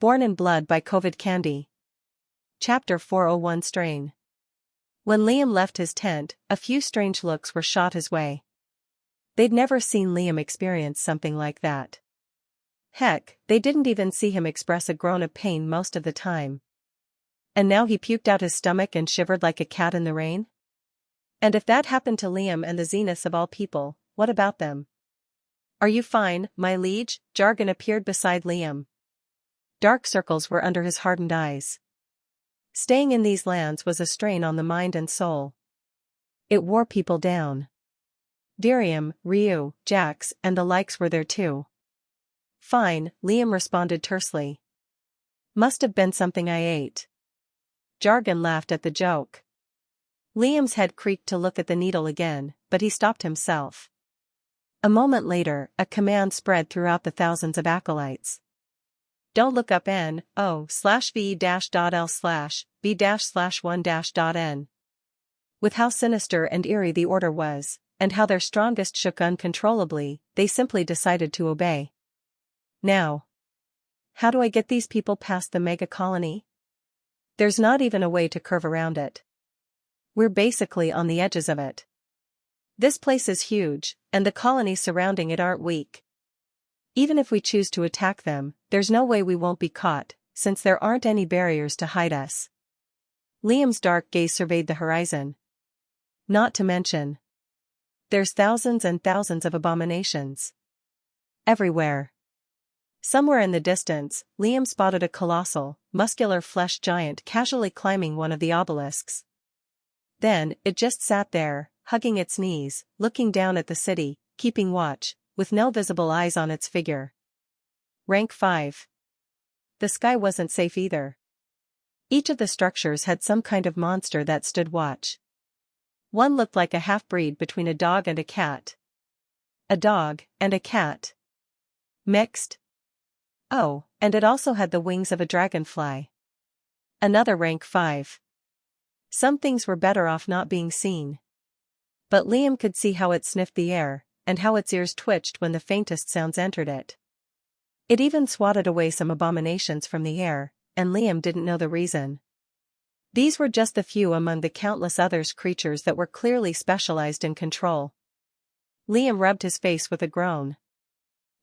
Born in Blood by COVID Candy. Chapter 401 Strain. When Liam left his tent, a few strange looks were shot his way. They'd never seen Liam experience something like that. Heck, they didn't even see him express a groan of pain most of the time. And now he puked out his stomach and shivered like a cat in the rain? And if that happened to Liam and the Zeniths of all people, what about them? "Are you fine, my liege?" Jargon appeared beside Liam. Dark circles were under his hardened eyes. Staying in these lands was a strain on the mind and soul. It wore people down. Darium, Ryu, Jax, and the likes were there too. "Fine," Liam responded tersely. "Must have been something I ate." Jargon laughed at the joke. Liam's head creaked to look at the needle again, but he stopped himself. A moment later, a command spread throughout the thousands of acolytes. "Don't look up NO/V-.L/B-/1-N." With how sinister and eerie the order was, and how their strongest shook uncontrollably, they simply decided to obey. Now. How do I get these people past the mega colony? There's not even a way to curve around it. We're basically on the edges of it. This place is huge, and the colonies surrounding it aren't weak. Even if we choose to attack them, there's no way we won't be caught, since there aren't any barriers to hide us. Liam's dark gaze surveyed the horizon. Not to mention, there's thousands and thousands of abominations. Everywhere. Somewhere in the distance, Liam spotted a colossal, muscular flesh giant casually climbing one of the obelisks. Then, it just sat there, hugging its knees, looking down at the city, keeping watch, with no visible eyes on its figure. Rank 5. The sky wasn't safe either. Each of the structures had some kind of monster that stood watch. One looked like a half-breed between a dog and a cat. A dog and a cat. Mixed. Oh, and it also had the wings of a dragonfly. Another rank 5. Some things were better off not being seen. But Liam could see how it sniffed the air, and how its ears twitched when the faintest sounds entered it. It even swatted away some abominations from the air, and Liam didn't know the reason. These were just a few among the countless other creatures that were clearly specialized in control. Liam rubbed his face with a groan.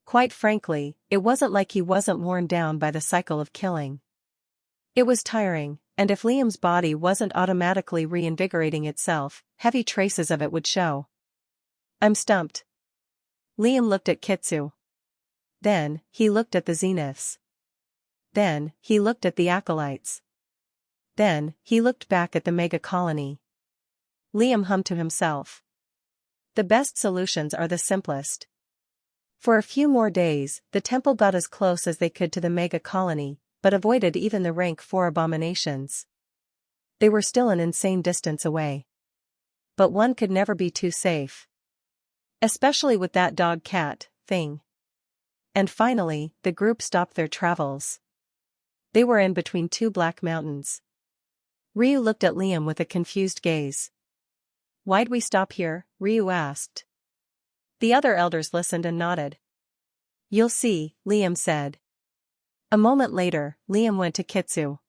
Quite frankly, it wasn't like he wasn't worn down by the cycle of killing. It was tiring, and if Liam's body wasn't automatically reinvigorating itself, heavy traces of it would show. "I'm stumped." Liam looked at Kitsu. Then, he looked at the Zeniths. Then, he looked at the acolytes. Then, he looked back at the mega colony. Liam hummed to himself. The best solutions are the simplest. For a few more days, the temple got as close as they could to the mega colony, but avoided even the rank 4 abominations. They were still an insane distance away. But one could never be too safe. Especially with that dog-cat thing. And finally, the group stopped their travels. They were in between two black mountains. Ryu looked at Liam with a confused gaze. "Why'd we stop here?" Ryu asked. The other elders listened and nodded. "You'll see," Liam said. A moment later, Liam went to Kitsu.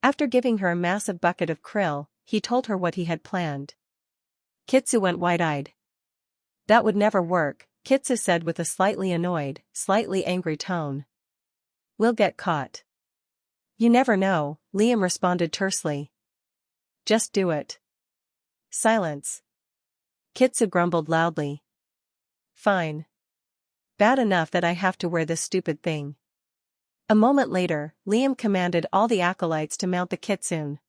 After giving her a massive bucket of krill, he told her what he had planned. Kitsu went wide-eyed. "That would never work," Kitsu said with a slightly annoyed, slightly angry tone. "We'll get caught." "You never know," Liam responded tersely. "Just do it." Silence. Kitsu grumbled loudly. "Fine. Bad enough that I have to wear this stupid thing." A moment later, Liam commanded all the acolytes to mount the kitsune.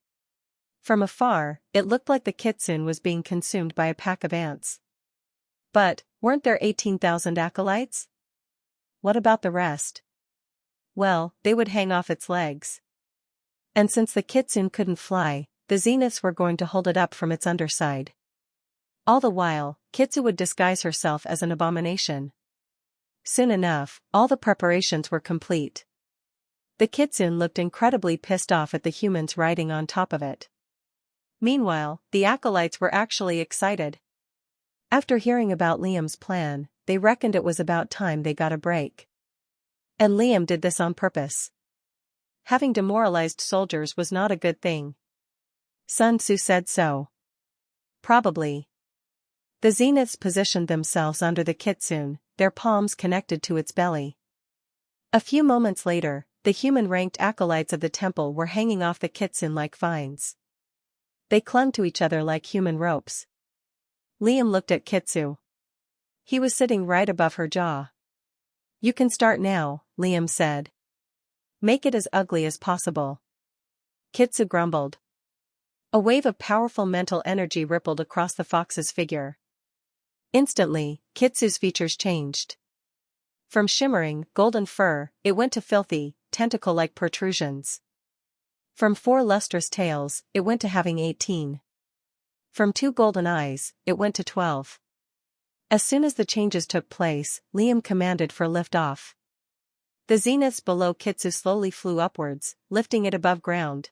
From afar, it looked like the kitsune was being consumed by a pack of ants. But, weren't there 18,000 acolytes? What about the rest? Well, they would hang off its legs. And since the kitsune couldn't fly, the Zeniths were going to hold it up from its underside. All the while, Kitsu would disguise herself as an abomination. Soon enough, all the preparations were complete. The kitsune looked incredibly pissed off at the humans riding on top of it. Meanwhile, the acolytes were actually excited. After hearing about Liam's plan, they reckoned it was about time they got a break. And Liam did this on purpose. Having demoralized soldiers was not a good thing. Sun Tzu said so. Probably. The zeniths positioned themselves under the kitsune, their palms connected to its belly. A few moments later, the human-ranked acolytes of the temple were hanging off the kitsune like vines. They clung to each other like human ropes. Liam looked at Kitsu. He was sitting right above her jaw. "You can start now," Liam said. "Make it as ugly as possible." Kitsu grumbled. A wave of powerful mental energy rippled across the fox's figure. Instantly, Kitsu's features changed. From shimmering, golden fur, it went to filthy, tentacle-like protrusions. From 4 lustrous tails, it went to having 18. From 2 golden eyes, it went to 12. As soon as the changes took place, Liam commanded for lift-off. The zeniths below Kitsu slowly flew upwards, lifting it above ground.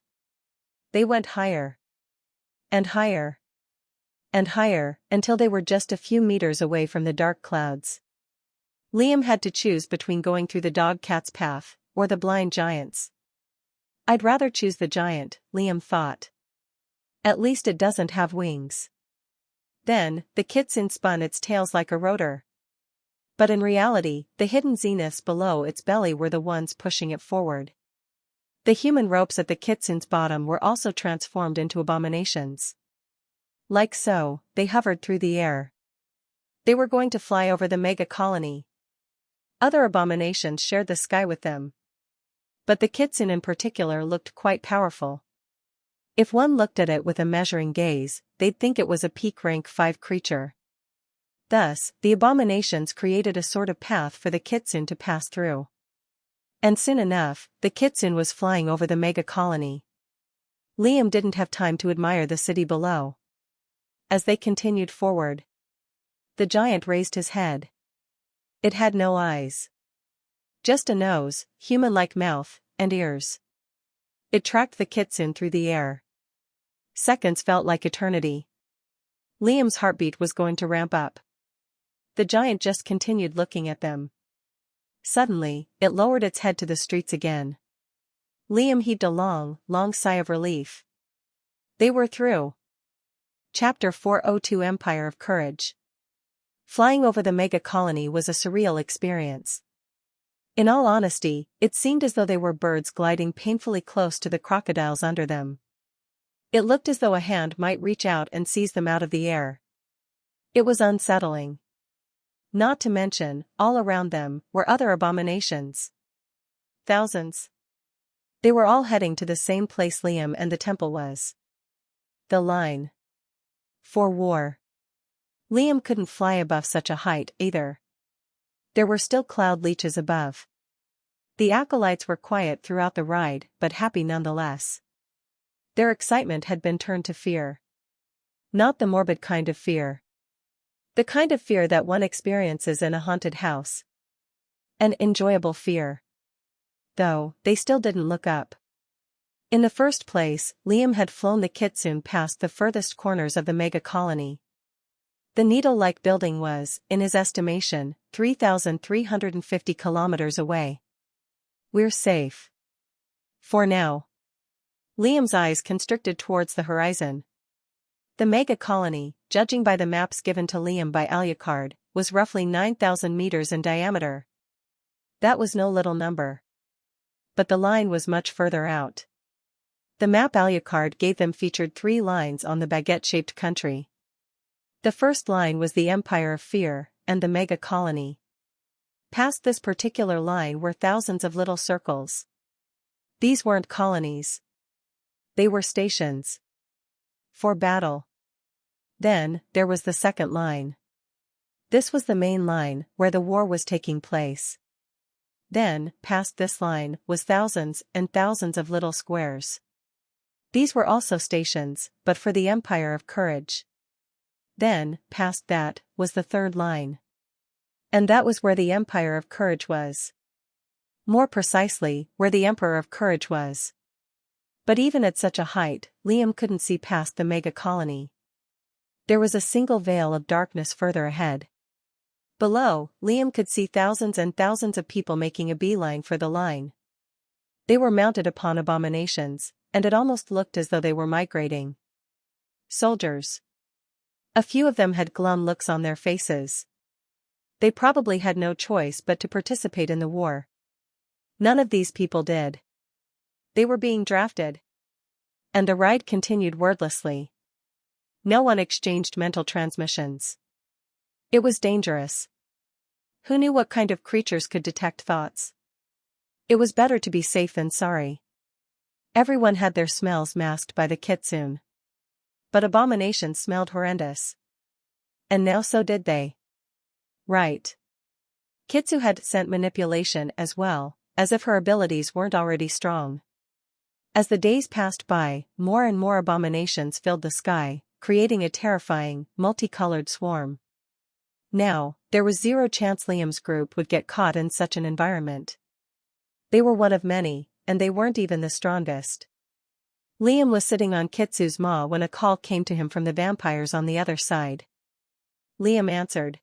They went higher. And higher. And higher, until they were just a few meters away from the dark clouds. Liam had to choose between going through the dog-cat's path, or the blind giant's. I'd rather choose the giant, Liam thought. At least it doesn't have wings. Then, the kitsune spun its tails like a rotor. But in reality, the hidden zeniths below its belly were the ones pushing it forward. The human ropes at the kitsune's bottom were also transformed into abominations. Like so, they hovered through the air. They were going to fly over the mega colony. Other abominations shared the sky with them. But the kitsune in particular looked quite powerful. If one looked at it with a measuring gaze, they'd think it was a peak rank 5 creature. Thus, the abominations created a sort of path for the kitsune to pass through. And soon enough, the kitsune was flying over the mega colony. Liam didn't have time to admire the city below. As they continued forward, the giant raised his head. It had no eyes. Just a nose, human-like mouth, and ears. It tracked the kitsune through the air. Seconds felt like eternity. Liam's heartbeat was going to ramp up. The giant just continued looking at them. Suddenly, it lowered its head to the streets again. Liam heaved a long, long sigh of relief. They were through. Chapter 402 Empire of Courage. Flying over the mega colony was a surreal experience. In all honesty, it seemed as though they were birds gliding painfully close to the crocodiles under them. It looked as though a hand might reach out and seize them out of the air. It was unsettling. Not to mention, all around them were other abominations. Thousands. They were all heading to the same place Liam and the temple was. The line. For war. Liam couldn't fly above such a height either. There were still cloud leeches above. The acolytes were quiet throughout the ride, but happy nonetheless. Their excitement had been turned to fear. Not the morbid kind of fear. The kind of fear that one experiences in a haunted house. An enjoyable fear. Though, they still didn't look up. In the first place, Liam had flown the kitsune past the furthest corners of the mega colony. The needle-like building was, in his estimation, 3,350 kilometers away. We're safe. For now. Liam's eyes constricted towards the horizon. The mega colony, judging by the maps given to Liam by Ucladd, was roughly 9,000 meters in diameter. That was no little number. But the line was much further out. The map Ucladd gave them featured 3 lines on the baguette-shaped country. The first line was the Empire of Fear, and the mega colony. Past this particular line were thousands of little circles. These weren't colonies. They were stations. For battle. Then, there was the second line. This was the main line, where the war was taking place. Then, past this line, was thousands and thousands of little squares. These were also stations, but for the Empire of Courage. Then, past that, was the third line. And that was where the Empire of Courage was. More precisely, where the Emperor of Courage was. But even at such a height, Liam couldn't see past the mega colony. There was a single veil of darkness further ahead. Below, Liam could see thousands and thousands of people making a beeline for the line. They were mounted upon abominations, and it almost looked as though they were migrating. Soldiers. A few of them had glum looks on their faces. They probably had no choice but to participate in the war. None of these people did. They were being drafted. And the ride continued wordlessly. No one exchanged mental transmissions. It was dangerous. Who knew what kind of creatures could detect thoughts? It was better to be safe than sorry. Everyone had their smells masked by the kitsune. But abominations smelled horrendous. And now so did they. Right. Kitsu had sent manipulation as well, as if her abilities weren't already strong. As the days passed by, more and more abominations filled the sky, creating a terrifying, multicolored swarm. Now, there was zero chance Liam's group would get caught in such an environment. They were one of many, and they weren't even the strongest. Liam was sitting on Kitsu's maw when a call came to him from the vampires on the other side. Liam answered.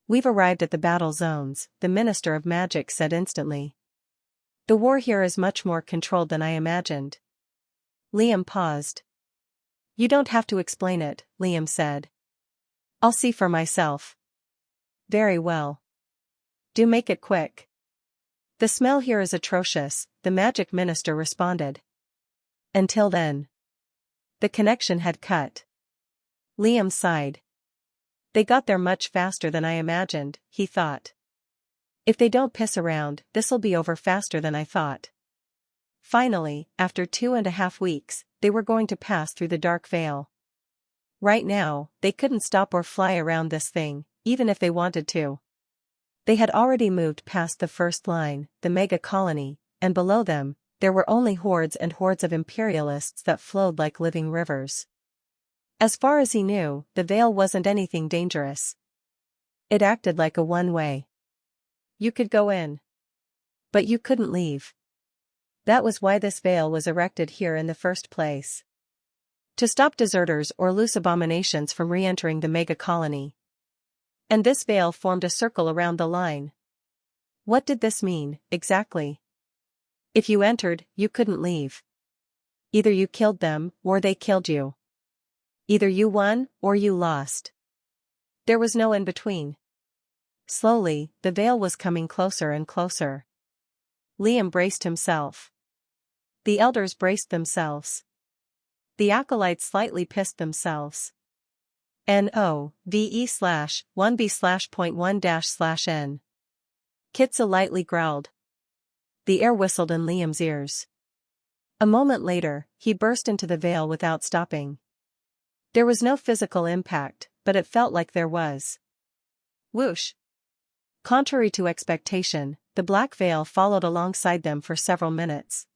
"We've arrived at the battle zones," the Minister of Magic said instantly. "The war here is much more controlled than I imagined." Liam paused. "You don't have to explain it," Liam said. "I'll see for myself." "Very well. Do make it quick." "The smell here is atrocious," the Magic Minister responded. Until then. The connection had cut. Liam sighed. They got there much faster than I imagined, he thought. If they don't piss around, this'll be over faster than I thought. Finally, after 2.5 weeks, they were going to pass through the dark veil. Right now, they couldn't stop or fly around this thing, even if they wanted to. They had already moved past the first line, the mega colony, and below them, there were only hordes and hordes of imperialists that flowed like living rivers. As far as he knew, the veil wasn't anything dangerous. It acted like a one-way. You could go in. But you couldn't leave. That was why this veil was erected here in the first place. To stop deserters or loose abominations from re-entering the mega colony. And this veil formed a circle around the line. What did this mean, exactly? If you entered, you couldn't leave. Either you killed them, or they killed you. Either you won, or you lost. There was no in-between. Slowly, the veil was coming closer and closer. Liam braced himself. The elders braced themselves. The acolytes slightly pissed themselves. NOVE/1B/.1-N. Kitsu lightly growled. The air whistled in Liam's ears. A moment later, he burst into the veil without stopping. There was no physical impact, but it felt like there was. Whoosh! Contrary to expectation, the black veil followed alongside them for several minutes.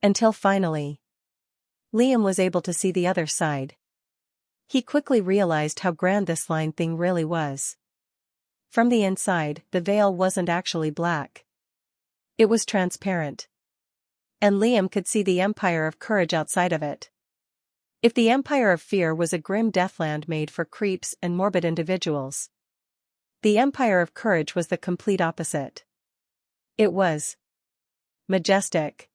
Until finally, Liam was able to see the other side. He quickly realized how grand this line thing really was. From the inside, the veil wasn't actually black. It was transparent. And Liam could see the Empire of Courage outside of it. If the Empire of Fear was a grim deathland made for creeps and morbid individuals, the Empire of Courage was the complete opposite. It was majestic.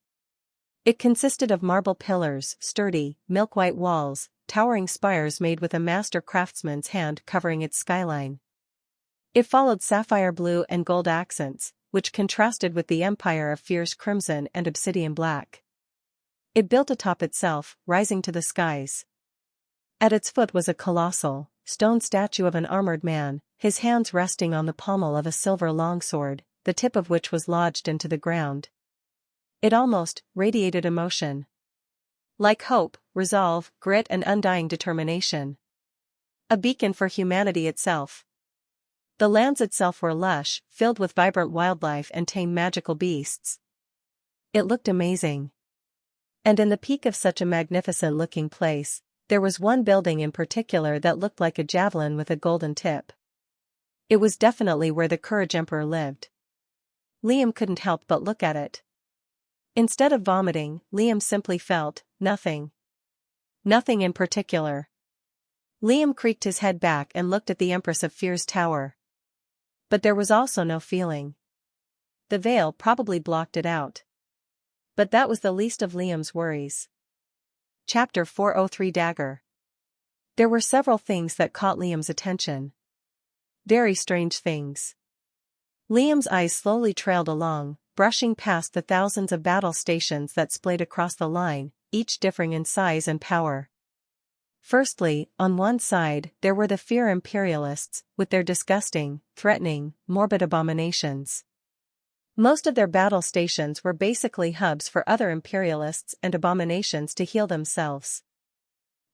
It consisted of marble pillars, sturdy, milk-white walls, towering spires made with a master craftsman's hand covering its skyline. It followed sapphire blue and gold accents, which contrasted with the Empire of Fear's crimson and obsidian black. It built atop itself, rising to the skies. At its foot was a colossal, stone statue of an armored man, his hands resting on the pommel of a silver longsword, the tip of which was lodged into the ground. It almost radiated emotion. Like hope, resolve, grit and undying determination. A beacon for humanity itself. The lands itself were lush, filled with vibrant wildlife and tame magical beasts. It looked amazing. And in the peak of such a magnificent-looking place, there was one building in particular that looked like a javelin with a golden tip. It was definitely where the Courage Emperor lived. Liam couldn't help but look at it. Instead of vomiting, Liam simply felt nothing. Nothing in particular. Liam creaked his head back and looked at the Empress of Fear's tower. But there was also no feeling. The veil probably blocked it out. But that was the least of Liam's worries. Chapter 403 Dagger. There were several things that caught Liam's attention. Very strange things. Liam's eyes slowly trailed along, brushing past the thousands of battle stations that splayed across the line, each differing in size and power. Firstly, on one side, there were the Fear Imperialists, with their disgusting, threatening, morbid abominations. Most of their battle stations were basically hubs for other imperialists and abominations to heal themselves.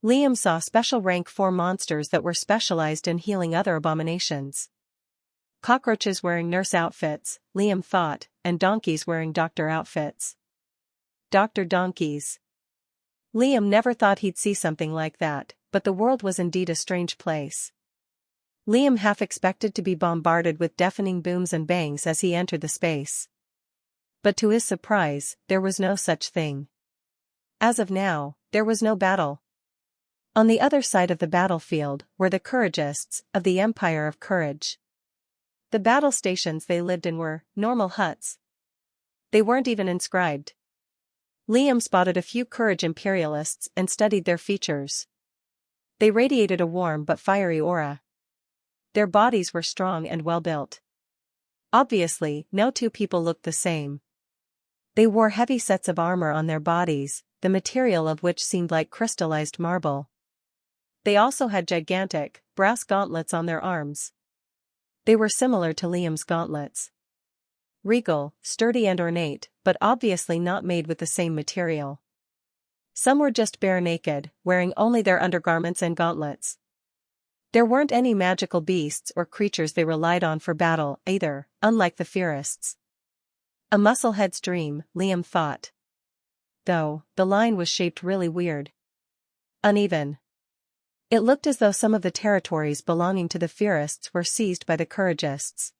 Liam saw special rank 4 monsters that were specialized in healing other abominations. Cockroaches wearing nurse outfits, Liam thought, and donkeys wearing doctor outfits. Dr. Donkeys. Liam never thought he'd see something like that, but the world was indeed a strange place. Liam half expected to be bombarded with deafening booms and bangs as he entered the space. But to his surprise, there was no such thing. As of now, there was no battle. On the other side of the battlefield were the Couragists of the Empire of Courage. The battle stations they lived in were normal huts. They weren't even inscribed. Liam spotted a few Courage Imperialists and studied their features. They radiated a warm but fiery aura. Their bodies were strong and well-built. Obviously, no two people looked the same. They wore heavy sets of armor on their bodies, the material of which seemed like crystallized marble. They also had gigantic, brass gauntlets on their arms. They were similar to Liam's gauntlets. Regal, sturdy and ornate, but obviously not made with the same material. Some were just bare naked, wearing only their undergarments and gauntlets. There weren't any magical beasts or creatures they relied on for battle, either, unlike the Fearists. A musclehead's dream, Liam thought. Though, the line was shaped really weird. Uneven. It looked as though some of the territories belonging to the Fearists were seized by the Couragists.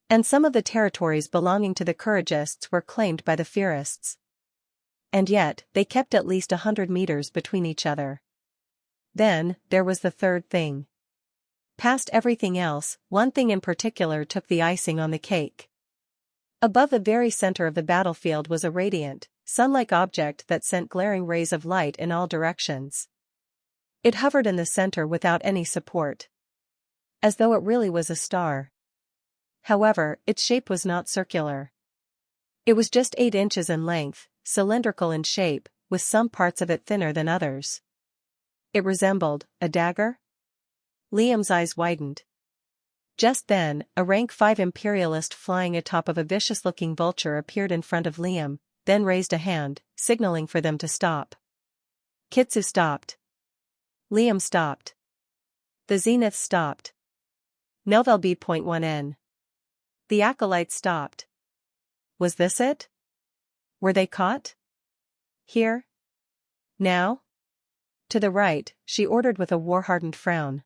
And some of the territories belonging to the Couragists were claimed by the Fearists. And yet, they kept at least 100 meters between each other. Then, there was the third thing. Past everything else, one thing in particular took the icing on the cake. Above the very center of the battlefield was a radiant, sun-like object that sent glaring rays of light in all directions. It hovered in the center without any support. As though it really was a star. However, its shape was not circular. It was just 8 inches in length, cylindrical in shape, with some parts of it thinner than others. It resembled a dagger? Liam's eyes widened. Just then, a rank 5 imperialist flying atop of a vicious-looking vulture appeared in front of Liam, then raised a hand, signaling for them to stop. Kitsu stopped. Liam stopped. The Zenith stopped. Novel B.1N. The acolytes stopped. Was this it? Were they caught? Here? Now? To the right, she ordered with a war-hardened frown.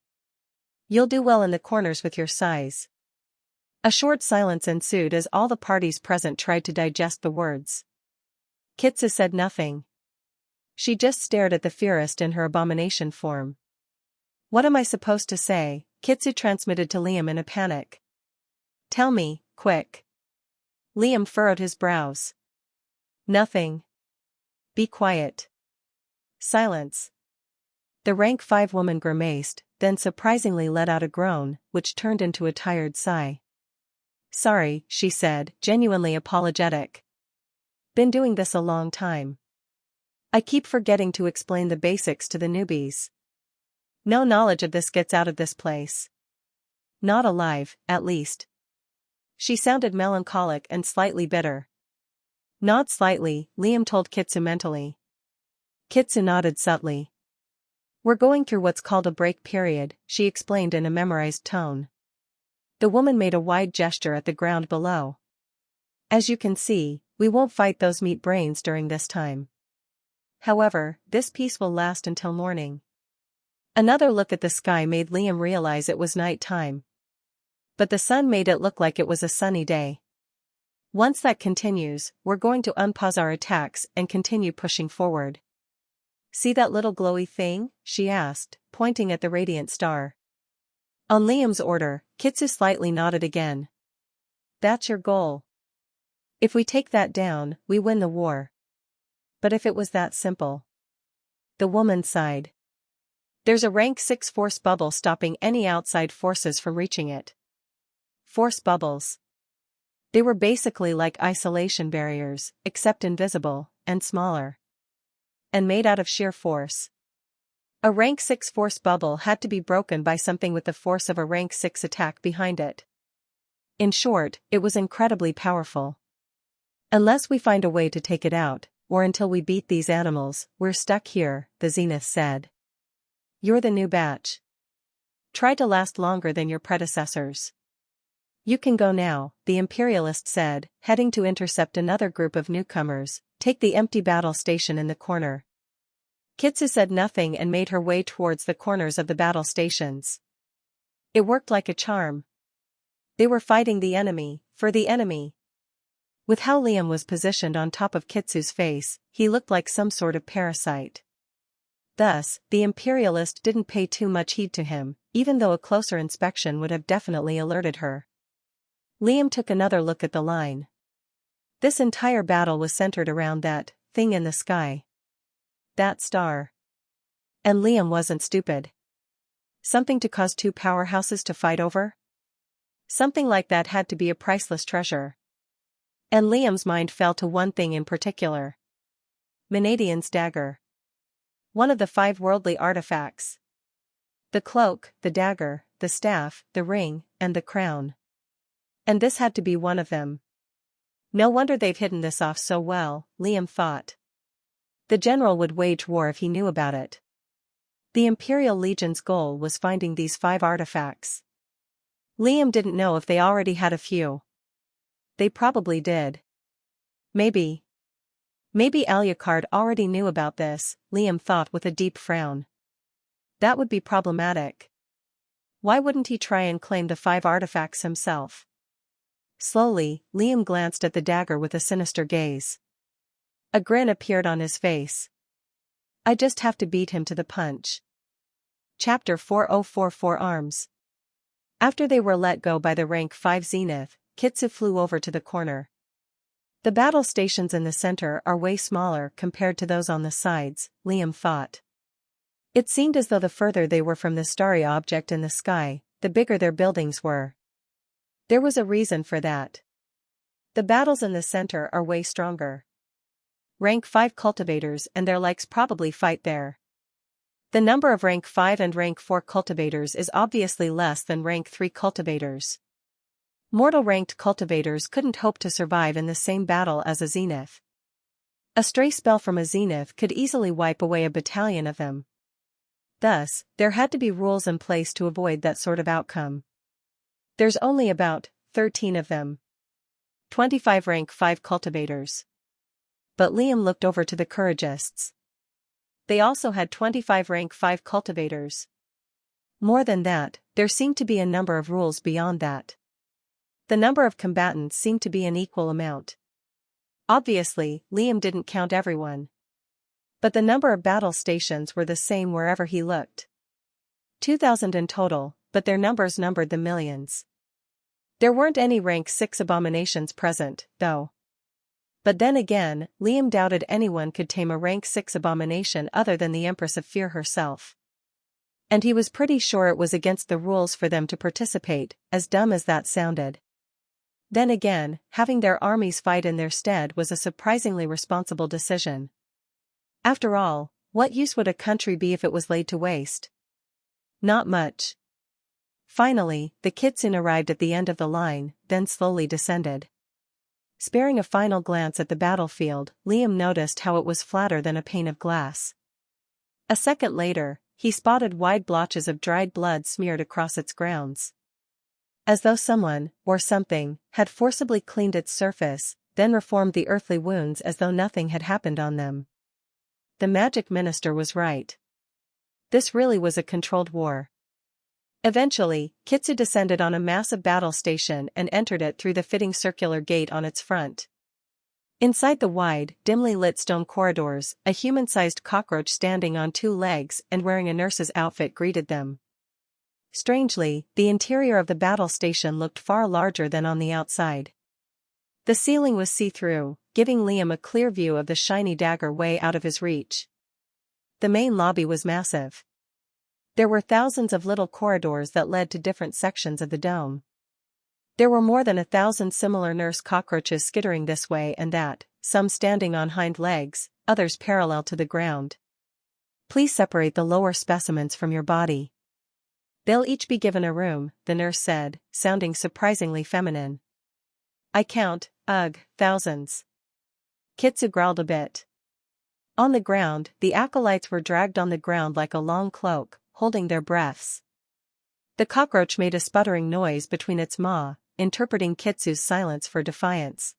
You'll do well in the corners with your size. A short silence ensued as all the parties present tried to digest the words. Kitsu said nothing. She just stared at the Fearist in her abomination form. What am I supposed to say? Kitsu transmitted to Liam in a panic. Tell me, quick. Liam furrowed his brows. Nothing. Be quiet. Silence. The rank 5 woman grimaced, then surprisingly let out a groan, which turned into a tired sigh. Sorry, she said, genuinely apologetic. Been doing this a long time. I keep forgetting to explain the basics to the newbies. No knowledge of this gets out of this place. Not alive, at least. She sounded melancholic and slightly bitter. Nod slightly, Liam told Kitsu mentally. Kitsu nodded subtly. We're going through what's called a break period, she explained in a memorized tone. The woman made a wide gesture at the ground below. As you can see, we won't fight those meat brains during this time. However, this peace will last until morning. Another look at the sky made Liam realize it was night time. But the sun made it look like it was a sunny day. Once that continues, we're going to unpause our attacks and continue pushing forward. See that little glowy thing? She asked, pointing at the radiant star. On Liam's order, Kitsu slightly nodded again. That's your goal. If we take that down, we win the war. But if it was that simple? The woman sighed. There's a rank 6 force bubble stopping any outside forces from reaching it. Force bubbles. They were basically like isolation barriers, except invisible, and smaller. And made out of sheer force. A rank 6 force bubble had to be broken by something with the force of a rank 6 attack behind it. In short, it was incredibly powerful. Unless we find a way to take it out, or until we beat these animals, we're stuck here, the Zenith said. You're the new batch. Try to last longer than your predecessors. You can go now, the imperialist said, heading to intercept another group of newcomers. Take the empty battle station in the corner. Kitsu said nothing and made her way towards the corners of the battle stations. It worked like a charm. They were fighting the enemy, for the enemy. With how Liam was positioned on top of Kitsu's face, he looked like some sort of parasite. Thus, the imperialist didn't pay too much heed to him, even though a closer inspection would have definitely alerted her. Liam took another look at the line. This entire battle was centered around that thing in the sky. That star. And Liam wasn't stupid. Something to cause two powerhouses to fight over? Something like that had to be a priceless treasure. And Liam's mind fell to one thing in particular. Menadian's dagger. One of the 5 worldly artifacts. The cloak, the dagger, the staff, the ring, and the crown. And this had to be one of them. No wonder they've hidden this off so well, Liam thought. The general would wage war if he knew about it. The Imperial Legion's goal was finding these 5 artifacts. Liam didn't know if they already had a few. They probably did. Maybe Alucard already knew about this, Liam thought with a deep frown. That would be problematic. Why wouldn't he try and claim the 5 artifacts himself? Slowly, Liam glanced at the dagger with a sinister gaze. A grin appeared on his face. I just have to beat him to the punch. Chapter 4044 Arms. After they were let go by the rank 5 Zenith, Kitsu flew over to the corner. The battle stations in the center are way smaller compared to those on the sides, Liam thought. It seemed as though the further they were from the starry object in the sky, the bigger their buildings were. There was a reason for that. The battles in the center are way stronger. Rank 5 cultivators and their likes probably fight there. The number of rank 5 and rank 4 cultivators is obviously less than rank 3 cultivators. Mortal ranked cultivators couldn't hope to survive in the same battle as a Zenith. A stray spell from a Zenith could easily wipe away a battalion of them. Thus, there had to be rules in place to avoid that sort of outcome. There's only about 13 of them. 25 rank 5 cultivators. But Liam looked over to the Couragists. They also had 25 rank 5 cultivators. More than that, there seemed to be a number of rules beyond that. The number of combatants seemed to be an equal amount. Obviously, Liam didn't count everyone. But the number of battle stations were the same wherever he looked. 2,000 in total, but their numbers numbered the millions. There weren't any rank 6 abominations present, though. But then again, Liam doubted anyone could tame a rank 6 abomination other than the Empress of Fear herself. And he was pretty sure it was against the rules for them to participate, as dumb as that sounded. Then again, having their armies fight in their stead was a surprisingly responsible decision. After all, what use would a country be if it was laid to waste? Not much. Finally, the Kitsune arrived at the end of the line, then slowly descended. Sparing a final glance at the battlefield, Liam noticed how it was flatter than a pane of glass. A second later, he spotted wide blotches of dried blood smeared across its grounds. As though someone, or something, had forcibly cleaned its surface, then reformed the earthly wounds as though nothing had happened on them. The magic minister was right. This really was a controlled war. Eventually, Kitsu descended on a massive battle station and entered it through the fitting circular gate on its front. Inside the wide, dimly lit stone corridors, a human-sized cockroach standing on 2 legs and wearing a nurse's outfit greeted them. Strangely, the interior of the battle station looked far larger than on the outside. The ceiling was see-through, giving Liam a clear view of the shiny dagger way out of his reach. The main lobby was massive. There were thousands of little corridors that led to different sections of the dome. There were more than 1,000 similar nurse cockroaches skittering this way and that, some standing on hind legs, others parallel to the ground. Please separate the lower specimens from your body. They'll each be given a room, the nurse said, sounding surprisingly feminine. I count, thousands. Kitsu growled a bit. On the ground, the acolytes were dragged on the ground like a long cloak, holding their breaths. The cockroach made a sputtering noise between its maw, interpreting Kitsu's silence for defiance.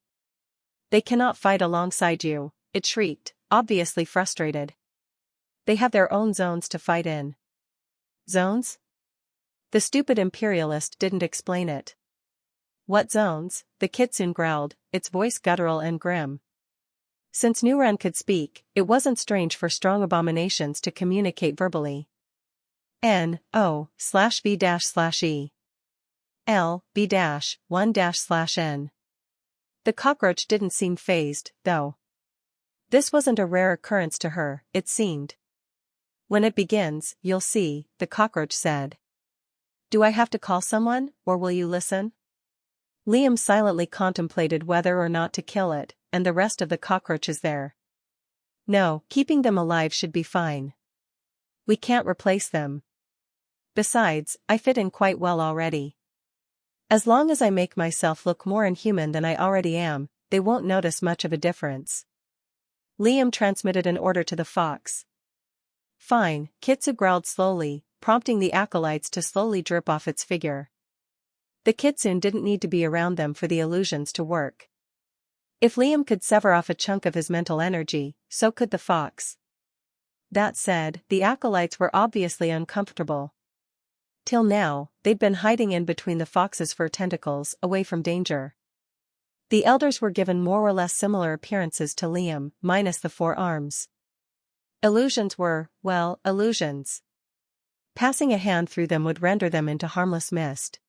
They cannot fight alongside you, it shrieked, obviously frustrated. They have their own zones to fight in. Zones? The stupid imperialist didn't explain it. What zones? The kitsune growled, its voice guttural and grim. Since Nuran could speak, it wasn't strange for strong abominations to communicate verbally. N-O/V-/E. L-B-1-/N. The cockroach didn't seem fazed, though. This wasn't a rare occurrence to her, it seemed. When it begins, you'll see, the cockroach said. Do I have to call someone, or will you listen? Liam silently contemplated whether or not to kill it, and the rest of the cockroaches there. No, keeping them alive should be fine. We can't replace them. Besides, I fit in quite well already. As long as I make myself look more inhuman than I already am, they won't notice much of a difference. Liam transmitted an order to the fox. Fine, Kitsu growled slowly, prompting the acolytes to slowly drip off its figure. The kitsune didn't need to be around them for the illusions to work. If Liam could sever off a chunk of his mental energy, so could the fox. That said, the acolytes were obviously uncomfortable. Till now, they'd been hiding in between the fox's fur tentacles, away from danger. The elders were given more or less similar appearances to Liam, minus the 4 arms. Illusions were, well, illusions. Passing a hand through them would render them into harmless mist.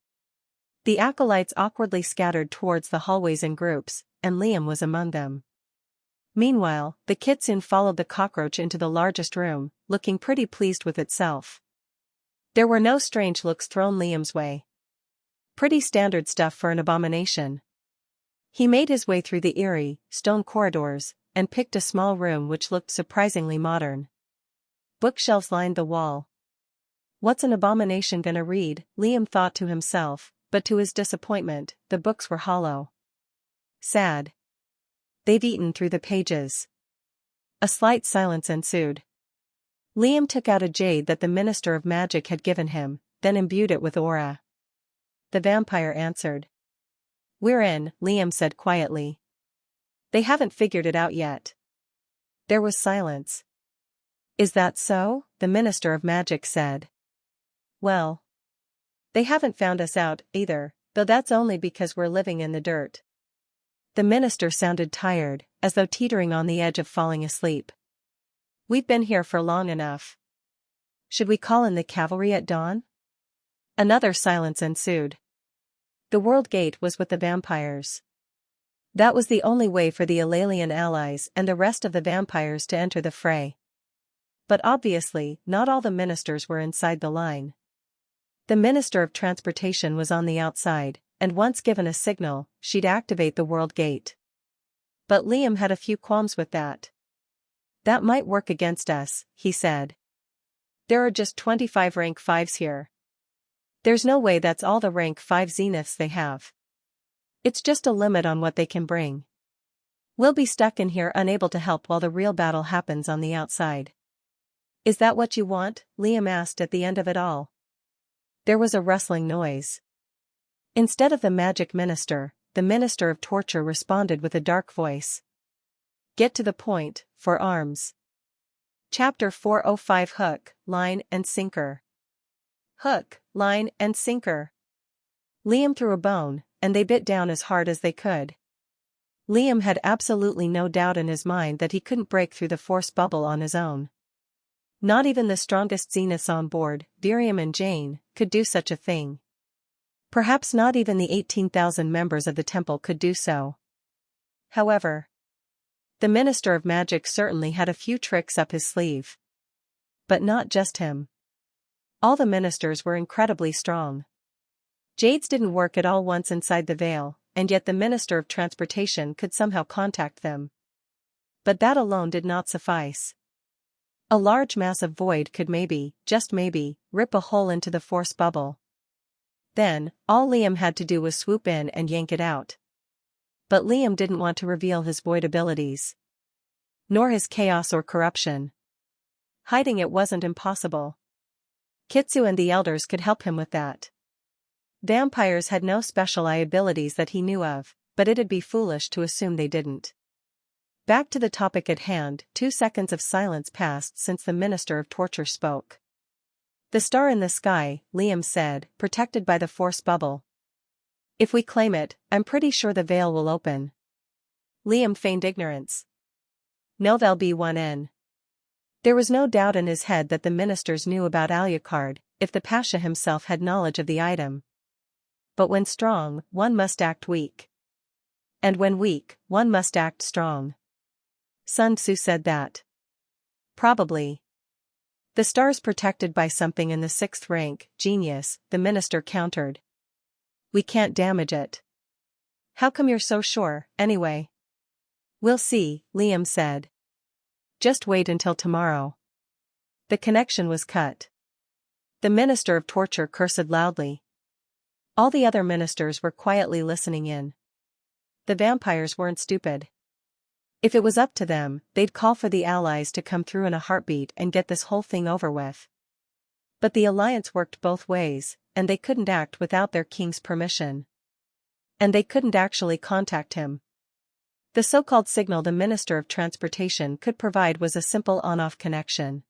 The acolytes awkwardly scattered towards the hallways in groups, and Liam was among them. Meanwhile, the kitsune followed the cockroach into the largest room, looking pretty pleased with itself. There were no strange looks thrown Liam's way. Pretty standard stuff for an abomination. He made his way through the eerie, stone corridors, and picked a small room which looked surprisingly modern. Bookshelves lined the wall. What's an abomination gonna read, Liam thought to himself, but to his disappointment, the books were hollow. Sad. They've eaten through the pages. A slight silence ensued. Liam took out a jade that the Minister of Magic had given him, then imbued it with aura. The vampire answered. We're in, Liam said quietly. They haven't figured it out yet. There was silence. Is that so? The Minister of Magic said. Well. They haven't found us out, either, though that's only because we're living in the dirt. The minister sounded tired, as though teetering on the edge of falling asleep. We've been here for long enough. Should we call in the cavalry at dawn? Another silence ensued. The World Gate was with the vampires. That was the only way for the Alalian allies and the rest of the vampires to enter the fray. But obviously, not all the ministers were inside the line. The Minister of Transportation was on the outside, and once given a signal, she'd activate the World Gate. But Liam had a few qualms with that. That might work against us, he said. There are just 25 rank 5s here. There's no way that's all the rank 5 zeniths they have. It's just a limit on what they can bring. We'll be stuck in here unable to help while the real battle happens on the outside. Is that what you want? Liam asked at the end of it all. There was a rustling noise. Instead of the magic minister, the Minister of Torture responded with a dark voice. Get to the point, for arms. Chapter 405 Hook, Line and Sinker. Hook, line and sinker. Liam threw a bone, and they bit down as hard as they could. Liam had absolutely no doubt in his mind that he couldn't break through the force bubble on his own. Not even the strongest zeniths on board, Virium and Jane, could do such a thing. Perhaps not even the 18,000 members of the temple could do so. However, the Minister of Magic certainly had a few tricks up his sleeve. But not just him. All the ministers were incredibly strong. Jades didn't work at all once inside the veil, and yet the Minister of Transportation could somehow contact them. But that alone did not suffice. A large massive void could maybe, just maybe, rip a hole into the force bubble. Then, all Liam had to do was swoop in and yank it out. But Liam didn't want to reveal his void abilities. Nor his chaos or corruption. Hiding it wasn't impossible. Kitsu and the elders could help him with that. Vampires had no special abilities that he knew of, but it'd be foolish to assume they didn't. Back to the topic at hand, 2 seconds of silence passed since the Minister of Torture spoke. The star in the sky, Liam said, protected by the force bubble. If we claim it, I'm pretty sure the veil will open. Liam feigned ignorance. No, there'll be one in. There was no doubt in his head that the ministers knew about Alucard, if the Pasha himself had knowledge of the item. But when strong, one must act weak. And when weak, one must act strong. Sun Tzu said that. Probably. The star's protected by something in the 6th rank, genius, the minister countered. We can't damage it. How come you're so sure, anyway? We'll see, Liam said. Just wait until tomorrow. The connection was cut. The Minister of Torture cursed loudly. All the other ministers were quietly listening in. The vampires weren't stupid. If it was up to them, they'd call for the allies to come through in a heartbeat and get this whole thing over with. But the alliance worked both ways, and they couldn't act without their king's permission. And they couldn't actually contact him. The so-called signal the Minister of Transportation could provide was a simple on-off connection.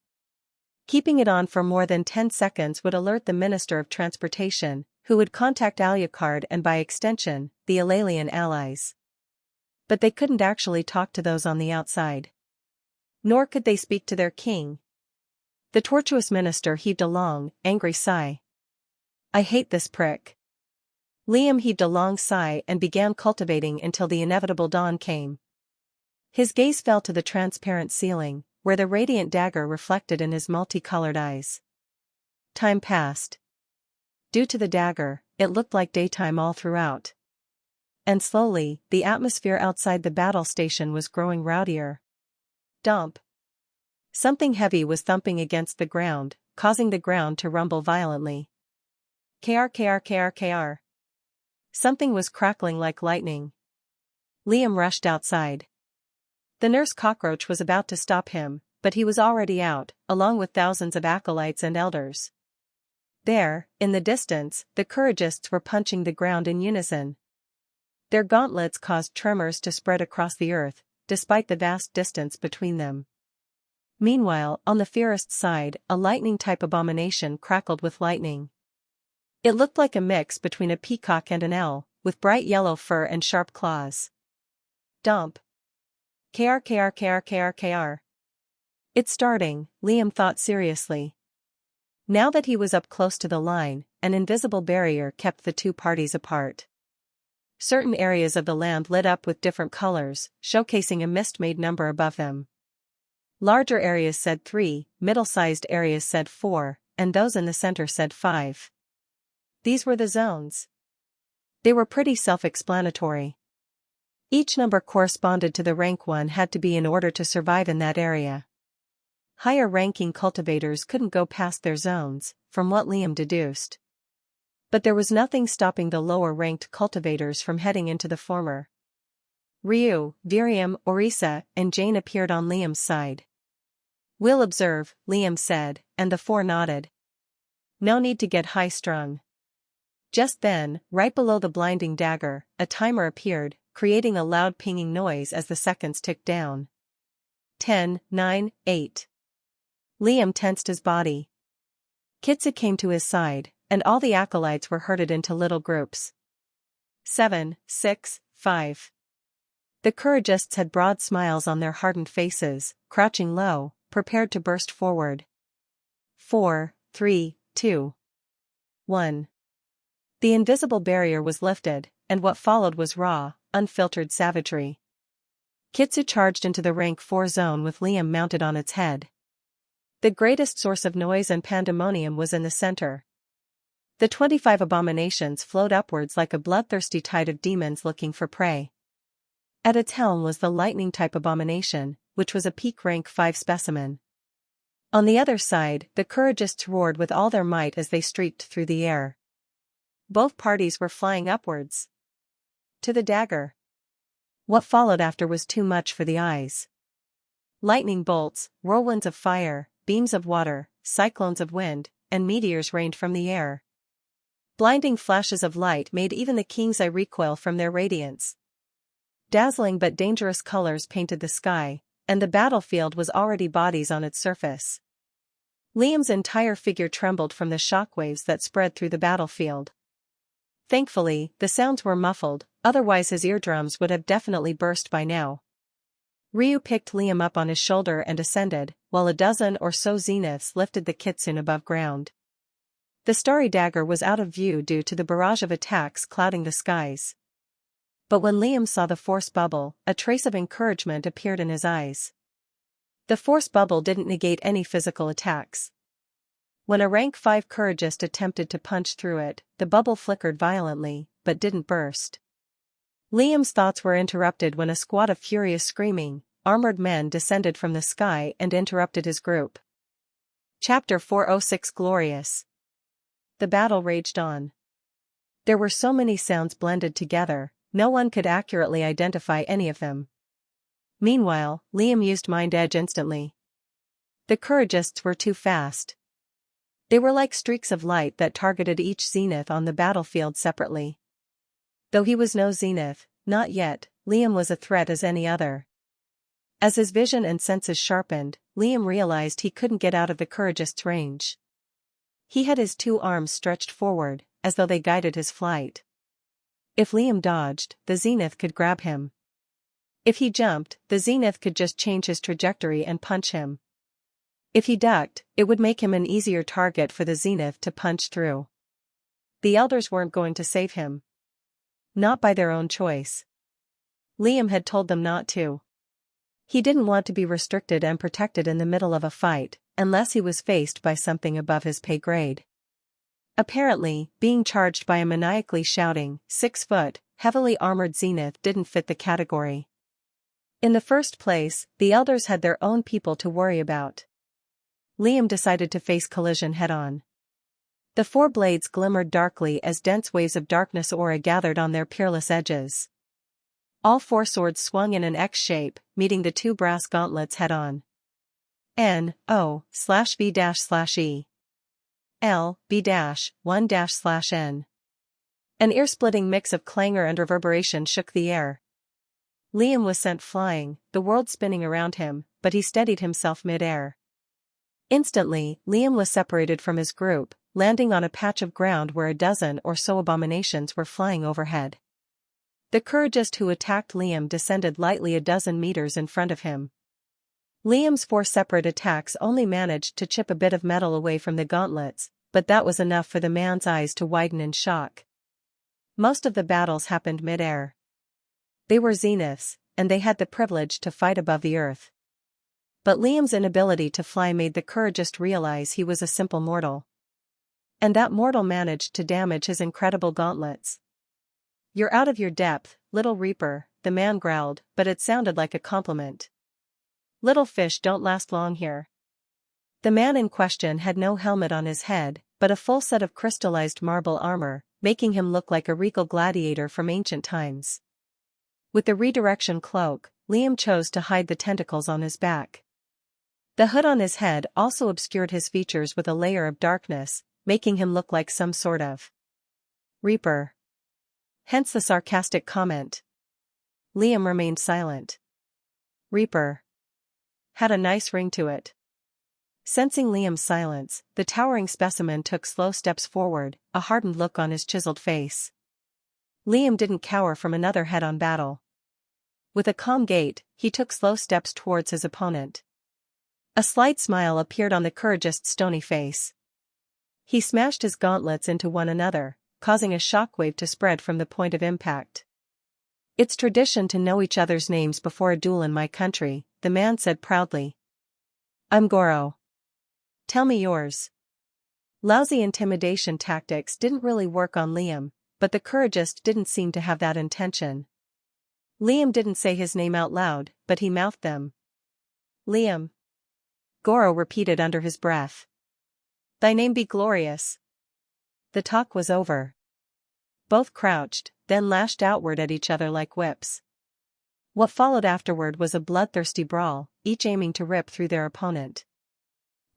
Keeping it on for more than 10 seconds would alert the Minister of Transportation, who would contact Alucard and by extension, the Alalian allies. But they couldn't actually talk to those on the outside. Nor could they speak to their king. The tortuous minister heaved a long, angry sigh. I hate this prick. Liam heaved a long sigh and began cultivating until the inevitable dawn came. His gaze fell to the transparent ceiling, where the radiant dagger reflected in his multicolored eyes. Time passed. Due to the dagger, it looked like daytime all throughout. And slowly, the atmosphere outside the battle station was growing rowdier. Dump. Something heavy was thumping against the ground, causing the ground to rumble violently. Kr. Something was crackling like lightning. Liam rushed outside. The nurse cockroach was about to stop him, but he was already out, along with thousands of acolytes and elders. There, in the distance, the couragists were punching the ground in unison. Their gauntlets caused tremors to spread across the earth, despite the vast distance between them. Meanwhile, on the fiercest side, a lightning-type abomination crackled with lightning. It looked like a mix between a peacock and an owl, with bright yellow fur and sharp claws. Dump. Kr. It's starting, Liam thought seriously. Now that he was up close to the line, an invisible barrier kept the two parties apart. Certain areas of the land lit up with different colors, showcasing a mist-made number above them. Larger areas said 3, middle-sized areas said 4, and those in the center said 5. These were the zones. They were pretty self-explanatory. Each number corresponded to the rank one had to be in order to survive in that area. Higher-ranking cultivators couldn't go past their zones, from what Liam deduced. But there was nothing stopping the lower-ranked cultivators from heading into the former. Ryu, Virium, Orisa, and Jane appeared on Liam's side. We'll observe, Liam said, and the 4 nodded. No need to get high-strung. Just then, right below the blinding dagger, a timer appeared, creating a loud pinging noise as the seconds ticked down. 10, 9, 8. Liam tensed his body. Kitsu came to his side, and all the acolytes were herded into little groups. 7, 6, 5. The couragists had broad smiles on their hardened faces, crouching low, prepared to burst forward. 4, 3, 2, 1. The invisible barrier was lifted, and what followed was raw, unfiltered savagery. Kitsu charged into the rank 4 zone with Liam mounted on its head. The greatest source of noise and pandemonium was in the center. The 25 abominations flowed upwards like a bloodthirsty tide of demons looking for prey. At its helm was the lightning-type abomination, which was a peak rank 5 specimen. On the other side, the couragists roared with all their might as they streaked through the air. Both parties were flying upwards. To the dagger. What followed after was too much for the eyes. Lightning bolts, whirlwinds of fire, beams of water, cyclones of wind, and meteors rained from the air. Blinding flashes of light made even the king's eye recoil from their radiance. Dazzling but dangerous colors painted the sky, and the battlefield was already bodies on its surface. Liam's entire figure trembled from the shockwaves that spread through the battlefield. Thankfully, the sounds were muffled, otherwise his eardrums would have definitely burst by now. Ryu picked Liam up on his shoulder and ascended, while a dozen or so zeniths lifted the kitsune above ground. The starry dagger was out of view due to the barrage of attacks clouding the skies. But when Liam saw the force bubble, a trace of encouragement appeared in his eyes. The force bubble didn't negate any physical attacks. When a rank 5 couragist attempted to punch through it, the bubble flickered violently, but didn't burst. Liam's thoughts were interrupted when a squad of furious screaming, armored men descended from the sky and interrupted his group. Chapter 406 Glorious. The battle raged on. There were so many sounds blended together, no one could accurately identify any of them. Meanwhile, Liam used Mind Edge instantly. The couragists were too fast. They were like streaks of light that targeted each zenith on the battlefield separately. Though he was no zenith, not yet, Liam was a threat as any other. As his vision and senses sharpened, Liam realized he couldn't get out of the couragist's range. He had his 2 arms stretched forward, as though they guided his flight. If Liam dodged, the zenith could grab him. If he jumped, the zenith could just change his trajectory and punch him. If he ducked, it would make him an easier target for the zenith to punch through. The elders weren't going to save him. Not by their own choice. Liam had told them not to. He didn't want to be restricted and protected in the middle of a fight, unless he was faced by something above his pay grade. Apparently, being charged by a maniacally shouting, 6-foot, heavily armored zenith didn't fit the category. In the first place, the elders had their own people to worry about. Liam decided to face collision head-on. The 4 blades glimmered darkly as dense waves of darkness aura gathered on their peerless edges. All 4 swords swung in an X shape, meeting the 2 brass gauntlets head-on. N-O/V-/E L-B-1-N. An ear-splitting mix of clangor and reverberation shook the air. Liam was sent flying, the world spinning around him, but he steadied himself mid-air. Instantly, Liam was separated from his group, landing on a patch of ground where a dozen or so abominations were flying overhead. The couragist who attacked Liam descended lightly a dozen meters in front of him. Liam's 4 separate attacks only managed to chip a bit of metal away from the gauntlets, but that was enough for the man's eyes to widen in shock. Most of the battles happened mid-air. They were zeniths, and they had the privilege to fight above the earth. But Liam's inability to fly made the couragist realize he was a simple mortal. And that mortal managed to damage his incredible gauntlets. "You're out of your depth, little reaper," the man growled, but it sounded like a compliment. "Little fish don't last long here." The man in question had no helmet on his head, but a full set of crystallized marble armor, making him look like a regal gladiator from ancient times. With the redirection cloak, Liam chose to hide the tentacles on his back. The hood on his head also obscured his features with a layer of darkness, making him look like some sort of reaper. Hence the sarcastic comment. Liam remained silent. Reaper had a nice ring to it. Sensing Liam's silence, the towering specimen took slow steps forward, a hardened look on his chiseled face. Liam didn't cower from another head-on battle. With a calm gait, he took slow steps towards his opponent. A slight smile appeared on the couragist's stony face. He smashed his gauntlets into one another, causing a shockwave to spread from the point of impact. It's tradition to know each other's names before a duel in my country, the man said proudly. I'm Goro. Tell me yours. Lousy intimidation tactics didn't really work on Liam, but the couragist didn't seem to have that intention. Liam didn't say his name out loud, but he mouthed them. Liam. Goro repeated under his breath. Thy name be glorious. The talk was over. Both crouched, then lashed outward at each other like whips. What followed afterward was a bloodthirsty brawl, each aiming to rip through their opponent.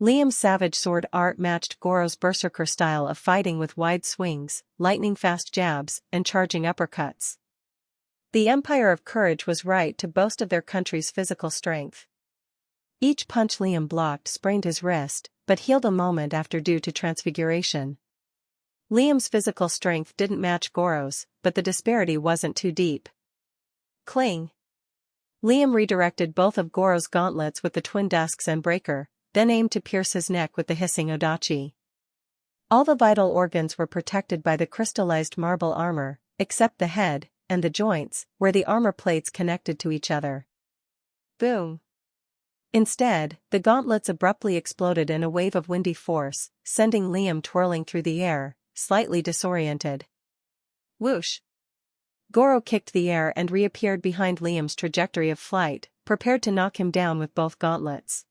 Liam's savage sword art matched Goro's berserker style of fighting with wide swings, lightning-fast jabs, and charging uppercuts. The Empire of Courage was right to boast of their country's physical strength. Each punch Liam blocked sprained his wrist, but healed a moment after due to transfiguration. Liam's physical strength didn't match Goro's, but the disparity wasn't too deep. Cling. Liam redirected both of Goro's gauntlets with the twin dusks and breaker, then aimed to pierce his neck with the hissing odachi. All the vital organs were protected by the crystallized marble armor, except the head, and the joints, where the armor plates connected to each other. Boom. Instead, the gauntlets abruptly exploded in a wave of windy force, sending Liam twirling through the air, slightly disoriented. Whoosh! Goro kicked the air and reappeared behind Liam's trajectory of flight, prepared to knock him down with both gauntlets.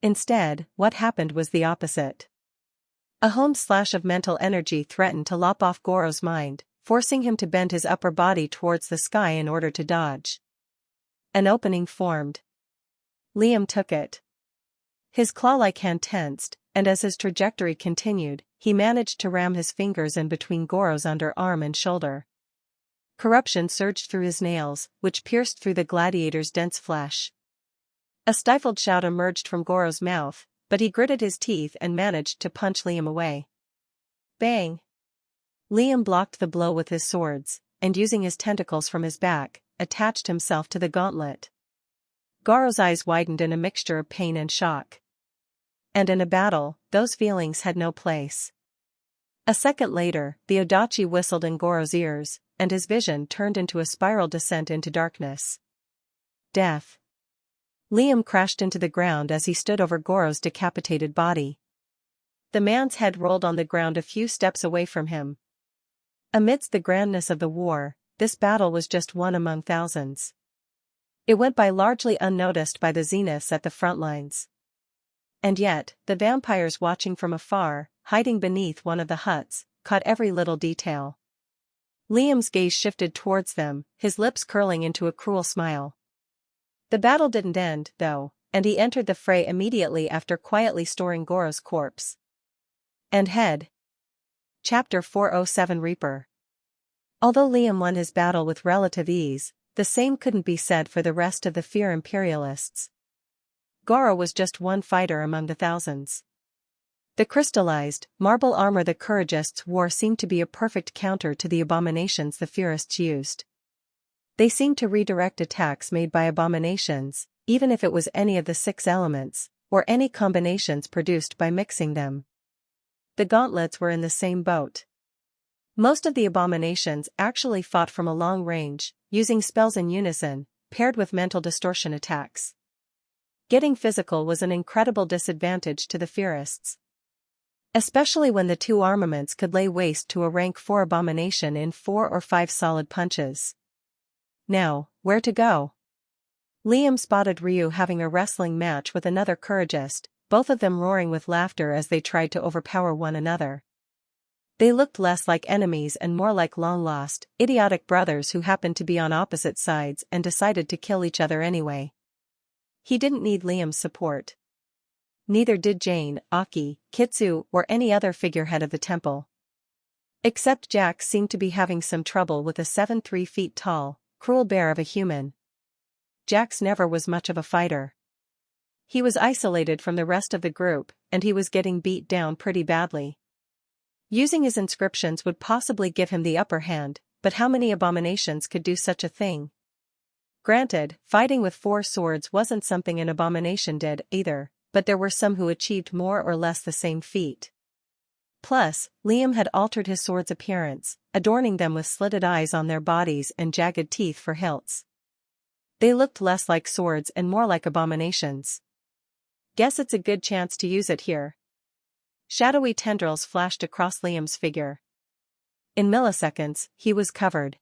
Instead, what happened was the opposite. A honed slash of mental energy threatened to lop off Goro's mind, forcing him to bend his upper body towards the sky in order to dodge. An opening formed. Liam took it. His claw-like hand tensed, and as his trajectory continued, he managed to ram his fingers in between Goro's underarm and shoulder. Corruption surged through his nails, which pierced through the gladiator's dense flesh. A stifled shout emerged from Goro's mouth, but he gritted his teeth and managed to punch Liam away. Bang! Liam blocked the blow with his swords, and using his tentacles from his back, attached himself to the gauntlet. Goro's eyes widened in a mixture of pain and shock. And in a battle, those feelings had no place. A second later, the odachi whistled in Goro's ears, and his vision turned into a spiral descent into darkness. Death. Liam crashed into the ground as he stood over Goro's decapitated body. The man's head rolled on the ground a few steps away from him. Amidst the grandness of the war, this battle was just one among thousands. It went by largely unnoticed by the zeniths at the front lines. And yet, the vampires watching from afar, hiding beneath one of the huts, caught every little detail. Liam's gaze shifted towards them, his lips curling into a cruel smile. The battle didn't end, though, and he entered the fray immediately after quietly storing Goro's corpse. And head. Chapter 407 Reaper. Although Liam won his battle with relative ease, the same couldn't be said for the rest of the Fear Imperialists. Goro was just one fighter among the thousands. The crystallized, marble armor the couragists wore seemed to be a perfect counter to the abominations the Fearists used. They seemed to redirect attacks made by abominations, even if it was any of the 6 elements, or any combinations produced by mixing them. The gauntlets were in the same boat. Most of the abominations actually fought from a long range, using spells in unison, paired with mental distortion attacks. Getting physical was an incredible disadvantage to the Fearists. Especially when the 2 armaments could lay waste to a rank 4 abomination in 4 or 5 solid punches. Now, where to go? Liam spotted Ryu having a wrestling match with another couragist, both of them roaring with laughter as they tried to overpower one another. They looked less like enemies and more like long-lost, idiotic brothers who happened to be on opposite sides and decided to kill each other anyway. He didn't need Liam's support. Neither did Jane, Aki, Kitsu, or any other figurehead of the temple. Except Jack seemed to be having some trouble with a 7 feet tall, cruel bear of a human. Jax never was much of a fighter. He was isolated from the rest of the group, and he was getting beat down pretty badly. Using his inscriptions would possibly give him the upper hand, but how many abominations could do such a thing? Granted, fighting with 4 swords wasn't something an abomination did either, but there were some who achieved more or less the same feat. Plus, Liam had altered his sword's appearance, adorning them with slitted eyes on their bodies and jagged teeth for hilts. They looked less like swords and more like abominations. Guess it's a good chance to use it here. Shadowy tendrils flashed across Liam's figure. In milliseconds, he was covered.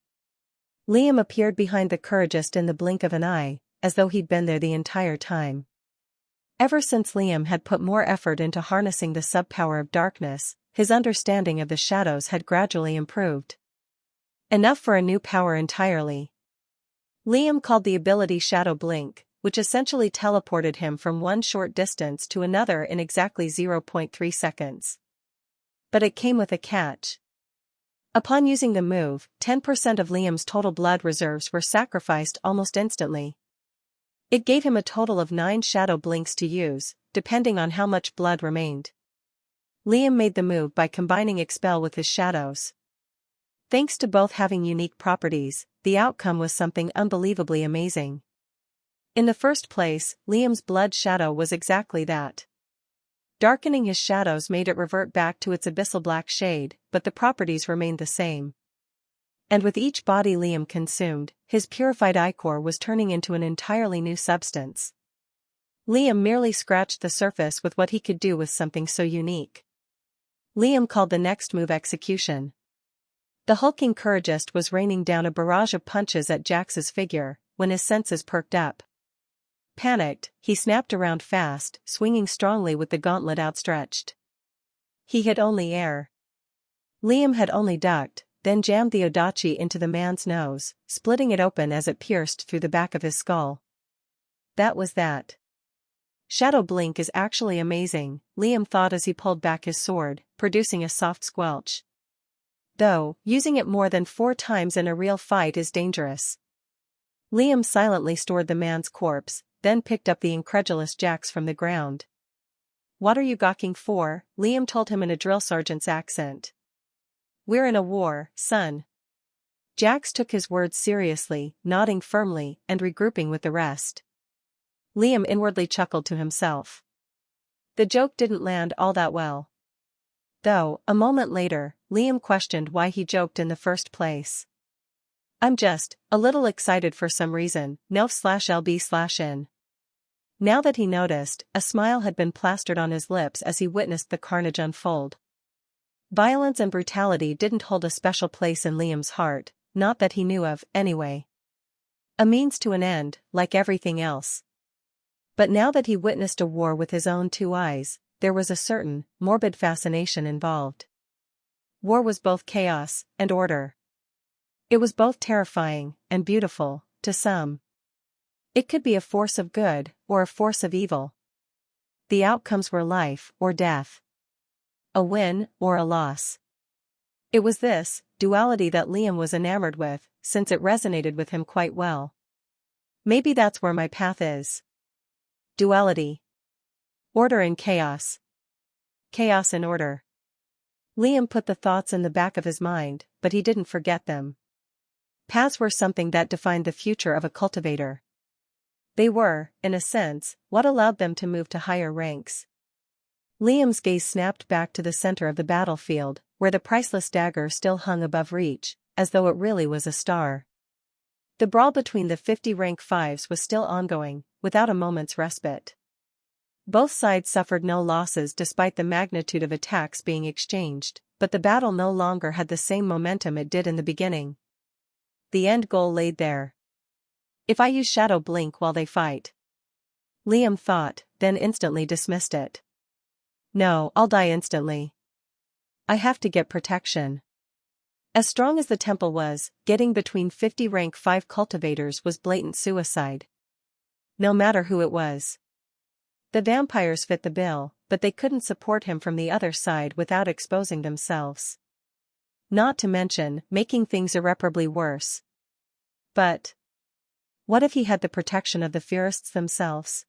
Liam appeared behind the couragist in the blink of an eye, as though he'd been there the entire time. Ever since Liam had put more effort into harnessing the subpower of darkness, his understanding of the shadows had gradually improved. Enough for a new power entirely. Liam called the ability Shadow Blink, which essentially teleported him from one short distance to another in exactly 0.3 seconds. But it came with a catch. Upon using the move, 10% of Liam's total blood reserves were sacrificed almost instantly. It gave him a total of 9 shadow blinks to use, depending on how much blood remained. Liam made the move by combining Expel with his shadows. Thanks to both having unique properties, the outcome was something unbelievably amazing. In the first place, Liam's blood shadow was exactly that. Darkening his shadows made it revert back to its abyssal black shade, but the properties remained the same. And with each body Liam consumed, his purified ichor was turning into an entirely new substance. Liam merely scratched the surface with what he could do with something so unique. Liam called the next move Execution. The hulking couragist was raining down a barrage of punches at Jax's figure, when his senses perked up. Panicked, he snapped around fast, swinging strongly with the gauntlet outstretched. He hit only air. Liam had only ducked, then jammed the odachi into the man's nose, splitting it open as it pierced through the back of his skull. That was that. Shadow Blink is actually amazing, Liam thought as he pulled back his sword, producing a soft squelch. Though, using it more than 4 times in a real fight is dangerous. Liam silently stored the man's corpse, then picked up the incredulous Jax from the ground. "What are you gawking for?" Liam told him in a drill sergeant's accent. "We're in a war, son." Jax took his words seriously, nodding firmly and regrouping with the rest. Liam inwardly chuckled to himself. The joke didn't land all that well. Though, a moment later, Liam questioned why he joked in the first place. "I'm just a little excited for some reason, no/lb/in." Now that he noticed, a smile had been plastered on his lips as he witnessed the carnage unfold. Violence and brutality didn't hold a special place in Liam's heart, not that he knew of, anyway. A means to an end, like everything else. But now that he witnessed a war with his own 2 eyes, there was a certain, morbid fascination involved. War was both chaos and order. It was both terrifying and beautiful, to some. It could be a force of good, or a force of evil. The outcomes were life or death. A win or a loss. It was this duality that Liam was enamored with, since it resonated with him quite well. Maybe that's where my path is. Duality. Order and chaos. Chaos and order. Liam put the thoughts in the back of his mind, but he didn't forget them. Paths were something that defined the future of a cultivator. They were, in a sense, what allowed them to move to higher ranks. Liam's gaze snapped back to the center of the battlefield, where the priceless dagger still hung above reach, as though it really was a star. The brawl between the 50 rank 5s was still ongoing, without a moment's respite. Both sides suffered no losses despite the magnitude of attacks being exchanged, but the battle no longer had the same momentum it did in the beginning. The end goal laid there. If I use Shadow Blink while they fight. Liam thought, then instantly dismissed it. No, I'll die instantly. I have to get protection. As strong as the temple was, getting between 50 rank 5 cultivators was blatant suicide. No matter who it was. The vampires fit the bill, but they couldn't support him from the other side without exposing themselves. Not to mention, making things irreparably worse. But what if he had the protection of the Fierists themselves?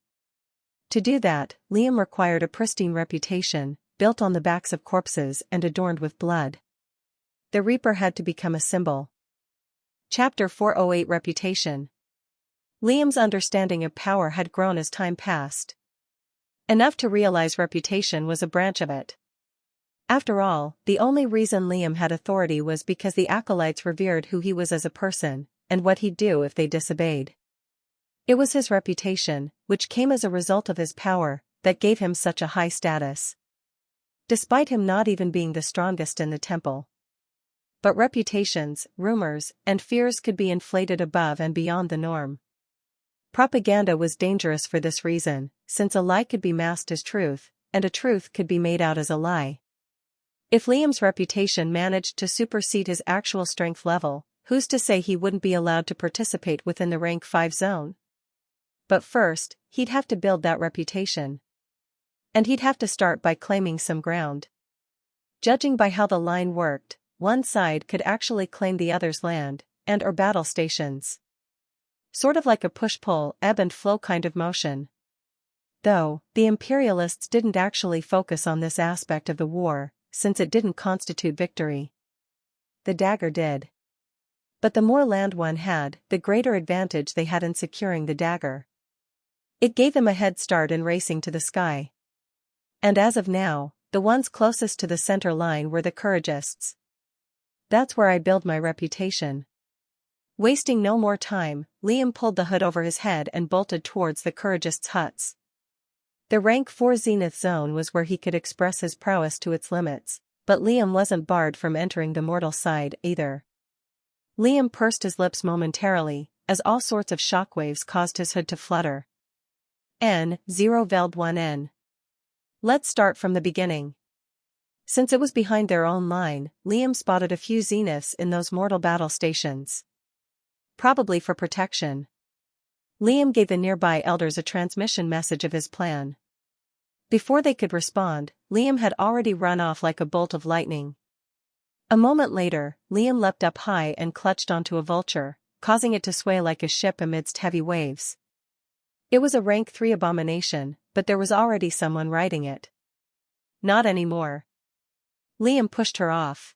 To do that, Liam required a pristine reputation, built on the backs of corpses and adorned with blood. The Reaper had to become a symbol. Chapter 408 Reputation. Liam's understanding of power had grown as time passed. Enough to realize reputation was a branch of it. After all, the only reason Liam had authority was because the acolytes revered who he was as a person, and what he'd do if they disobeyed. It was his reputation, which came as a result of his power, that gave him such a high status. Despite him not even being the strongest in the temple. But reputations, rumors, and fears could be inflated above and beyond the norm. Propaganda was dangerous for this reason, since a lie could be masked as truth, and a truth could be made out as a lie. If Liam's reputation managed to supersede his actual strength level, who's to say he wouldn't be allowed to participate within the rank 5 zone? But first, he'd have to build that reputation. And he'd have to start by claiming some ground. Judging by how the line worked, one side could actually claim the other's land, and/or battle stations. Sort of like a push-pull, ebb and flow kind of motion. Though, the imperialists didn't actually focus on this aspect of the war, since it didn't constitute victory. The dagger did. But the more land one had, the greater advantage they had in securing the dagger. It gave them a head start in racing to the sky. And as of now, the ones closest to the center line were the couragists. That's where I build my reputation. Wasting no more time, Liam pulled the hood over his head and bolted towards the couragists' huts. The rank 4 zenith zone was where he could express his prowess to its limits, but Liam wasn't barred from entering the mortal side either. Liam pursed his lips momentarily, as all sorts of shockwaves caused his hood to flutter. N0 Veld 1N. Let's start from the beginning. Since it was behind their own line, Liam spotted a few zeniths in those mortal battle stations. Probably for protection. Liam gave the nearby elders a transmission message of his plan. Before they could respond, Liam had already run off like a bolt of lightning. A moment later, Liam leapt up high and clutched onto a vulture, causing it to sway like a ship amidst heavy waves. It was a rank 3 abomination, but there was already someone riding it. Not anymore. Liam pushed her off.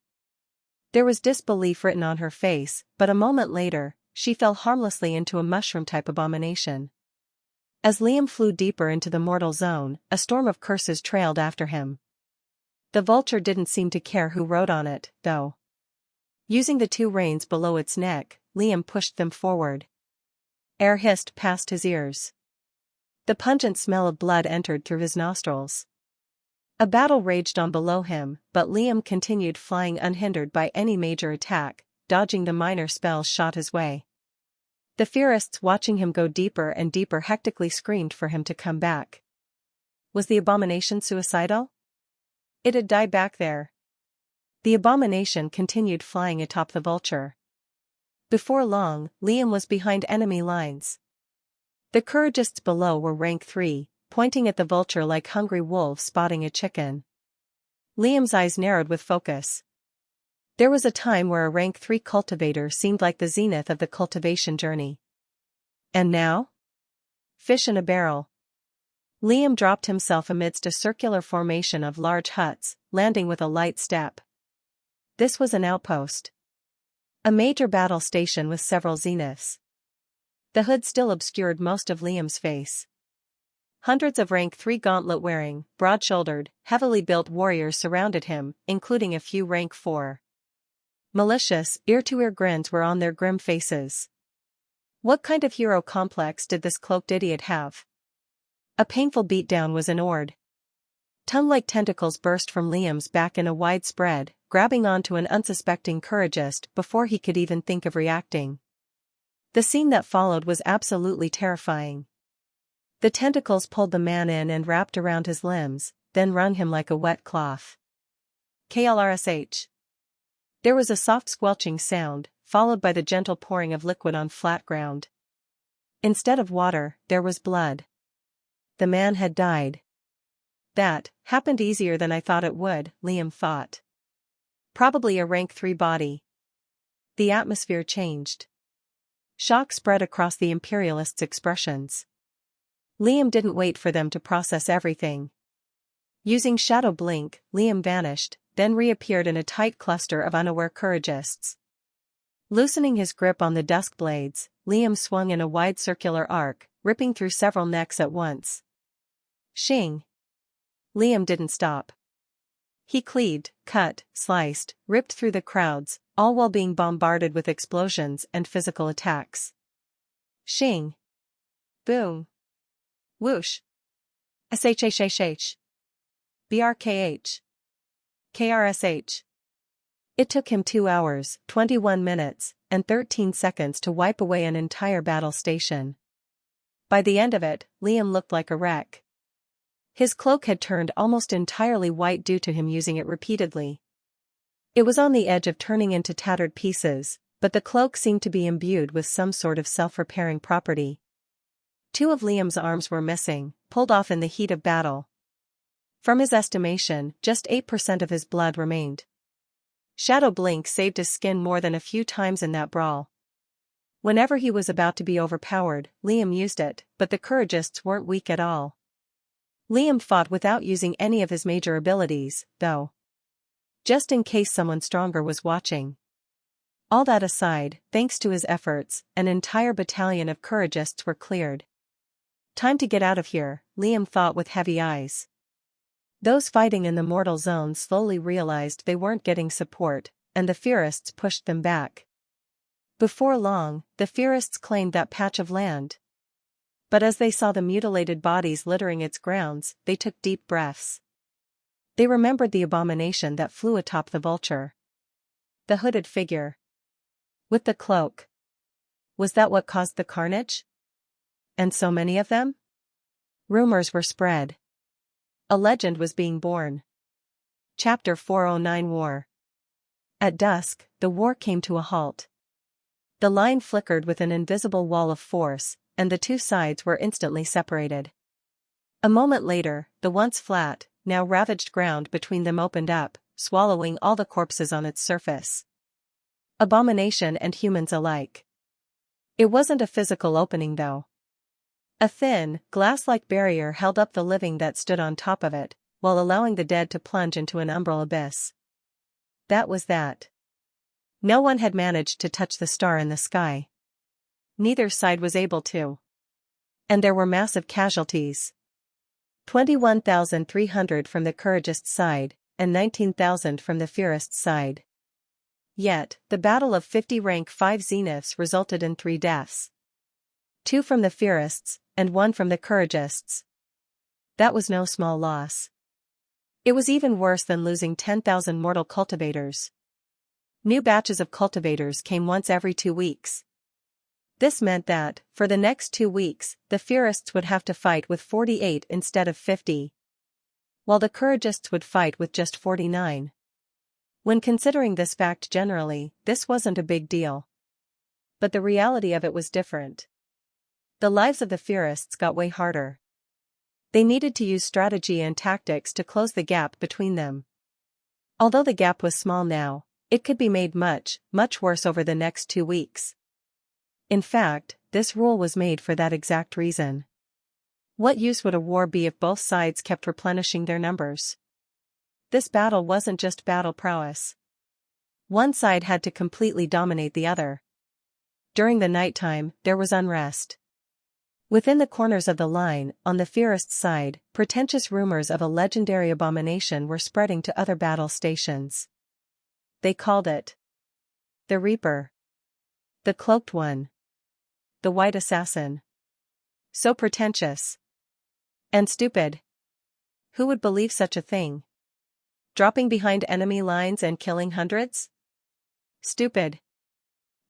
There was disbelief written on her face, but a moment later, she fell harmlessly into a mushroom-type abomination. As Liam flew deeper into the mortal zone, a storm of curses trailed after him. The vulture didn't seem to care who rode on it, though. Using the 2 reins below its neck, Liam pushed them forward. Air hissed past his ears. The pungent smell of blood entered through his nostrils. A battle raged on below him, but Liam continued flying unhindered by any major attack, dodging the minor spells shot his way. The Fearists watching him go deeper and deeper hectically screamed for him to come back. Was the abomination suicidal? It'd die back there. The abomination continued flying atop the vulture. Before long, Liam was behind enemy lines. The couragists below were rank 3, pointing at the vulture like hungry wolves spotting a chicken. Liam's eyes narrowed with focus. There was a time where a rank 3 cultivator seemed like the zenith of the cultivation journey. And now? Fish in a barrel. Liam dropped himself amidst a circular formation of large huts, landing with a light step. This was an outpost. A major battle station with several zeniths. The hood still obscured most of Liam's face. Hundreds of rank 3 gauntlet-wearing, broad-shouldered, heavily built warriors surrounded him, including a few rank 4. Malicious, ear-to-ear grins were on their grim faces. What kind of hero complex did this cloaked idiot have? A painful beatdown was endured. Tongue-like tentacles burst from Liam's back in a wide spread, grabbing onto an unsuspecting couragist before he could even think of reacting. The scene that followed was absolutely terrifying. The tentacles pulled the man in and wrapped around his limbs, then wrung him like a wet cloth. KLRSH. There was a soft squelching sound, followed by the gentle pouring of liquid on flat ground. Instead of water, there was blood. The man had died. That happened easier than I thought it would, Liam thought. Probably a rank 3 body. The atmosphere changed. Shock spread across the imperialists' expressions. Liam didn't wait for them to process everything. Using Shadow Blink, Liam vanished, then reappeared in a tight cluster of unaware couragists. Loosening his grip on the dusk blades, Liam swung in a wide circular arc, ripping through several necks at once. Shing! Liam didn't stop. He cleaved, cut, sliced, ripped through the crowds, all while being bombarded with explosions and physical attacks. Shing. Boom. Whoosh. Shhh. Brkh. Krsh. It took him 2 hours, 21 minutes, and 13 seconds to wipe away an entire battle station. By the end of it, Liam looked like a wreck. His cloak had turned almost entirely white due to him using it repeatedly. It was on the edge of turning into tattered pieces, but the cloak seemed to be imbued with some sort of self-repairing property. 2 of Liam's arms were missing, pulled off in the heat of battle. From his estimation, just 8% of his blood remained. Shadow Blink saved his skin more than a few times in that brawl. Whenever he was about to be overpowered, Liam used it, but the Couragists weren't weak at all. Liam fought without using any of his major abilities, though. Just in case someone stronger was watching. All that aside, thanks to his efforts, an entire battalion of Couragists were cleared. Time to get out of here, Liam thought with heavy eyes. Those fighting in the mortal zone slowly realized they weren't getting support, and the Fearists pushed them back. Before long, the Fearists claimed that patch of land. But as they saw the mutilated bodies littering its grounds, they took deep breaths. They remembered the abomination that flew atop the vulture. The hooded figure. With the cloak. Was that what caused the carnage? And so many of them? Rumors were spread. A legend was being born. Chapter 409 War. At dusk, the war came to a halt. The line flickered with an invisible wall of force, and the 2 sides were instantly separated. A moment later, the once flat, now ravaged ground between them opened up, swallowing all the corpses on its surface. Abomination and humans alike. It wasn't a physical opening though. A thin, glass-like barrier held up the living that stood on top of it, while allowing the dead to plunge into an umbral abyss. That was that. No one had managed to touch the star in the sky. Neither side was able to. And there were massive casualties. 21,300 from the Couragist side, and 19,000 from the Fearist side. Yet, the battle of 50 rank 5 zeniths resulted in 3 deaths. 2 from the Fearists, and 1 from the Couragists. That was no small loss. It was even worse than losing 10,000 mortal cultivators. New batches of cultivators came once every 2 weeks. This meant that, for the next 2 weeks, the Fearists would have to fight with 48 instead of 50. While the Couragists would fight with just 49. When considering this fact generally, this wasn't a big deal. But the reality of it was different. The lives of the Fearists got way harder. They needed to use strategy and tactics to close the gap between them. Although the gap was small now, it could be made much, much worse over the next 2 weeks. In fact, this rule was made for that exact reason. What use would a war be if both sides kept replenishing their numbers? This battle wasn't just battle prowess. One side had to completely dominate the other. During the nighttime, there was unrest. Within the corners of the line, on the Fearist side, pretentious rumors of a legendary abomination were spreading to other battle stations. They called it the Reaper. The Cloaked One. The White Assassin. So pretentious. And stupid. Who would believe such a thing? Dropping behind enemy lines and killing hundreds? Stupid.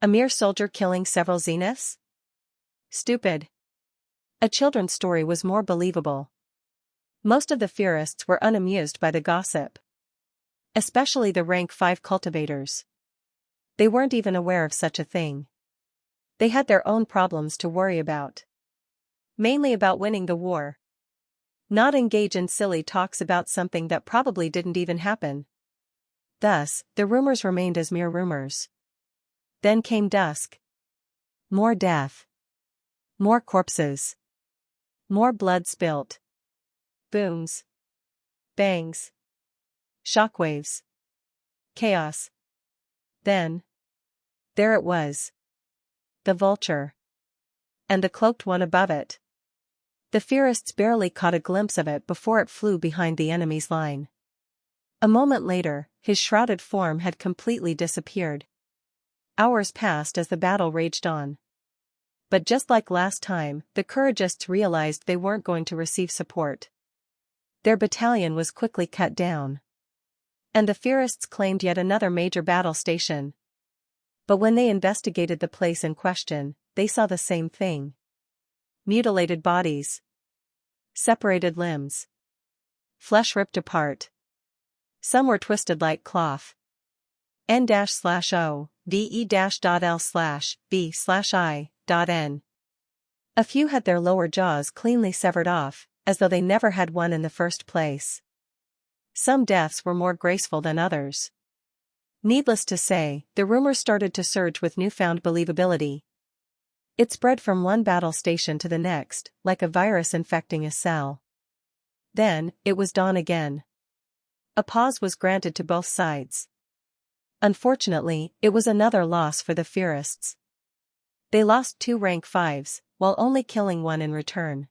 A mere soldier killing several zeniths? Stupid. A children's story was more believable. Most of the Fearists were unamused by the gossip. Especially the rank 5 cultivators. They weren't even aware of such a thing. They had their own problems to worry about. Mainly about winning the war. Not engage in silly talks about something that probably didn't even happen. Thus, the rumors remained as mere rumors. Then came dusk. More death. More corpses. More blood spilt. Booms. Bangs. Shockwaves. Chaos. Then. There it was. The vulture. And the cloaked one above it. The Fearists barely caught a glimpse of it before it flew behind the enemy's line. A moment later, his shrouded form had completely disappeared. Hours passed as the battle raged on. But just like last time, the Couragists realized they weren't going to receive support. Their battalion was quickly cut down. And the Fierists claimed yet another major battle station. But when they investigated the place in question, they saw the same thing. Mutilated bodies. Separated limbs. Flesh ripped apart. Some were twisted like cloth. end.He-L/B/I.N. A few had their lower jaws cleanly severed off, as though they never had one in the first place. Some deaths were more graceful than others. Needless to say, the rumors started to surge with newfound believability. It spread from one battle station to the next, like a virus infecting a cell. Then, it was dawn again. A pause was granted to both sides. Unfortunately, it was another loss for the Fierists. They lost 2 rank 5s, while only killing 1 in return.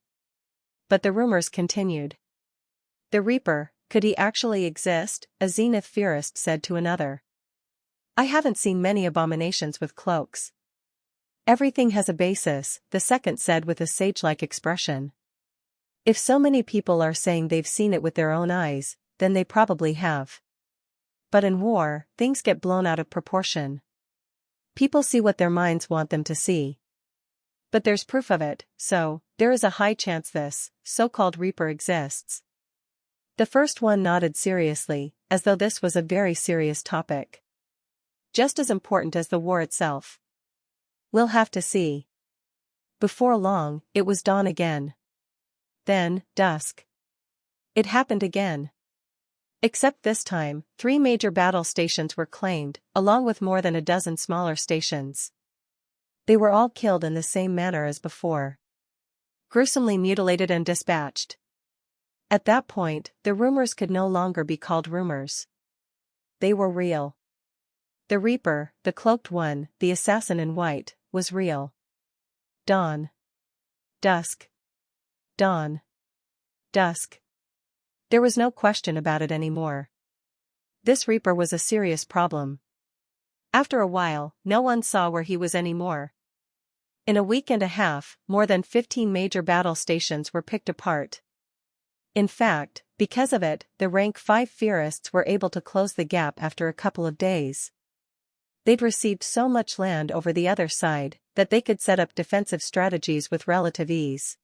But the rumors continued. The Reaper, could he actually exist? A Zenith Fiorist said to another. I haven't seen many abominations with cloaks. Everything has a basis, the second said with a sage-like expression. If so many people are saying they've seen it with their own eyes, then they probably have. But in war, things get blown out of proportion. People see what their minds want them to see. But there's proof of it, so there is a high chance this so-called Reaper exists. The first one nodded seriously, as though this was a very serious topic. Just as important as the war itself. We'll have to see. Before long, it was dawn again. Then, dusk. It happened again. Except this time, 3 major battle stations were claimed, along with more than a dozen smaller stations. They were all killed in the same manner as before. Gruesomely mutilated and dispatched. At that point, the rumors could no longer be called rumors. They were real. The Reaper, the cloaked one, the assassin in white, was real. Dawn. Dusk. Dawn. Dusk. There was no question about it anymore. This Reaper was a serious problem. After a while, no one saw where he was anymore. In a week and a half, more than 15 major battle stations were picked apart. In fact, because of it, the rank 5 Fierists were able to close the gap after a couple of days. They'd received so much land over the other side, that they could set up defensive strategies with relative ease.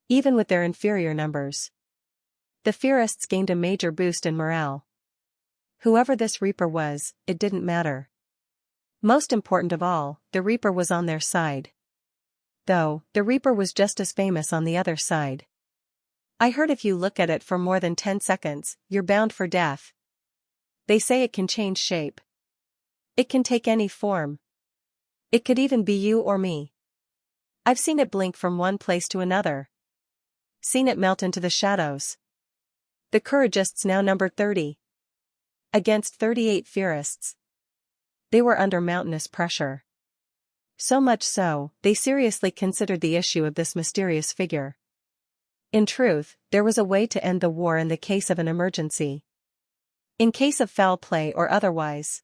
Even with their inferior numbers. The Fierists gained a major boost in morale. Whoever this Reaper was, it didn't matter. Most important of all, the Reaper was on their side. Though, the Reaper was just as famous on the other side. I heard if you look at it for more than 10 seconds, you're bound for death. They say it can change shape. It can take any form. It could even be you or me. I've seen it blink from one place to another. Seen it melt into the shadows. The Couragists now numbered 30. Against 38 Fierists. They were under mountainous pressure. So much so, they seriously considered the issue of this mysterious figure. In truth, there was a way to end the war in the case of an emergency. In case of foul play or otherwise.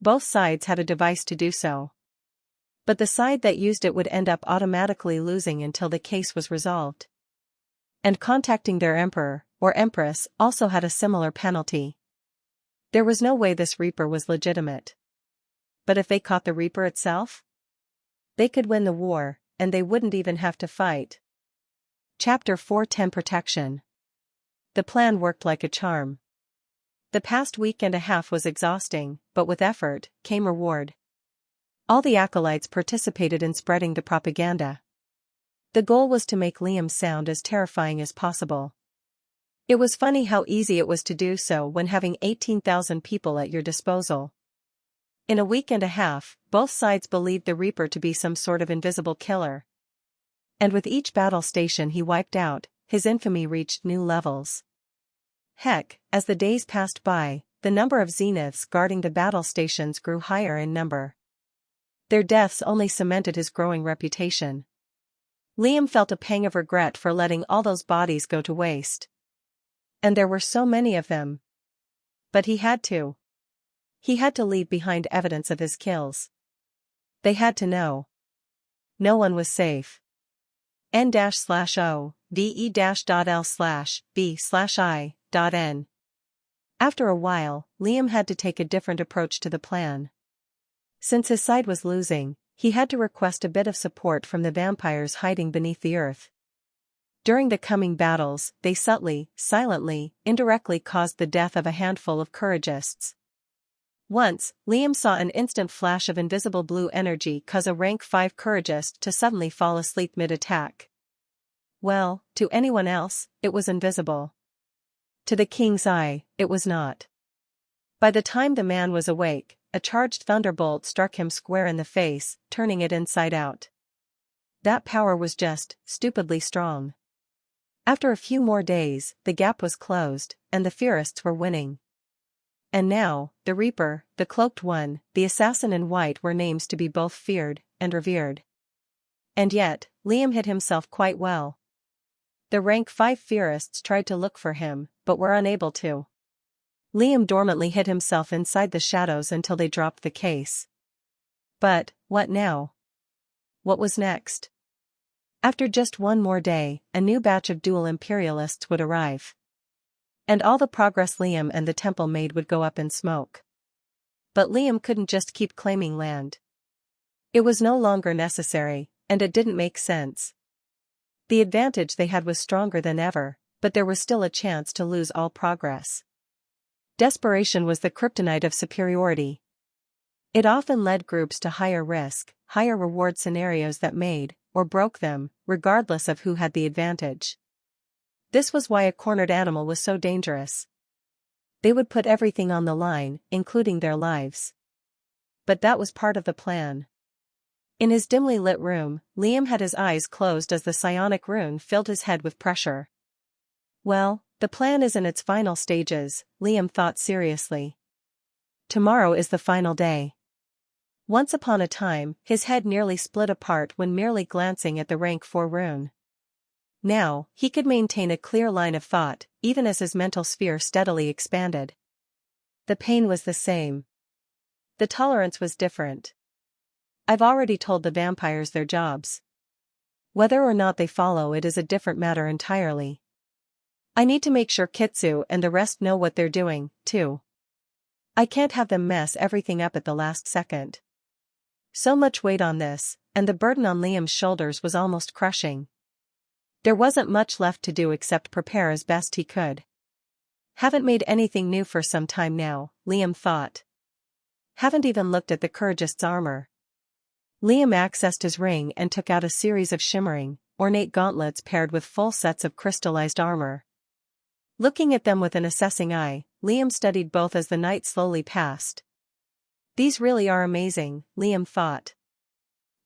Both sides had a device to do so. But the side that used it would end up automatically losing until the case was resolved. And contacting their emperor, or empress, also had a similar penalty. There was no way this Reaper was legitimate. But if they caught the Reaper itself? They could win the war, and they wouldn't even have to fight. Chapter 4:10 Protection. The plan worked like a charm. The past week and a half was exhausting, but with effort, came reward. All the acolytes participated in spreading the propaganda. The goal was to make Liam sound as terrifying as possible. It was funny how easy it was to do so when having 18,000 people at your disposal. In a week and a half, both sides believed the Reaper to be some sort of invisible killer. And with each battle station he wiped out, his infamy reached new levels. Heck, as the days passed by, the number of Zeniths guarding the battle stations grew higher in number. Their deaths only cemented his growing reputation. Liam felt a pang of regret for letting all those bodies go to waste. And there were so many of them. But he had to. He had to leave behind evidence of his kills. They had to know. No one was safe. end.He-L/B/I.N. After a while, Liam had to take a different approach to the plan. Since his side was losing, he had to request a bit of support from the vampires hiding beneath the earth. During the coming battles, they subtly, silently, indirectly caused the death of a handful of couragists. Once, Liam saw an instant flash of invisible blue energy cause a rank 5 couragist to suddenly fall asleep mid-attack. Well, to anyone else, it was invisible. To the king's eye, it was not. By the time the man was awake, a charged thunderbolt struck him square in the face, turning it inside out. That power was just stupidly strong. After a few more days, the gap was closed, and the Fierists were winning. And now, the Reaper, the Cloaked One, the Assassin in White were names to be both feared and revered. And yet, Liam hid himself quite well. The rank 5 Fierists tried to look for him, but were unable to. Liam dormantly hid himself inside the shadows until they dropped the case. But, what now? What was next? After just one more day, a new batch of dual imperialists would arrive. And all the progress Liam and the temple made would go up in smoke. But Liam couldn't just keep claiming land. It was no longer necessary, and it didn't make sense. The advantage they had was stronger than ever, but there was still a chance to lose all progress. Desperation was the kryptonite of superiority. It often led groups to higher risk, higher reward scenarios that made, or broke them, regardless of who had the advantage. This was why a cornered animal was so dangerous. They would put everything on the line, including their lives. But that was part of the plan. In his dimly lit room, Liam had his eyes closed as the psionic rune filled his head with pressure. Well, the plan is in its final stages, Liam thought seriously. Tomorrow is the final day. Once upon a time, his head nearly split apart when merely glancing at the rank 4 rune. Now, he could maintain a clear line of thought, even as his mental sphere steadily expanded. The pain was the same. The tolerance was different. I've already told the vampires their jobs. Whether or not they follow it is a different matter entirely. I need to make sure Kitsu and the rest know what they're doing, too. I can't have them mess everything up at the last second. So much weight on this, and the burden on Liam's shoulders was almost crushing. There wasn't much left to do except prepare as best he could. Haven't made anything new for some time now, Liam thought. Haven't even looked at the Couragist's armor. Liam accessed his ring and took out a series of shimmering, ornate gauntlets paired with full sets of crystallized armor. Looking at them with an assessing eye, Liam studied both as the night slowly passed. These really are amazing, Liam thought.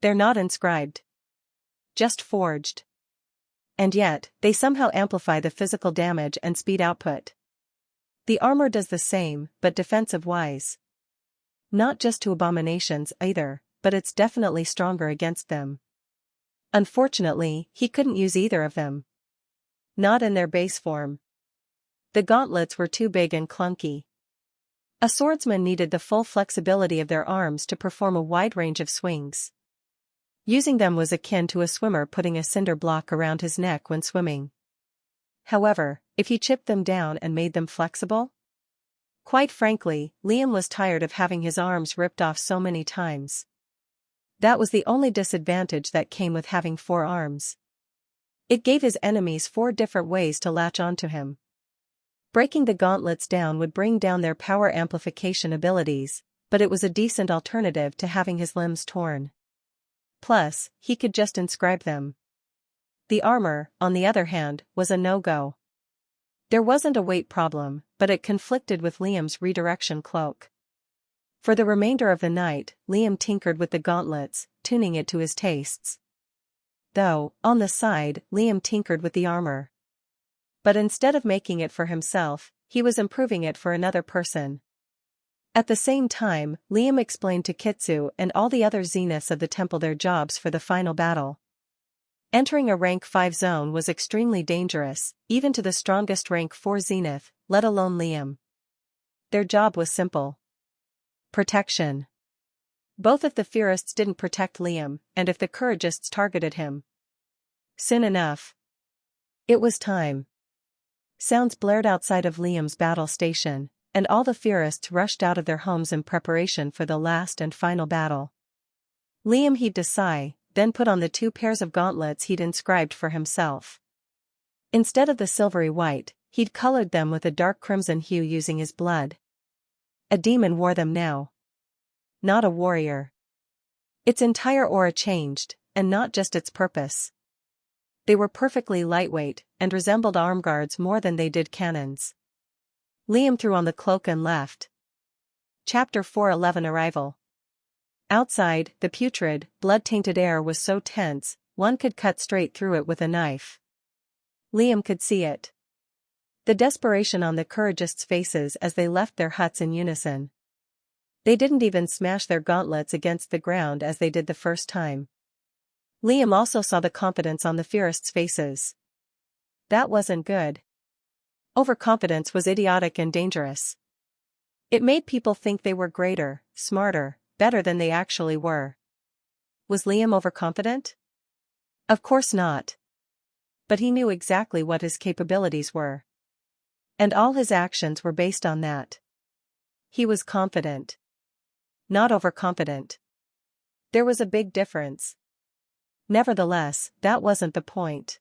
They're not inscribed. Just forged. And yet, they somehow amplify the physical damage and speed output. The armor does the same, but defensive-wise. Not just to abominations either, but it's definitely stronger against them. Unfortunately, he couldn't use either of them. Not in their base form. The gauntlets were too big and clunky. A swordsman needed the full flexibility of their arms to perform a wide range of swings. Using them was akin to a swimmer putting a cinder block around his neck when swimming. However, if he chipped them down and made them flexible? Quite frankly, Liam was tired of having his arms ripped off so many times. That was the only disadvantage that came with having 4 arms. It gave his enemies 4 different ways to latch onto him. Breaking the gauntlets down would bring down their power amplification abilities, but it was a decent alternative to having his limbs torn. Plus, he could just inscribe them. The armor, on the other hand, was a no-go. There wasn't a weight problem, but it conflicted with Liam's redirection cloak. For the remainder of the night, Liam tinkered with the gauntlets, tuning it to his tastes. Though, on the side, Liam tinkered with the armor. But instead of making it for himself, he was improving it for another person. At the same time, Liam explained to Kitsu and all the other zeniths of the temple their jobs for the final battle. Entering a rank 5 zone was extremely dangerous, even to the strongest rank 4 zenith, let alone Liam. Their job was simple. Protection. Both if the Fierists didn't protect Liam, and if the Couragists targeted him. Soon enough. It was time. Sounds blared outside of Liam's battle station, and all the Fierists rushed out of their homes in preparation for the last and final battle. Liam heaved a sigh, then put on the 2 pairs of gauntlets he'd inscribed for himself. Instead of the silvery white, he'd colored them with a dark crimson hue using his blood. A demon wore them now. Not a warrior. Its entire aura changed, and not just its purpose. They were perfectly lightweight, and resembled arm guards more than they did cannons. Liam threw on the cloak and left. Chapter 4:11 Arrival. Outside, the putrid, blood-tainted air was so tense, one could cut straight through it with a knife. Liam could see it. The desperation on the Couragists' faces as they left their huts in unison. They didn't even smash their gauntlets against the ground as they did the first time. Liam also saw the confidence on the Fierists' faces. That wasn't good. Overconfidence was idiotic and dangerous. It made people think they were greater, smarter, better than they actually were. Was Liam overconfident? Of course not. But he knew exactly what his capabilities were. And all his actions were based on that. He was confident. Not overconfident. There was a big difference. Nevertheless, that wasn't the point.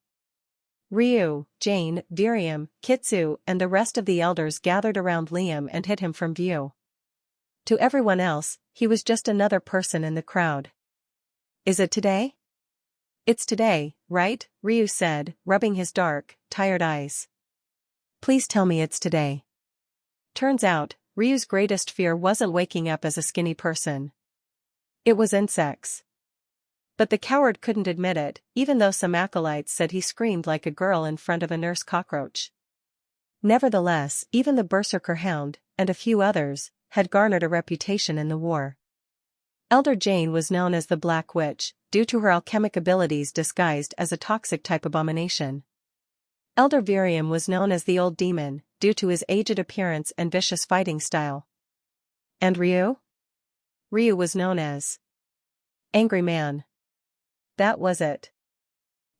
Ryu, Jane, Virium, Kitsu, and the rest of the elders gathered around Liam and hid him from view. To everyone else, he was just another person in the crowd. Is it today? It's today, right? Ryu said, rubbing his dark, tired eyes. Please tell me it's today. Turns out, Ryu's greatest fear wasn't waking up as a skinny person. It was insects. But the coward couldn't admit it, even though some acolytes said he screamed like a girl in front of a nurse cockroach. Nevertheless, even the Berserker Hound, and a few others, had garnered a reputation in the war. Elder Jane was known as the Black Witch, due to her alchemic abilities disguised as a toxic-type abomination. Elder Virium was known as the Old Demon, due to his aged appearance and vicious fighting style. And Ryu? Ryu was known as Angry Man. That was it.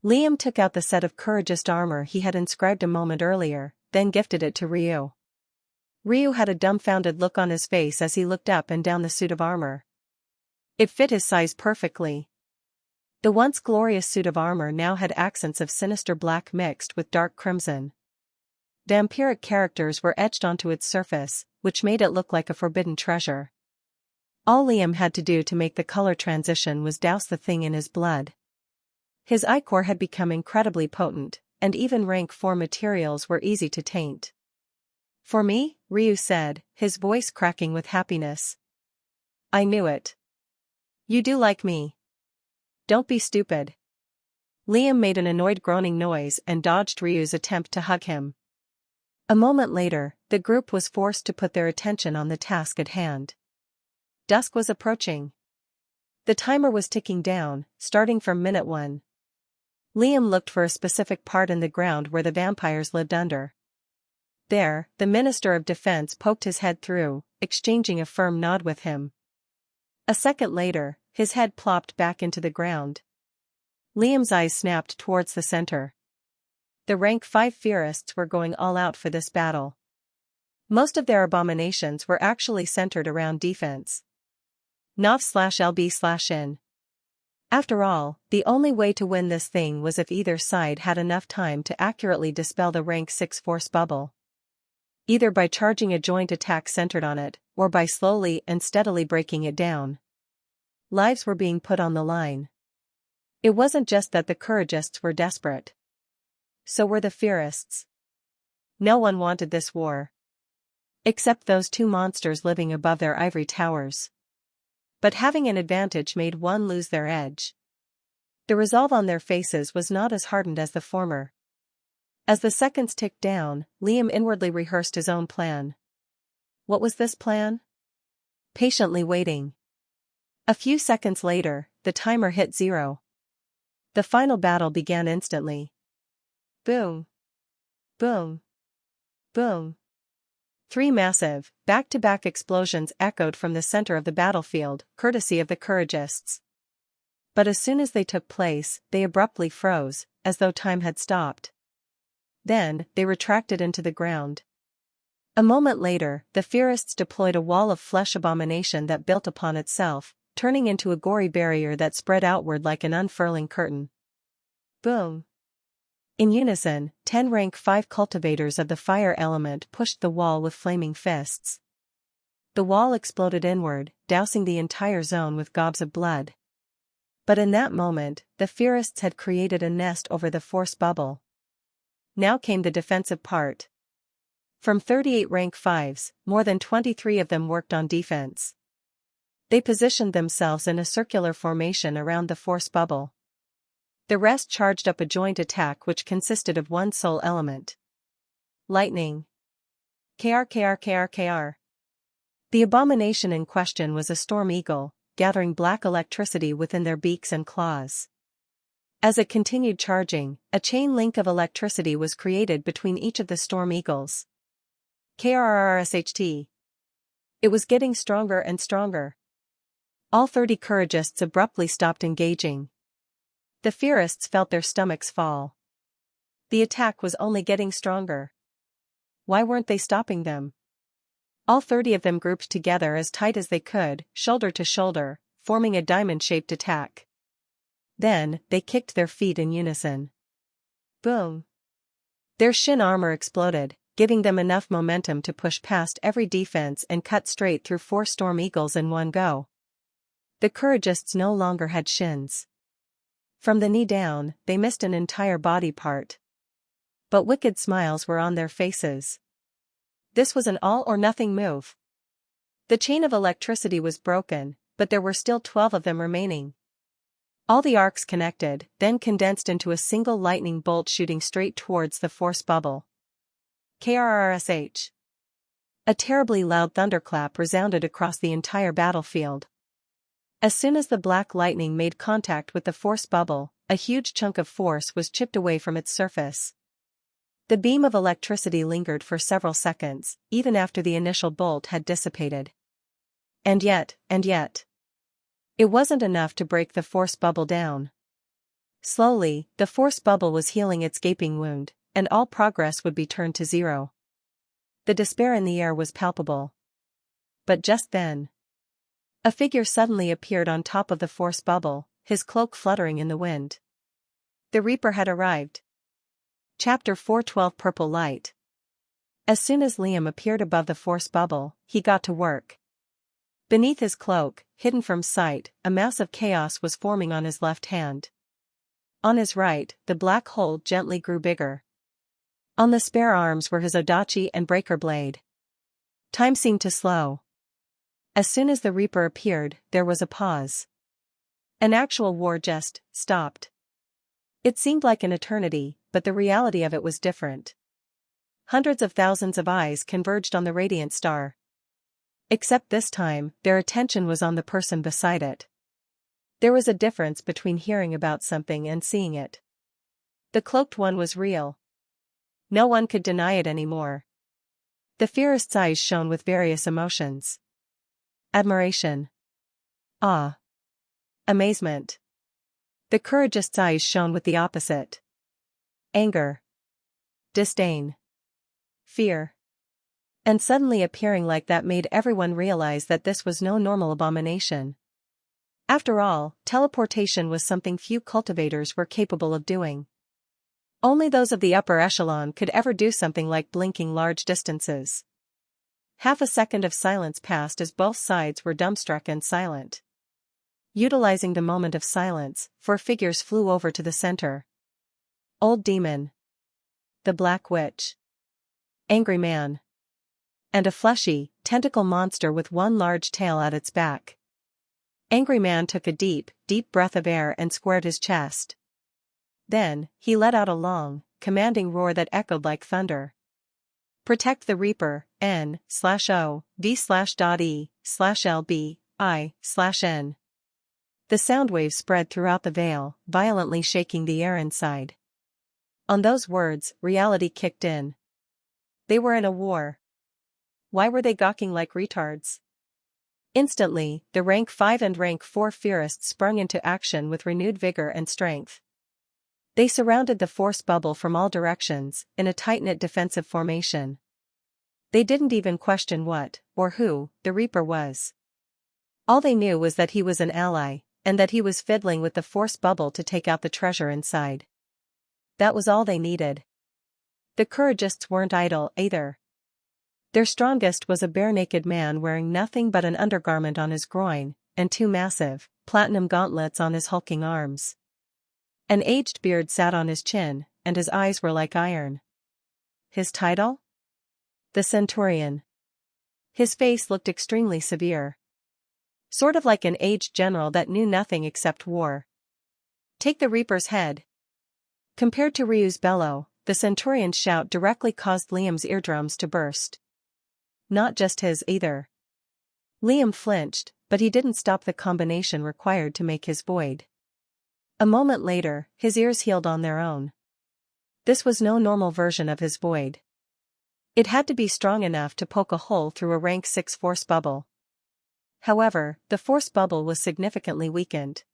Liam took out the set of Couragist armor he had inscribed a moment earlier, then gifted it to Ryu. Ryu had a dumbfounded look on his face as he looked up and down the suit of armor. It fit his size perfectly. The once glorious suit of armor now had accents of sinister black mixed with dark crimson. Vampiric characters were etched onto its surface, which made it look like a forbidden treasure. All Liam had to do to make the color transition was douse the thing in his blood. His ichor had become incredibly potent, and even rank 4 materials were easy to taint. For me, Ryu said, his voice cracking with happiness. I knew it. You do like me. Don't be stupid. Liam made an annoyed groaning noise and dodged Ryu's attempt to hug him. A moment later, the group was forced to put their attention on the task at hand. Dusk was approaching. The timer was ticking down, starting from minute 1. Liam looked for a specific part in the ground where the vampires lived under. There, the Minister of Defense poked his head through, exchanging a firm nod with him. A second later, his head plopped back into the ground. Liam's eyes snapped towards the center. The rank 5 Fierists were going all out for this battle. Most of their abominations were actually centered around defense. Nov/LB/in. After all, the only way to win this thing was if either side had enough time to accurately dispel the rank 6 force bubble. Either by charging a joint attack centered on it, or by slowly and steadily breaking it down. Lives were being put on the line. It wasn't just that the Couragists were desperate. So were the Fierists. No one wanted this war. Except those 2 monsters living above their ivory towers. But having an advantage made one lose their edge. The resolve on their faces was not as hardened as the former. As the seconds ticked down, Liam inwardly rehearsed his own plan. What was this plan? Patiently waiting. A few seconds later, the timer hit 0. The final battle began instantly. Boom. Boom. Boom. 3 massive, back-to-back explosions echoed from the center of the battlefield, courtesy of the Couragists. But as soon as they took place, they abruptly froze, as though time had stopped. Then, they retracted into the ground. A moment later, the Fierists deployed a wall of flesh abomination that built upon itself, turning into a gory barrier that spread outward like an unfurling curtain. Boom! In unison, 10 rank 5 cultivators of the fire element pushed the wall with flaming fists. The wall exploded inward, dousing the entire zone with gobs of blood. But in that moment, the Fierists had created a nest over the force bubble. Now came the defensive part. From 38 rank 5s, more than 23 of them worked on defense. They positioned themselves in a circular formation around the force bubble. The rest charged up a joint attack which consisted of one sole element. Lightning. KR. The abomination in question was a storm eagle, gathering black electricity within their beaks and claws. As it continued charging, a chain link of electricity was created between each of the storm eagles. KRRSHT. It was getting stronger and stronger. All 30 Couragists abruptly stopped engaging. The Fierists felt their stomachs fall. The attack was only getting stronger. Why weren't they stopping them? All 30 of them grouped together as tight as they could, shoulder to shoulder, forming a diamond-shaped attack. Then, they kicked their feet in unison. Boom! Their shin armor exploded, giving them enough momentum to push past every defense and cut straight through 4 storm eagles in one go. The Couragists no longer had shins. From the knee down, they missed an entire body part. But wicked smiles were on their faces. This was an all-or-nothing move. The chain of electricity was broken, but there were still 12 of them remaining. All the arcs connected, then condensed into a single lightning bolt shooting straight towards the force bubble. KRRSH. A terribly loud thunderclap resounded across the entire battlefield. As soon as the black lightning made contact with the force bubble, a huge chunk of force was chipped away from its surface. The beam of electricity lingered for several seconds, even after the initial bolt had dissipated. And yet, it wasn't enough to break the force bubble down. Slowly, the force bubble was healing its gaping wound, and all progress would be turned to zero. The despair in the air was palpable. But just then, a figure suddenly appeared on top of the force bubble, his cloak fluttering in the wind. The Reaper had arrived. Chapter 4:12 Purple Light. As soon as Liam appeared above the force bubble, he got to work. Beneath his cloak, hidden from sight, a mass of chaos was forming on his left hand. On his right, the black hole gently grew bigger. On the spare arms were his Odachi and Breaker Blade. Time seemed to slow. As soon as the Reaper appeared, there was a pause. An actual war just stopped. It seemed like an eternity, but the reality of it was different. Hundreds of thousands of eyes converged on the radiant star. Except this time, their attention was on the person beside it. There was a difference between hearing about something and seeing it. The cloaked one was real. No one could deny it anymore. The Fierists' eyes shone with various emotions. Admiration. Awe. Amazement. The Couragists' eyes shone with the opposite. Anger. Disdain. Fear. And suddenly appearing like that made everyone realize that this was no normal abomination. After all, teleportation was something few cultivators were capable of doing. Only those of the upper echelon could ever do something like blinking large distances. Half a second of silence passed as both sides were dumbstruck and silent. Utilizing the moment of silence, 4 figures flew over to the center. Old Demon. The Black Witch. Angry Man. And a fleshy, tentacle monster with one large tail at its back. Angry Man took a deep breath of air and squared his chest. Then, he let out a long, commanding roar that echoed like thunder. Protect the Reaper, N/O.V/.E/LB/I/N. The sound waves spread throughout the veil, violently shaking the air inside. On those words, reality kicked in. They were in a war. Why were they gawking like retards? Instantly, the rank 5 and rank 4 Fearists sprung into action with renewed vigor and strength. They surrounded the force bubble from all directions, in a tight-knit defensive formation. They didn't even question what, or who, the Reaper was. All they knew was that he was an ally, and that he was fiddling with the force bubble to take out the treasure inside. That was all they needed. The Couragists weren't idle, either. Their strongest was a bare-naked man wearing nothing but an undergarment on his groin, and 2 massive, platinum gauntlets on his hulking arms. An aged beard sat on his chin, and his eyes were like iron. His title? The Centurion. His face looked extremely severe. Sort of like an aged general that knew nothing except war. Take the Reaper's head. Compared to Ryu's bellow, the Centurion's shout directly caused Liam's eardrums to burst. Not just his, either. Liam flinched, but he didn't stop the combination required to make his void. A moment later, his ears healed on their own. This was no normal version of his void. It had to be strong enough to poke a hole through a rank 6 force bubble. However, the force bubble was significantly weakened.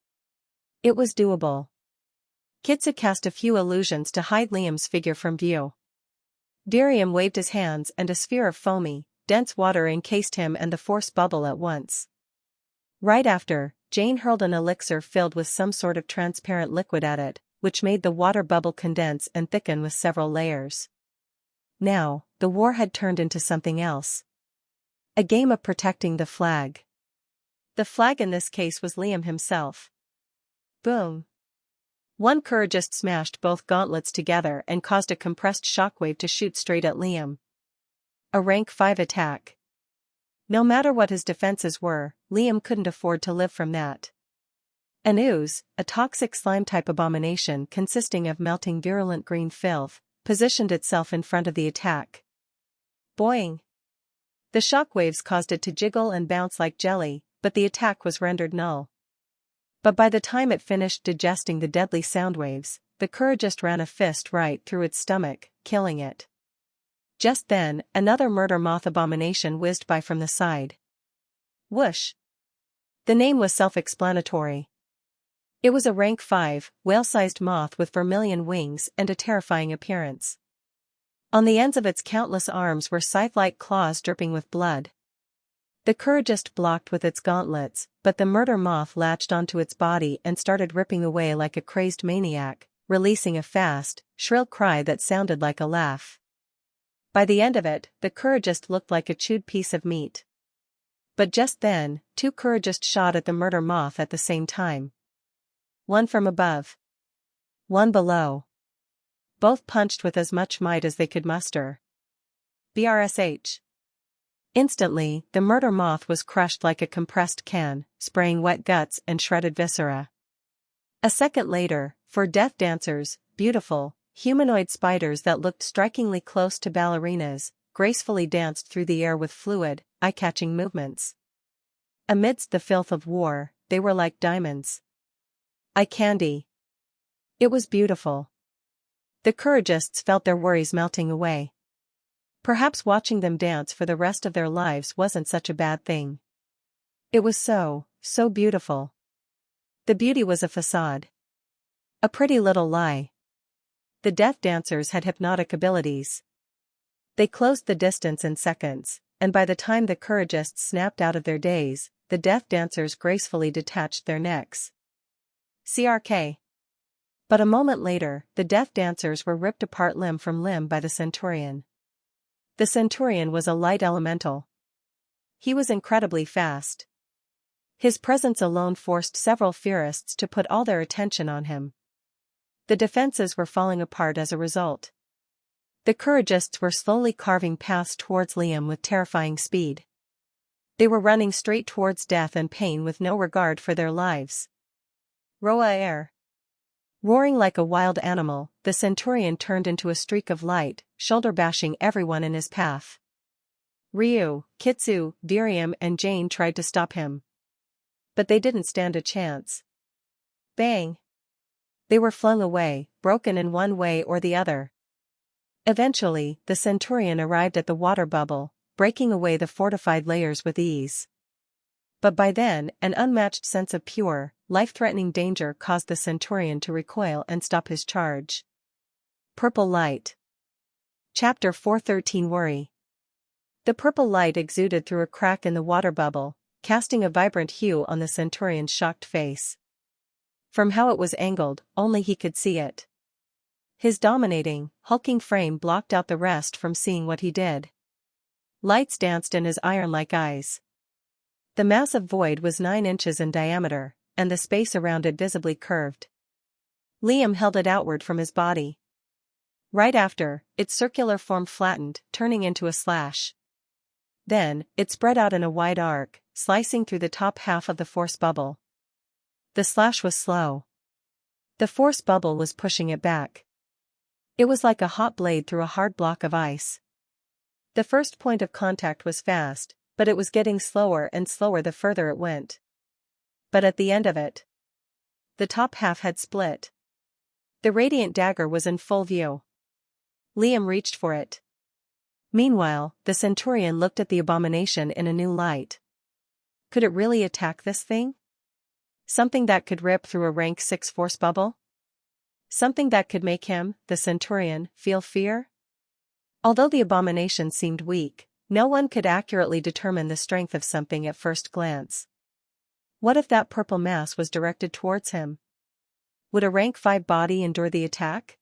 It was doable. Kitsu cast a few illusions to hide Liam's figure from view. Darium waved his hands and a sphere of foamy, dense water encased him and the force bubble at once. Right after, Jane hurled an elixir filled with some sort of transparent liquid at it, which made the water bubble condense and thicken with several layers. Now, the war had turned into something else. A game of protecting the flag. The flag in this case was Liam himself. Boom. One Couragist smashed both gauntlets together and caused a compressed shockwave to shoot straight at Liam. A rank 5 attack. No matter what his defenses were, Liam couldn't afford to live from that. An ooze, a toxic slime-type abomination consisting of melting virulent green filth, positioned itself in front of the attack. Boing! The shockwaves caused it to jiggle and bounce like jelly, but the attack was rendered null. But by the time it finished digesting the deadly sound waves, the Couragist ran a fist right through its stomach, killing it. Just then, another murder moth abomination whizzed by from the side. Whoosh! The name was self-explanatory. It was a rank 5, whale-sized moth with vermilion wings and a terrifying appearance. On the ends of its countless arms were scythe-like claws dripping with blood. The Couragist blocked with its gauntlets, but the murder moth latched onto its body and started ripping away like a crazed maniac, releasing a fast, shrill cry that sounded like a laugh. By the end of it, the Couragist looked like a chewed piece of meat. But just then, 2 Couragists shot at the murder moth at the same time. One from above. One below. Both punched with as much might as they could muster. BRSH. Instantly, the murder moth was crushed like a compressed can, spraying wet guts and shredded viscera. A second later, 4 death dancers, beautiful, humanoid spiders that looked strikingly close to ballerinas, gracefully danced through the air with fluid, eye-catching movements. Amidst the filth of war, they were like diamonds. Eye candy. It was beautiful. The Couragists felt their worries melting away. Perhaps watching them dance for the rest of their lives wasn't such a bad thing. It was so beautiful. The beauty was a facade. A pretty little lie. The death dancers had hypnotic abilities. They closed the distance in seconds, and by the time the Couragists snapped out of their daze, the death dancers gracefully detached their necks. CRK. But a moment later, the death dancers were ripped apart limb from limb by the Centurion. The Centurion was a light elemental. He was incredibly fast. His presence alone forced several Fearists to put all their attention on him. The defenses were falling apart as a result. The Couragists were slowly carving paths towards Liam with terrifying speed. They were running straight towards death and pain with no regard for their lives. Roa air. Roaring like a wild animal, the Centurion turned into a streak of light, shoulder-bashing everyone in his path. Ryu, Kitsu, Darium and Jane tried to stop him. But they didn't stand a chance. Bang! They were flung away, broken in one way or the other. Eventually, the Centurion arrived at the water bubble, breaking away the fortified layers with ease. But by then, an unmatched sense of pure, life-threatening danger caused the centurion to recoil and stop his charge. Purple light. Chapter 413 Worry. The purple light exuded through a crack in the water bubble, casting a vibrant hue on the centurion's shocked face. From how it was angled, only he could see it. His dominating, hulking frame blocked out the rest from seeing what he did. Lights danced in his iron-like eyes. The massive void was 9 inches in diameter, and the space around it visibly curved. Liam held it outward from his body. Right after, its circular form flattened, turning into a slash. Then, it spread out in a wide arc, slicing through the top half of the force bubble. The slash was slow. The force bubble was pushing it back. It was like a hot blade through a hard block of ice. The first point of contact was fast, but it was getting slower and slower the further it went. But at the end of it, the top half had split. The radiant dagger was in full view. Liam reached for it. Meanwhile, the centurion looked at the abomination in a new light. Could it really attack this thing? Something that could rip through a rank 6 force bubble? Something that could make him, the centurion, feel fear? Although the abomination seemed weak, no one could accurately determine the strength of something at first glance. What if that purple mass was directed towards him? Would a rank 5 body endure the attack?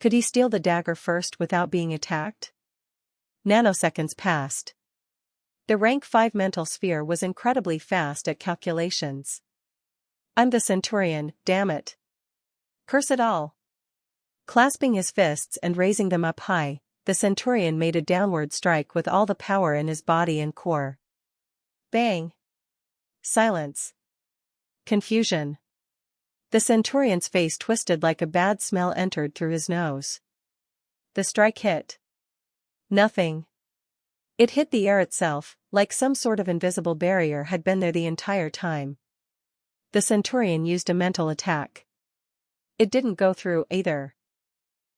Could he steal the dagger first without being attacked? Nanoseconds passed. The rank 5 mental sphere was incredibly fast at calculations. I'm the centurion, damn it. Curse it all. Clasping his fists and raising them up high, the centurion made a downward strike with all the power in his body and core. Bang! Silence. Confusion. The centurion's face twisted like a bad smell entered through his nose. The strike hit. Nothing. It hit the air itself, like some sort of invisible barrier had been there the entire time. The centurion used a mental attack. It didn't go through either.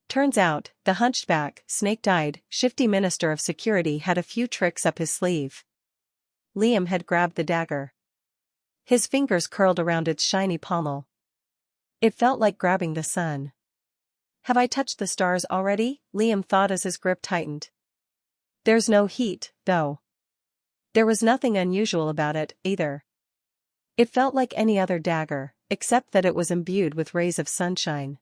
Turns out, the hunchback, snake-eyed, shifty minister of security had a few tricks up his sleeve. Liam had grabbed the dagger. His fingers curled around its shiny pommel. It felt like grabbing the sun. Have I touched the stars already? Liam thought as his grip tightened. There's no heat, though. There was nothing unusual about it, either. It felt like any other dagger, except that it was imbued with rays of sunshine.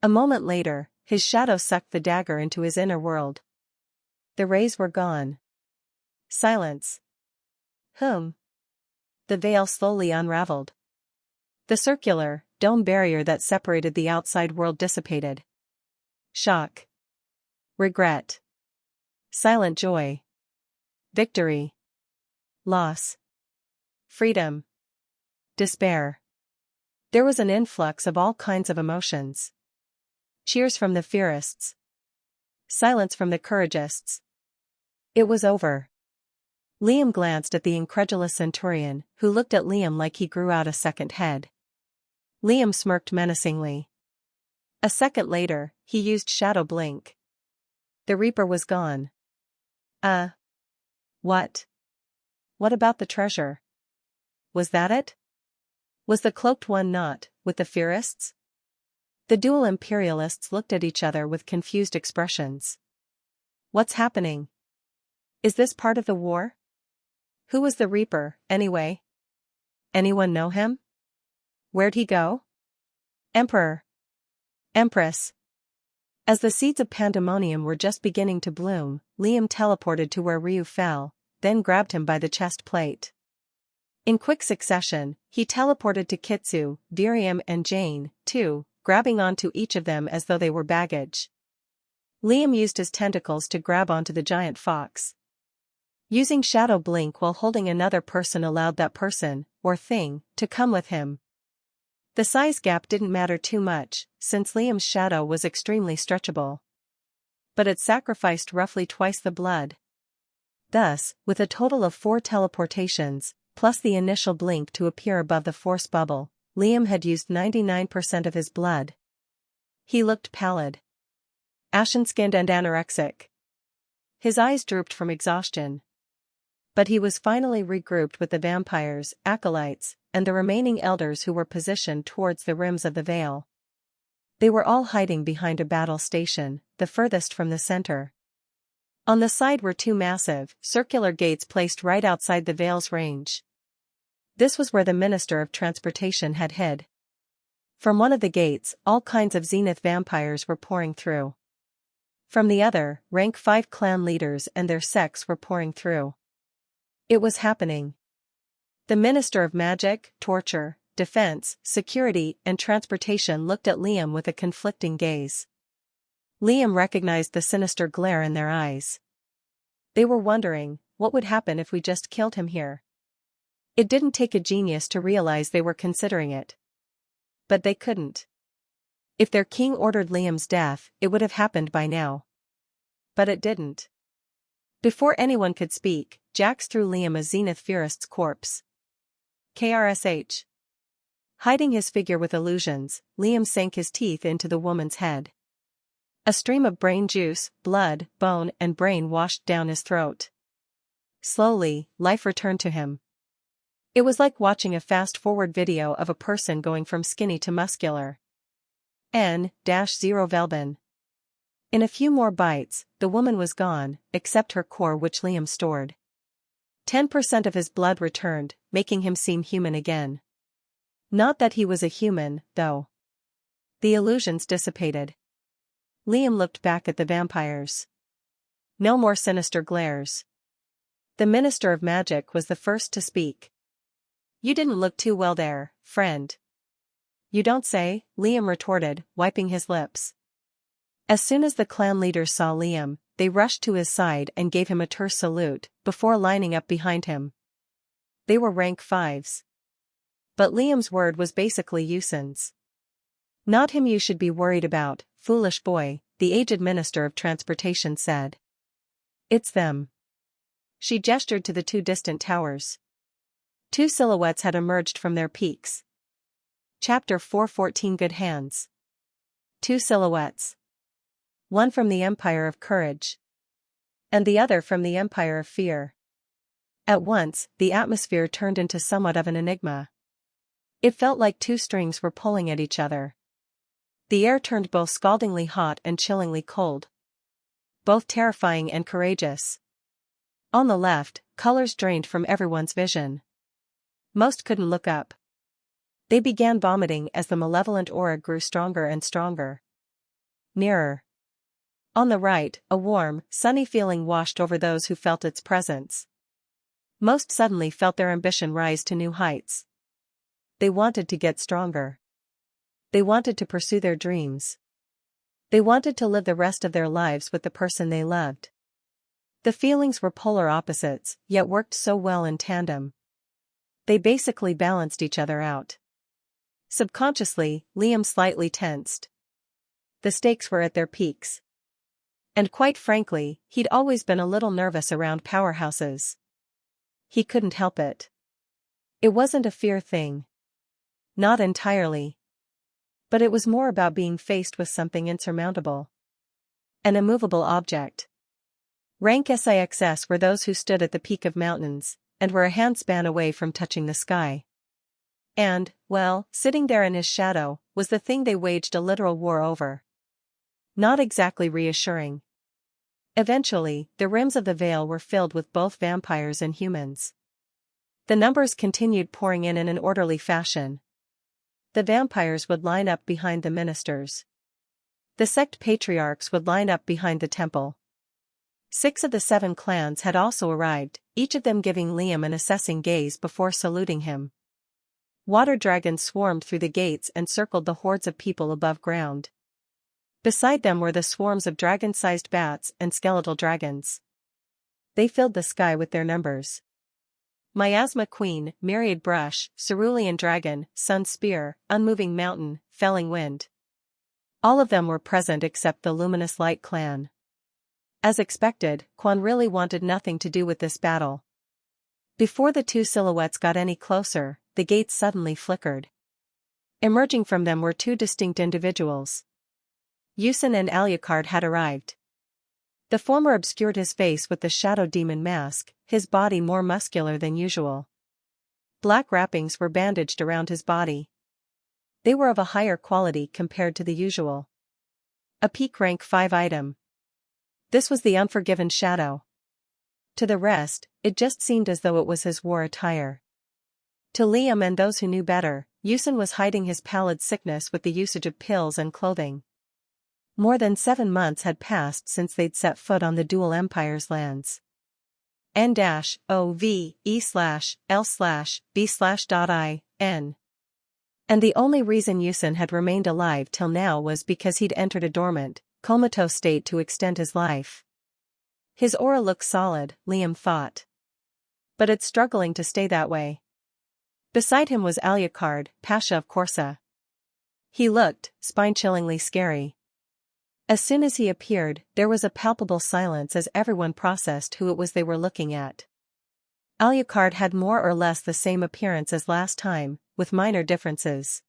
A moment later, his shadow sucked the dagger into his inner world. The rays were gone. Silence. The veil slowly unraveled. The circular, dome barrier that separated the outside world dissipated. Shock. Regret. Silent joy. Victory. Loss. Freedom. Despair. There was an influx of all kinds of emotions. Cheers from the fearists. Silence from the couragists. It was over. Liam glanced at the incredulous centurion, who looked at Liam like he grew out a second head. Liam smirked menacingly. A second later, he used Shadow Blink. The Reaper was gone. What? What about the treasure? Was that it? Was the cloaked one not, with the fearists? The dual imperialists looked at each other with confused expressions. What's happening? Is this part of the war? Who was the Reaper, anyway? Anyone know him? Where'd he go? Emperor. Empress. As the seeds of pandemonium were just beginning to bloom, Liam teleported to where Ryu fell, then grabbed him by the chest plate. In quick succession, he teleported to Kitsu, Virium and Jane, too, grabbing onto each of them as though they were baggage. Liam used his tentacles to grab onto the giant fox. Using Shadow Blink while holding another person allowed that person, or thing, to come with him. The size gap didn't matter too much, since Liam's shadow was extremely stretchable. But it sacrificed roughly twice the blood. Thus, with a total of 4 teleportations, plus the initial blink to appear above the force bubble, Liam had used 99% of his blood. He looked pallid, ashen-skinned and anorexic. His eyes drooped from exhaustion. But he was finally regrouped with the vampires, acolytes, and the remaining elders who were positioned towards the rims of the veil. They were all hiding behind a battle station, the furthest from the center. On the side were two massive, circular gates placed right outside the veil's range. This was where the Minister of Transportation had hid. From one of the gates, all kinds of Zenith vampires were pouring through. From the other, rank 5 clan leaders and their sects were pouring through. It was happening. The Minister of Magic, Torture, Defense, Security, and Transportation looked at Liam with a conflicting gaze. Liam recognized the sinister glare in their eyes. They were wondering, what would happen if we just killed him here? It didn't take a genius to realize they were considering it. But they couldn't. If their king ordered Liam's death, it would have happened by now. But it didn't. Before anyone could speak, Jax threw Liam a Zenith Furist's corpse. KRSH. Hiding his figure with illusions, Liam sank his teeth into the woman's head. A stream of brain juice, blood, bone, and brain washed down his throat. Slowly, life returned to him. It was like watching a fast-forward video of a person going from skinny to muscular. N-0 Velben. In a few more bites, the woman was gone, except her core which Liam stored. 10% of his blood returned, making him seem human again. Not that he was a human, though. The illusions dissipated. Liam looked back at the vampires. No more sinister glares. The Minister of Magic was the first to speak. "You didn't look too well there, friend." "You don't say," Liam retorted, wiping his lips. As soon as the clan leaders saw Liam, they rushed to his side and gave him a terse salute, before lining up behind him. They were rank 5s. But Liam's word was basically Usen's. "Not him you should be worried about, foolish boy," the aged Minister of Transportation said. "It's them." She gestured to the two distant towers. Two silhouettes had emerged from their peaks. Chapter 414 Good Hands. Two silhouettes. One from the Empire of Courage. And the other from the Empire of Fear. At once, the atmosphere turned into somewhat of an enigma. It felt like two strings were pulling at each other. The air turned both scaldingly hot and chillingly cold. Both terrifying and courageous. On the left, colors drained from everyone's vision. Most couldn't look up. They began vomiting as the malevolent aura grew stronger and stronger. Nearer. On the right, a warm, sunny feeling washed over those who felt its presence. Most suddenly felt their ambition rise to new heights. They wanted to get stronger. They wanted to pursue their dreams. They wanted to live the rest of their lives with the person they loved. The feelings were polar opposites, yet worked so well in tandem. They basically balanced each other out. Subconsciously, Liam slightly tensed. The stakes were at their peaks. And quite frankly, he'd always been a little nervous around powerhouses. He couldn't help it. It wasn't a fear thing. Not entirely. But it was more about being faced with something insurmountable. An immovable object. Rank SIXS were those who stood at the peak of mountains, and were a handspan away from touching the sky. And, well, sitting there in his shadow, was the thing they waged a literal war over. Not exactly reassuring. Eventually, the rims of the veil were filled with both vampires and humans. The numbers continued pouring in an orderly fashion. The vampires would line up behind the ministers. The sect patriarchs would line up behind the temple. 6 of the 7 clans had also arrived, each of them giving Liam an assessing gaze before saluting him. Water dragons swarmed through the gates and circled the hordes of people above ground. Beside them were the swarms of dragon-sized bats and skeletal dragons. They filled the sky with their numbers. Miasma Queen, Myriad Brush, Cerulean Dragon, Sun Spear, Unmoving Mountain, Felling Wind. All of them were present except the Luminous Light clan. As expected, Quan really wanted nothing to do with this battle. Before the two silhouettes got any closer, the gates suddenly flickered. Emerging from them were two distinct individuals. Usen and Alucard had arrived. The former obscured his face with the shadow demon mask, his body more muscular than usual. Black wrappings were bandaged around his body. They were of a higher quality compared to the usual. A peak rank 5 item. This was the unforgiven shadow. To the rest, it just seemed as though it was his war attire. To Liam and those who knew better, Ucladd was hiding his pallid sickness with the usage of pills and clothing. More than 7 months had passed since they'd set foot on the Dual Empire's lands. end.He/L/B/.I/N. And the only reason Ucladd had remained alive till now was because he'd entered a dormant, comatose state to extend his life. His aura looked solid, Liam thought. But it's struggling to stay that way. Beside him was Ucladd, Pasha of Corsa. He looked spine-chillingly scary. As soon as he appeared, there was a palpable silence as everyone processed who it was they were looking at. Ucladd had more or less the same appearance as last time, with minor differences.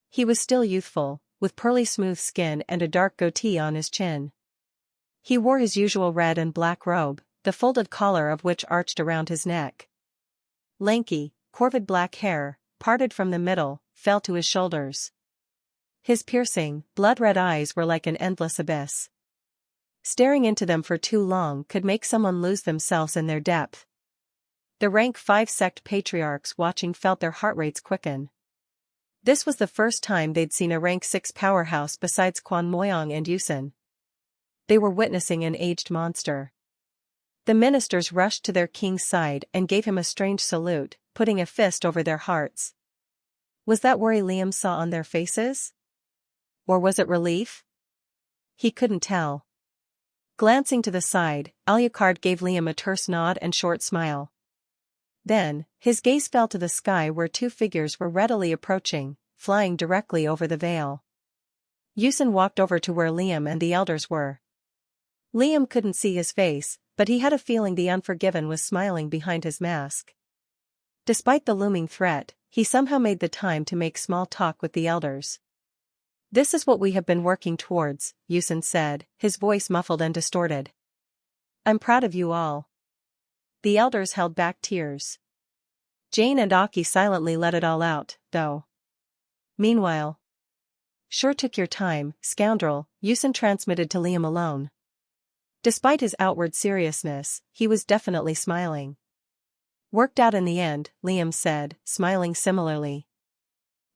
He was still youthful, with pearly smooth skin and a dark goatee on his chin. He wore his usual red and black robe, the folded collar of which arched around his neck. Lanky, corvid black hair, parted from the middle, fell to his shoulders. His piercing, blood-red eyes were like an endless abyss. Staring into them for too long could make someone lose themselves in their depth. The rank 5 sect patriarchs watching felt their heart rates quicken. This was the first time they'd seen a rank 6 powerhouse besides Quan Moyong and Ucladd. They were witnessing an aged monster. The ministers rushed to their king's side and gave him a strange salute, putting a fist over their hearts. Was that worry Liam saw on their faces? Or was it relief? He couldn't tell. Glancing to the side, Ucladd gave Liam a terse nod and short smile. Then, his gaze fell to the sky where 2 figures were readily approaching, flying directly over the veil. Ucladd walked over to where Liam and the elders were. Liam couldn't see his face, but he had a feeling the Unforgiven was smiling behind his mask. Despite the looming threat, he somehow made the time to make small talk with the elders. "This is what we have been working towards," Ucladd said, his voice muffled and distorted. "I'm proud of you all." The elders held back tears. Jane and Aki silently let it all out, though. Meanwhile, "Sure took your time, scoundrel," Ucladd transmitted to Liam alone. Despite his outward seriousness, he was definitely smiling. "Worked out in the end," Liam said, smiling similarly.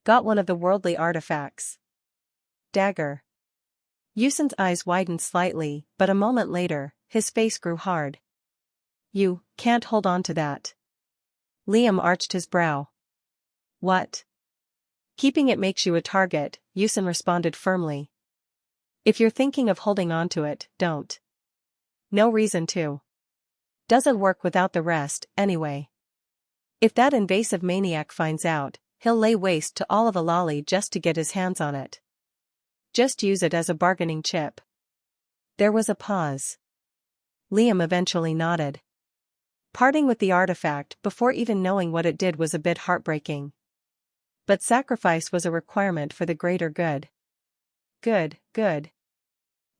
"Got one of the worldly artifacts. Dagger." Ucladd's eyes widened slightly, but a moment later, his face grew hard. "You can't hold on to that." Liam arched his brow. "What?" "Keeping it makes you a target," Ucladd responded firmly. "If you're thinking of holding on to it, don't. No reason to. Doesn't work without the rest, anyway. If that invasive maniac finds out, he'll lay waste to all of Ucladd just to get his hands on it. Just use it as a bargaining chip." There was a pause. Liam eventually nodded. Parting with the artifact before even knowing what it did was a bit heartbreaking. But sacrifice was a requirement for the greater good. Good.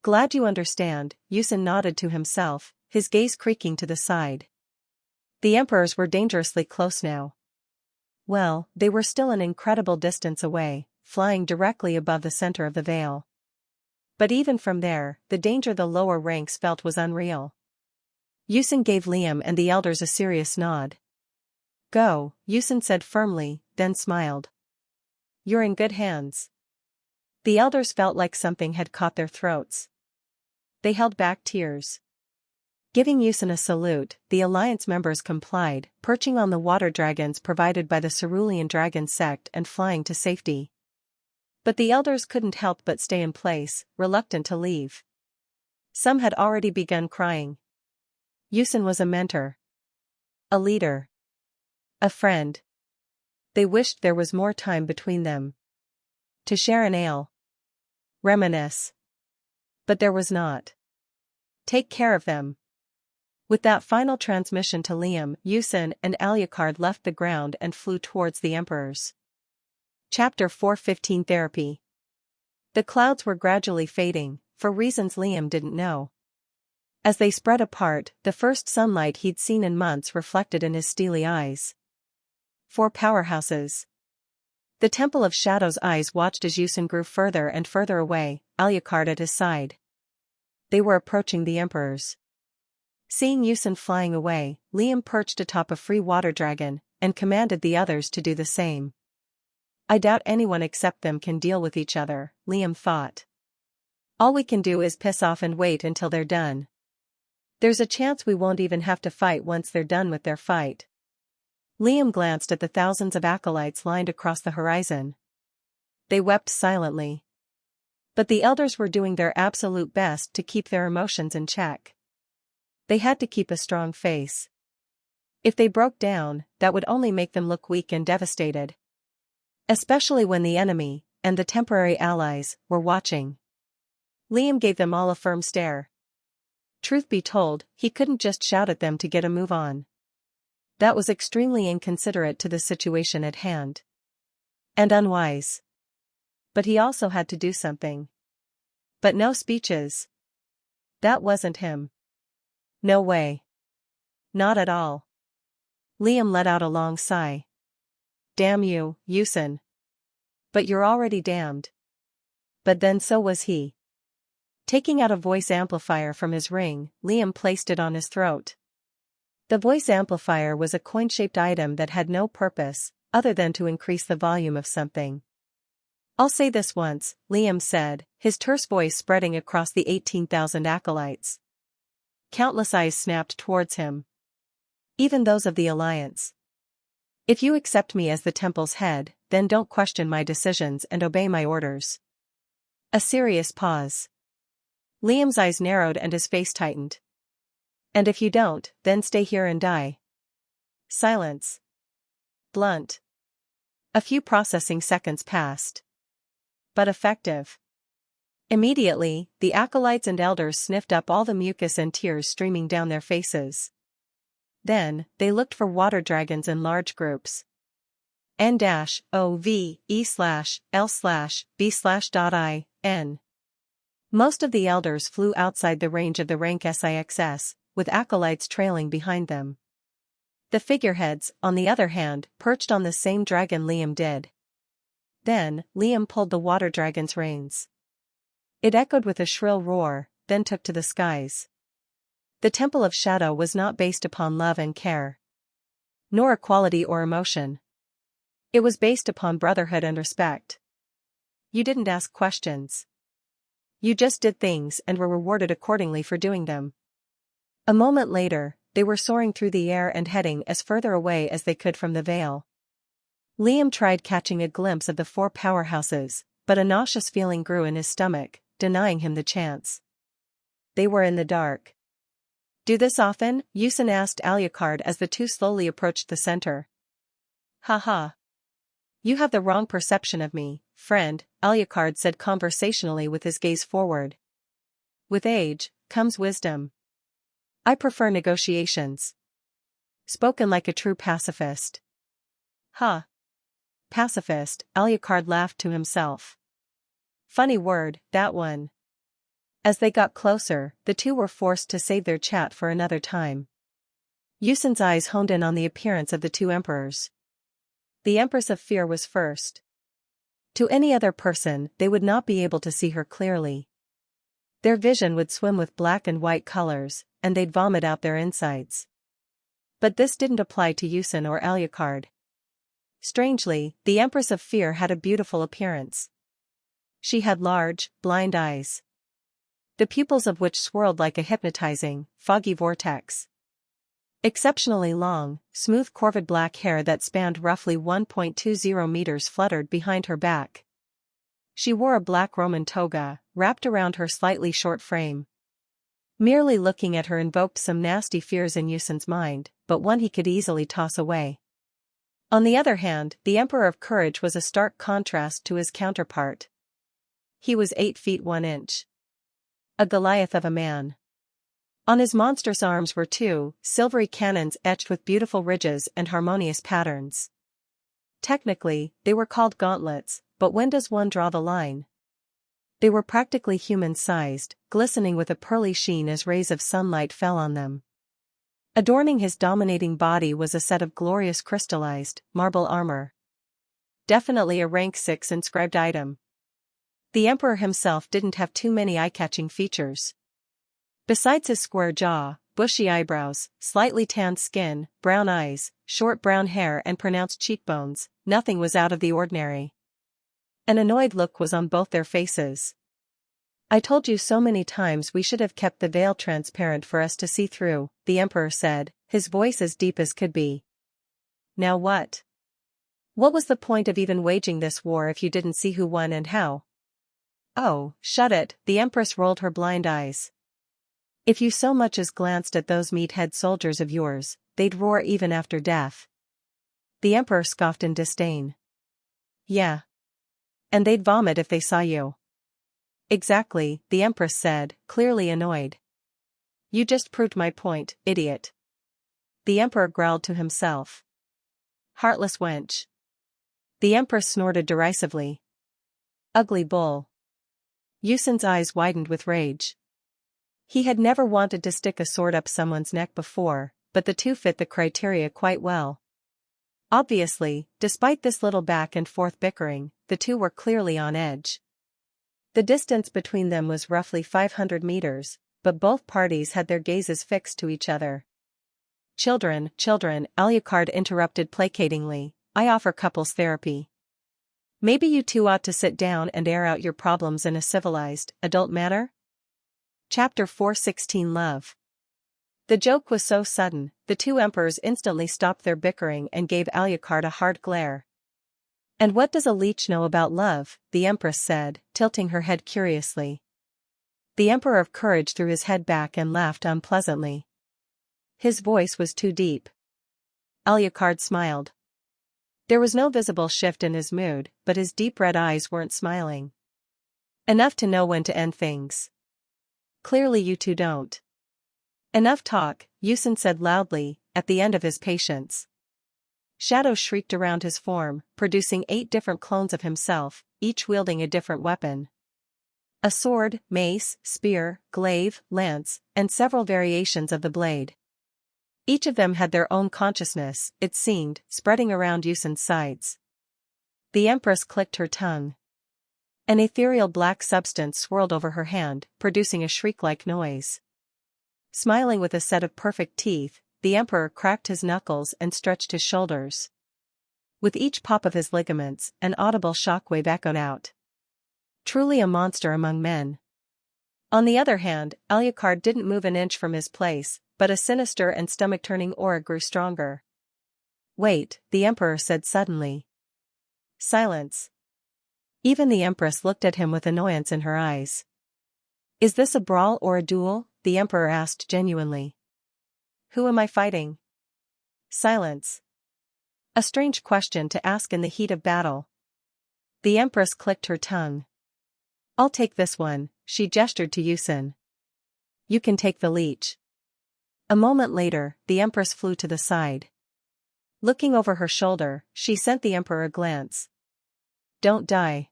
Glad you understand," Ucladd nodded to himself, his gaze creaking to the side. The emperors were dangerously close now. Well, they were still an incredible distance away, flying directly above the center of the veil. But even from there, the danger the lower ranks felt was unreal. Ucladd gave Liam and the elders a serious nod. "Go," Ucladd said firmly, then smiled. "You're in good hands." The elders felt like something had caught their throats. They held back tears. Giving Ucladd a salute, the alliance members complied, perching on the water dragons provided by the Cerulean dragon sect and flying to safety. But the elders couldn't help but stay in place, reluctant to leave. Some had already begun crying. Ucladd was a mentor. A leader. A friend. They wished there was more time between them. To share an ale. Reminisce. But there was not. Take care of them. With that final transmission to Liam, Ucladd and Ucladd left the ground and flew towards the emperors. Chapter 4:15 Therapy. The clouds were gradually fading, for reasons Liam didn't know. As they spread apart, the first sunlight he'd seen in months reflected in his steely eyes. 4 powerhouses. The Temple of Shadow's eyes watched as Yusin grew further and further away, Alucard at his side. They were approaching the Emperors. Seeing Yusin flying away, Liam perched atop a free water dragon, and commanded the others to do the same. I doubt anyone except them can deal with each other, Liam thought. All we can do is piss off and wait until they're done. There's a chance we won't even have to fight once they're done with their fight. Liam glanced at the thousands of acolytes lined across the horizon. They wept silently. But the elders were doing their absolute best to keep their emotions in check. They had to keep a strong face. If they broke down, that would only make them look weak and devastated. Especially when the enemy, and the temporary allies, were watching. Liam gave them all a firm stare. Truth be told, he couldn't just shout at them to get a move on. That was extremely inconsiderate to the situation at hand. And unwise. But he also had to do something. But no speeches. That wasn't him. No way. Not at all. Liam let out a long sigh. Damn you, Yusin. But you're already damned. But then so was he. Taking out a voice amplifier from his ring, Liam placed it on his throat. The voice amplifier was a coin-shaped item that had no purpose, other than to increase the volume of something. I'll say this once, Liam said, his terse voice spreading across the 18,000 acolytes. Countless eyes snapped towards him. Even those of the Alliance. If you accept me as the temple's head, then don't question my decisions and obey my orders. A serious pause. Liam's eyes narrowed and his face tightened. And if you don't, then stay here and die. Silence. Blunt. A few processing seconds passed. But effective. Immediately, the acolytes and elders sniffed up all the mucus and tears streaming down their faces. Then, they looked for water dragons in large groups. end.He/L/B/.I/N. Most of the elders flew outside the range of the rank SIXS, with acolytes trailing behind them. The figureheads, on the other hand, perched on the same dragon Liam did. Then, Liam pulled the water dragon's reins. It echoed with a shrill roar, then took to the skies. The Temple of Shadow was not based upon love and care. Nor equality or emotion. It was based upon brotherhood and respect. You didn't ask questions. You just did things and were rewarded accordingly for doing them. A moment later, they were soaring through the air and heading as further away as they could from the veil. Liam tried catching a glimpse of the 4 powerhouses, but a nauseous feeling grew in his stomach, denying him the chance. They were in the dark. Do this often? Yusin asked Alucard as the two slowly approached the center. Haha. You have the wrong perception of me, friend, Alucard said conversationally with his gaze forward. With age, comes wisdom. I prefer negotiations. Spoken like a true pacifist. Huh. Pacifist, Alucard laughed to himself. Funny word, that one. As they got closer, the two were forced to save their chat for another time. Yusin's eyes honed in on the appearance of the 2 emperors. The Empress of Fear was first. To any other person, they would not be able to see her clearly. Their vision would swim with black and white colors, and they'd vomit out their insides. But this didn't apply to Yusin or Alucard. Strangely, the Empress of Fear had a beautiful appearance. She had large, blind eyes, the pupils of which swirled like a hypnotizing, foggy vortex. Exceptionally long, smooth corvid black hair that spanned roughly 1.20 meters fluttered behind her back. She wore a black Roman toga, wrapped around her slightly short frame. Merely looking at her invoked some nasty fears in Yusin's mind, but one he could easily toss away. On the other hand, the Emperor of Courage was a stark contrast to his counterpart. He was 8 feet 1 inch. A Goliath of a man. On his monstrous arms were 2 silvery cannons etched with beautiful ridges and harmonious patterns. Technically, they were called gauntlets, but when does one draw the line? They were practically human-sized, glistening with a pearly sheen as rays of sunlight fell on them. Adorning his dominating body was a set of glorious crystallized, marble armor. Definitely a rank 6 inscribed item. The emperor himself didn't have too many eye-catching features. Besides his square jaw, bushy eyebrows, slightly tanned skin, brown eyes, short brown hair and pronounced cheekbones, nothing was out of the ordinary. An annoyed look was on both their faces. "I told you so many times we should have kept the veil transparent for us to see through," the emperor said, his voice as deep as could be. "Now what? What was the point of even waging this war if you didn't see who won and how?" "Oh, shut it," the empress rolled her blind eyes. "If you so much as glanced at those meathead soldiers of yours, they'd roar even after death." The emperor scoffed in disdain. "Yeah. And they'd vomit if they saw you." "Exactly," the empress said, clearly annoyed. "You just proved my point, idiot." The emperor growled to himself. "Heartless wench." The empress snorted derisively. "Ugly bull." Yusin's eyes widened with rage. He had never wanted to stick a sword up someone's neck before, but the two fit the criteria quite well. Obviously, despite this little back and forth bickering, the two were clearly on edge. The distance between them was roughly 500 meters, but both parties had their gazes fixed to each other. Children, Alucard interrupted placatingly, "I offer couples therapy. Maybe you two ought to sit down and air out your problems in a civilized, adult manner?" Chapter 416 Love. The joke was so sudden, the two emperors instantly stopped their bickering and gave Alucard a hard glare. "And what does a leech know about love?" the empress said, tilting her head curiously. The Emperor of Courage threw his head back and laughed unpleasantly. His voice was too deep. Alucard smiled. There was no visible shift in his mood, but his deep red eyes weren't smiling. "Enough to know when to end things. Clearly you two don't." "Enough talk," Yusin said loudly, at the end of his patience. Shadows shrieked around his form, producing 8 different clones of himself, each wielding a different weapon. A sword, mace, spear, glaive, lance, and several variations of the blade. Each of them had their own consciousness, it seemed, spreading around Yusin's sides. The Empress clicked her tongue. An ethereal black substance swirled over her hand, producing a shriek-like noise. Smiling with a set of perfect teeth, the Emperor cracked his knuckles and stretched his shoulders. With each pop of his ligaments, an audible shockwave echoed out. Truly a monster among men. On the other hand, Alucard didn't move an inch from his place, but a sinister and stomach-turning aura grew stronger. "Wait," the Emperor said suddenly. Silence. Even the Empress looked at him with annoyance in her eyes. "Is this a brawl or a duel?" the Emperor asked genuinely. "Who am I fighting?" Silence. A strange question to ask in the heat of battle. The Empress clicked her tongue. "I'll take this one," she gestured to Yusin. "You can take the leech." A moment later, the Empress flew to the side. Looking over her shoulder, she sent the Emperor a glance. "Don't die."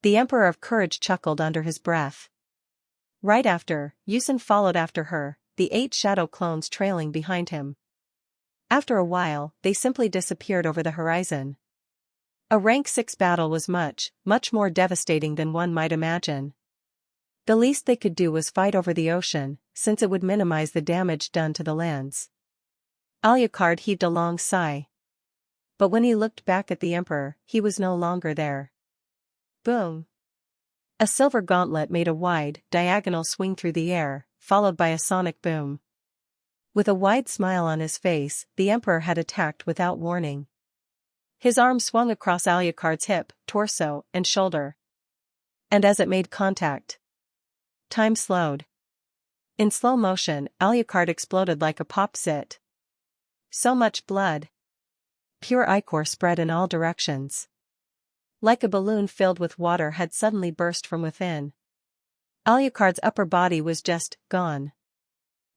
The Emperor of Courage chuckled under his breath. Right after, Yusin followed after her, the 8 shadow clones trailing behind him. After a while, they simply disappeared over the horizon. A rank 6 battle was much more devastating than one might imagine. The least they could do was fight over the ocean, since it would minimize the damage done to the lands. Alucard heaved a long sigh. But when he looked back at the Emperor, he was no longer there. Boom! A silver gauntlet made a wide, diagonal swing through the air, followed by a sonic boom. With a wide smile on his face, the Emperor had attacked without warning. His arm swung across Alucard's hip, torso, and shoulder. And as it made contact, time slowed. In slow motion, Alucard exploded like a popsit. So much blood. Pure ichor spread in all directions. Like a balloon filled with water had suddenly burst from within. Alucard's upper body was just gone.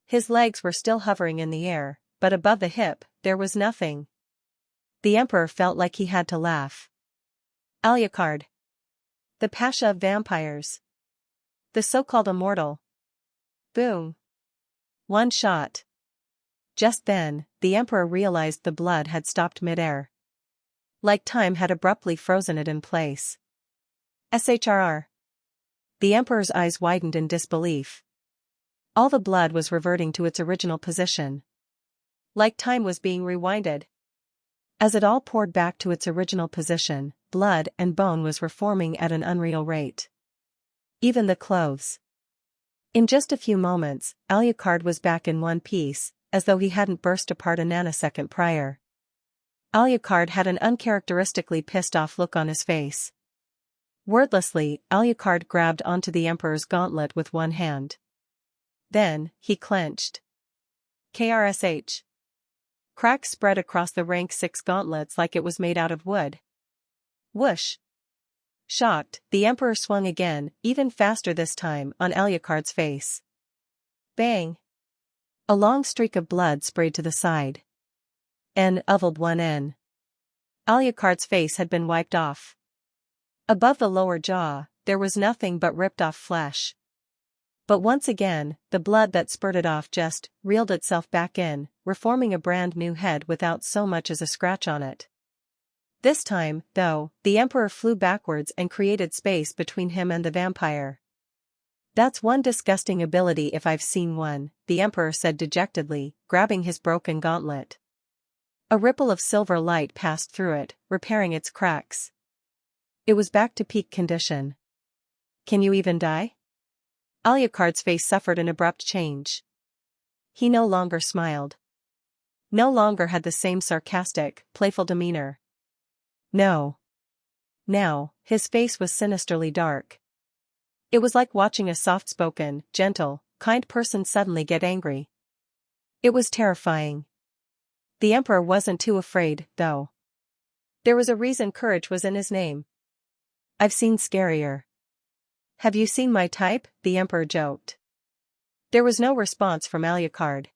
His legs were still hovering in the air, but above the hip, there was nothing. The Emperor felt like he had to laugh. "Alucard! The Pasha of vampires. The so-called immortal. Boom. One shot. Just then, the Emperor realized the blood had stopped midair. Like time had abruptly frozen it in place. SHRR. The Emperor's eyes widened in disbelief. All the blood was reverting to its original position. Like time was being rewinded. As it all poured back to its original position, blood and bone was reforming at an unreal rate. Even the clothes. In just a few moments, Alucard was back in one piece, as though he hadn't burst apart a nanosecond prior. Alucard had an uncharacteristically pissed-off look on his face. Wordlessly, Alucard grabbed onto the Emperor's gauntlet with one hand. Then, he clenched. KRSH. Cracks spread across the rank 6 gauntlets like it was made out of wood. Whoosh! Shocked, the Emperor swung again, even faster this time, on Alucard's face. Bang! A long streak of blood sprayed to the side. Ovald 1N. Alucard's face had been wiped off. Above the lower jaw, there was nothing but ripped-off flesh. But once again, the blood that spurted off just reeled itself back in, reforming a brand new head without so much as a scratch on it. This time, though, the Emperor flew backwards and created space between him and the vampire. That's one disgusting ability if I've seen one, the Emperor said dejectedly, grabbing his broken gauntlet. A ripple of silver light passed through it, repairing its cracks. It was back to peak condition. Can you even die? Alucard's face suffered an abrupt change. He no longer smiled. No longer had the same sarcastic, playful demeanor. No. Now, his face was sinisterly dark. It was like watching a soft-spoken, gentle, kind person suddenly get angry. It was terrifying. The Emperor wasn't too afraid, though. There was a reason courage was in his name. I've seen scarier. Have you seen my type? The Emperor joked. There was no response from Alucard.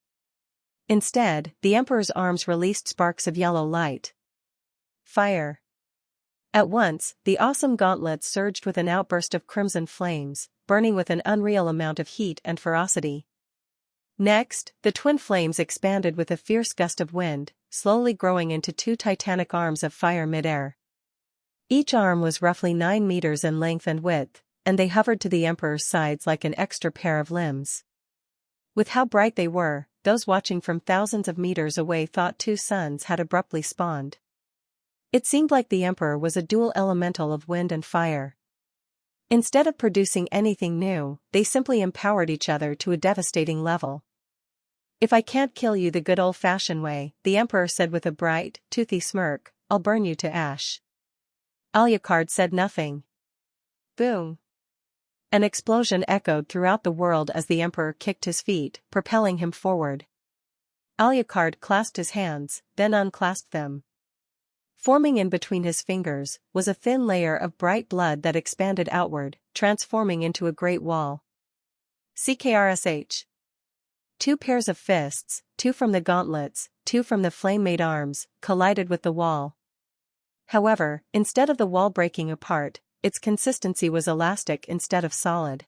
Instead, the Emperor's arms released sparks of yellow light. Fire. At once, the awesome gauntlet surged with an outburst of crimson flames, burning with an unreal amount of heat and ferocity. Next, the twin flames expanded with a fierce gust of wind, slowly growing into 2 titanic arms of fire midair. Each arm was roughly 9 meters in length and width, and they hovered to the Emperor's sides like an extra pair of limbs. With how bright they were, those watching from thousands of meters away thought 2 suns had abruptly spawned. It seemed like the Emperor was a dual elemental of wind and fire. Instead of producing anything new, they simply empowered each other to a devastating level. If I can't kill you the good old-fashioned way, the Emperor said with a bright, toothy smirk, I'll burn you to ash. Alucard said nothing. Boom. An explosion echoed throughout the world as the Emperor kicked his feet, propelling him forward. Alucard clasped his hands, then unclasped them. Forming in between his fingers, was a thin layer of bright blood that expanded outward, transforming into a great wall. CKRSH. 2 pairs of fists, 2 from the gauntlets, 2 from the flame-made arms, collided with the wall. However, instead of the wall breaking apart, its consistency was elastic instead of solid.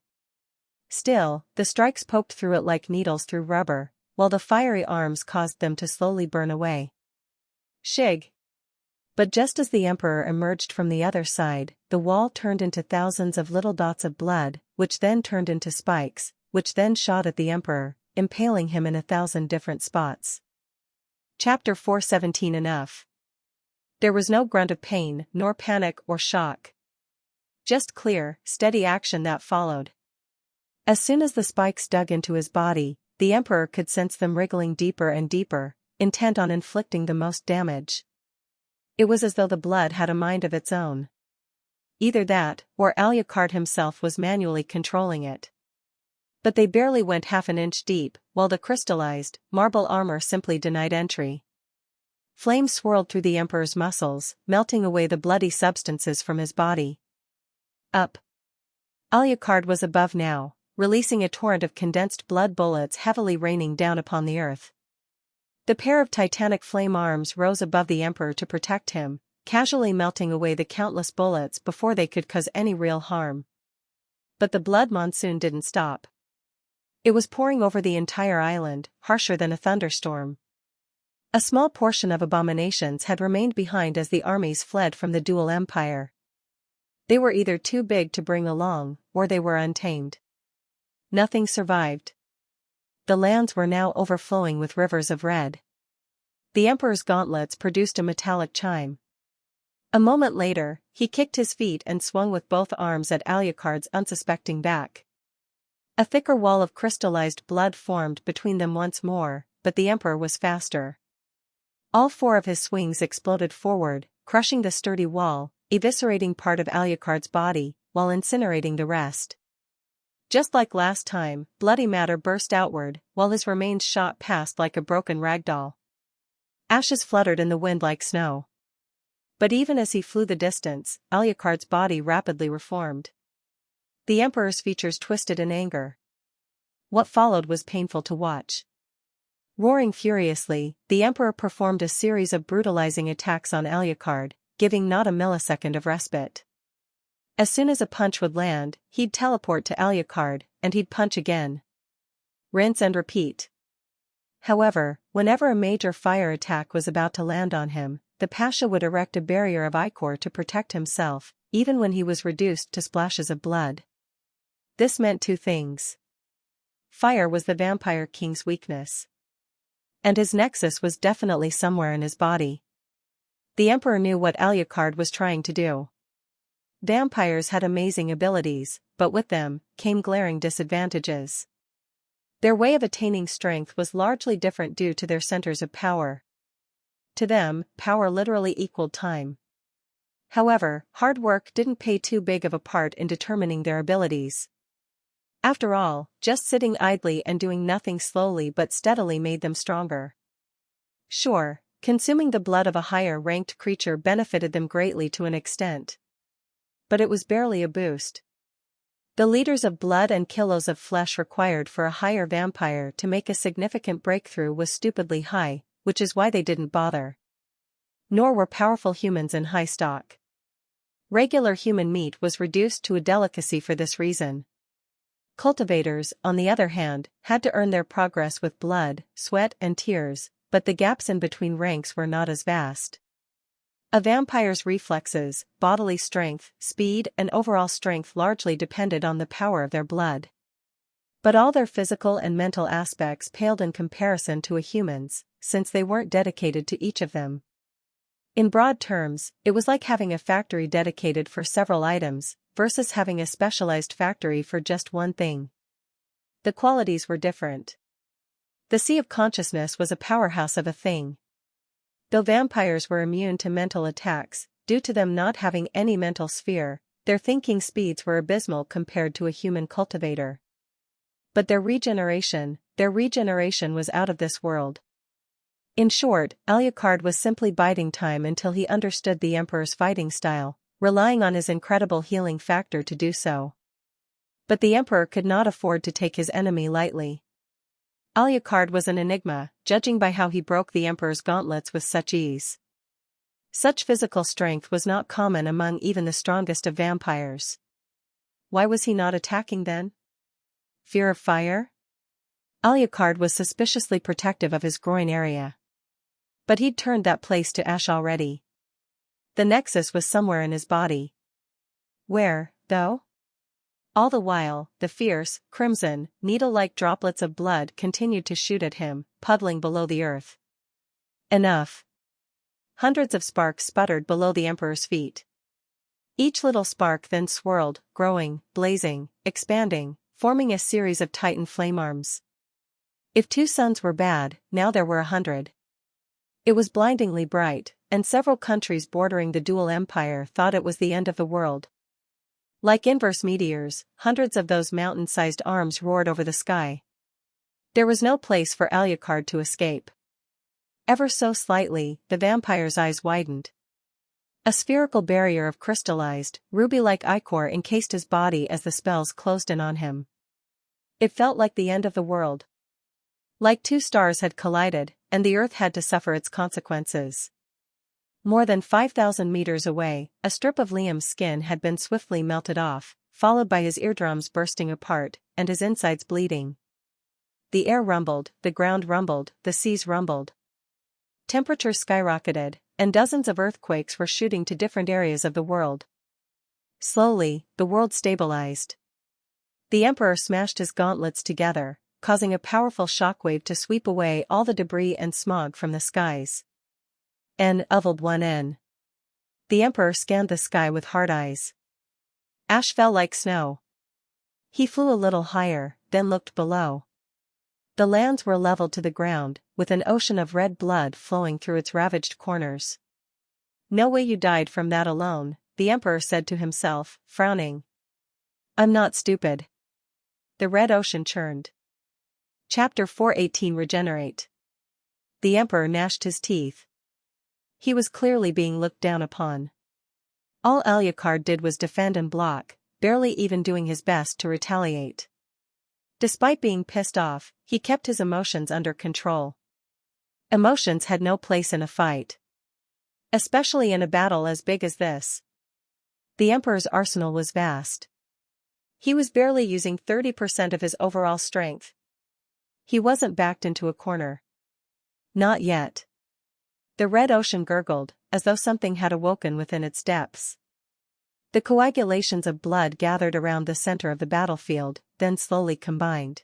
Still, the strikes poked through it like needles through rubber, while the fiery arms caused them to slowly burn away. Shig. But just as the Emperor emerged from the other side, the wall turned into thousands of little dots of blood, which then turned into spikes, which then shot at the Emperor, impaling him in 1,000 different spots. Chapter 417. Enough. There was no grunt of pain, nor panic or shock. Just clear, steady action that followed. As soon as the spikes dug into his body, the Emperor could sense them wriggling deeper and deeper, intent on inflicting the most damage. It was as though the blood had a mind of its own. Either that, or Alucard himself was manually controlling it. But they barely went half an inch deep, while the crystallized, marble armor simply denied entry. Flames swirled through the Emperor's muscles, melting away the bloody substances from his body. Up. Alucard was above now, releasing a torrent of condensed blood bullets heavily raining down upon the earth. The pair of titanic flame arms rose above the Emperor to protect him, casually melting away the countless bullets before they could cause any real harm. But the blood monsoon didn't stop. It was pouring over the entire island, harsher than a thunderstorm. A small portion of abominations had remained behind as the armies fled from the dual empire. They were either too big to bring along, or they were untamed. Nothing survived. The lands were now overflowing with rivers of red. The emperor's gauntlets produced a metallic chime. A moment later, he kicked his feet and swung with both arms at Alucard's unsuspecting back. A thicker wall of crystallized blood formed between them once more, but the emperor was faster. All four of his swings exploded forward, crushing the sturdy wall, eviscerating part of Alucard's body, while incinerating the rest. Just like last time, bloody matter burst outward, while his remains shot past like a broken ragdoll. Ashes fluttered in the wind like snow. But even as he flew the distance, Alucard's body rapidly reformed. The emperor's features twisted in anger. What followed was painful to watch. Roaring furiously, the emperor performed a series of brutalizing attacks on Alucard, giving not a millisecond of respite. As soon as a punch would land, he'd teleport to Alucard, and he'd punch again. Rinse and repeat. However, whenever a major fire attack was about to land on him, the Pasha would erect a barrier of ichor to protect himself, even when he was reduced to splashes of blood. This meant two things. Fire was the vampire king's weakness. And his nexus was definitely somewhere in his body. The emperor knew what Alucard was trying to do. Vampires had amazing abilities, but with them came glaring disadvantages. Their way of attaining strength was largely different due to their centers of power. To them, power literally equaled time. However, hard work didn't play too big of a part in determining their abilities. After all, just sitting idly and doing nothing slowly but steadily made them stronger. Sure, consuming the blood of a higher-ranked creature benefited them greatly to an extent. But it was barely a boost. The liters of blood and kilos of flesh required for a higher vampire to make a significant breakthrough was stupidly high, which is why they didn't bother. Nor were powerful humans in high stock. Regular human meat was reduced to a delicacy for this reason. Cultivators, on the other hand, had to earn their progress with blood, sweat and tears, but the gaps in between ranks were not as vast. A vampire's reflexes, bodily strength, speed and overall strength largely depended on the power of their blood. But all their physical and mental aspects paled in comparison to a human's, since they weren't dedicated to each of them. In broad terms, it was like having a factory dedicated for several items, versus having a specialized factory for just one thing. The qualities were different. The sea of consciousness was a powerhouse of a thing. Though vampires were immune to mental attacks, due to them not having any mental sphere, their thinking speeds were abysmal compared to a human cultivator. But their regeneration was out of this world. In short, Alucard was simply biding time until he understood the Emperor's fighting style, relying on his incredible healing factor to do so. But the Emperor could not afford to take his enemy lightly. Alucard was an enigma, judging by how he broke the Emperor's gauntlets with such ease. Such physical strength was not common among even the strongest of vampires. Why was he not attacking then? Fear of fire? Alucard was suspiciously protective of his groin area. But he'd turned that place to ash already. The nexus was somewhere in his body. Where, though? All the while, the fierce, crimson, needle-like droplets of blood continued to shoot at him, puddling below the earth. Enough. Hundreds of sparks sputtered below the Emperor's feet. Each little spark then swirled, growing, blazing, expanding, forming a series of titan flame arms. If 2 suns were bad, now there were 100. It was blindingly bright, and several countries bordering the dual empire thought it was the end of the world. Like inverse meteors, hundreds of those mountain-sized arms roared over the sky. There was no place for Alucard to escape. Ever so slightly, the vampire's eyes widened. A spherical barrier of crystallized, ruby-like ichor encased his body as the spells closed in on him. It felt like the end of the world. Like 2 stars had collided, and the earth had to suffer its consequences. More than 5,000 meters away, a strip of Liam's skin had been swiftly melted off, followed by his eardrums bursting apart, and his insides bleeding. The air rumbled, the ground rumbled, the seas rumbled. Temperatures skyrocketed, and dozens of earthquakes were shooting to different areas of the world. Slowly, the world stabilized. The Emperor smashed his gauntlets together, causing a powerful shockwave to sweep away all the debris and smog from the skies. end.N. The Emperor scanned the sky with hard eyes. Ash fell like snow. He flew a little higher, then looked below. The lands were leveled to the ground, with an ocean of red blood flowing through its ravaged corners. No way you died from that alone, the Emperor said to himself, frowning. I'm not stupid. The red ocean churned. Chapter 418 Regenerate. The Emperor gnashed his teeth. He was clearly being looked down upon. All Ucladd did was defend and block, barely even doing his best to retaliate. Despite being pissed off, he kept his emotions under control. Emotions had no place in a fight. Especially in a battle as big as this. The Emperor's arsenal was vast. He was barely using 30% of his overall strength. He wasn't backed into a corner. Not yet. The red ocean gurgled, as though something had awoken within its depths. The coagulations of blood gathered around the center of the battlefield, then slowly combined.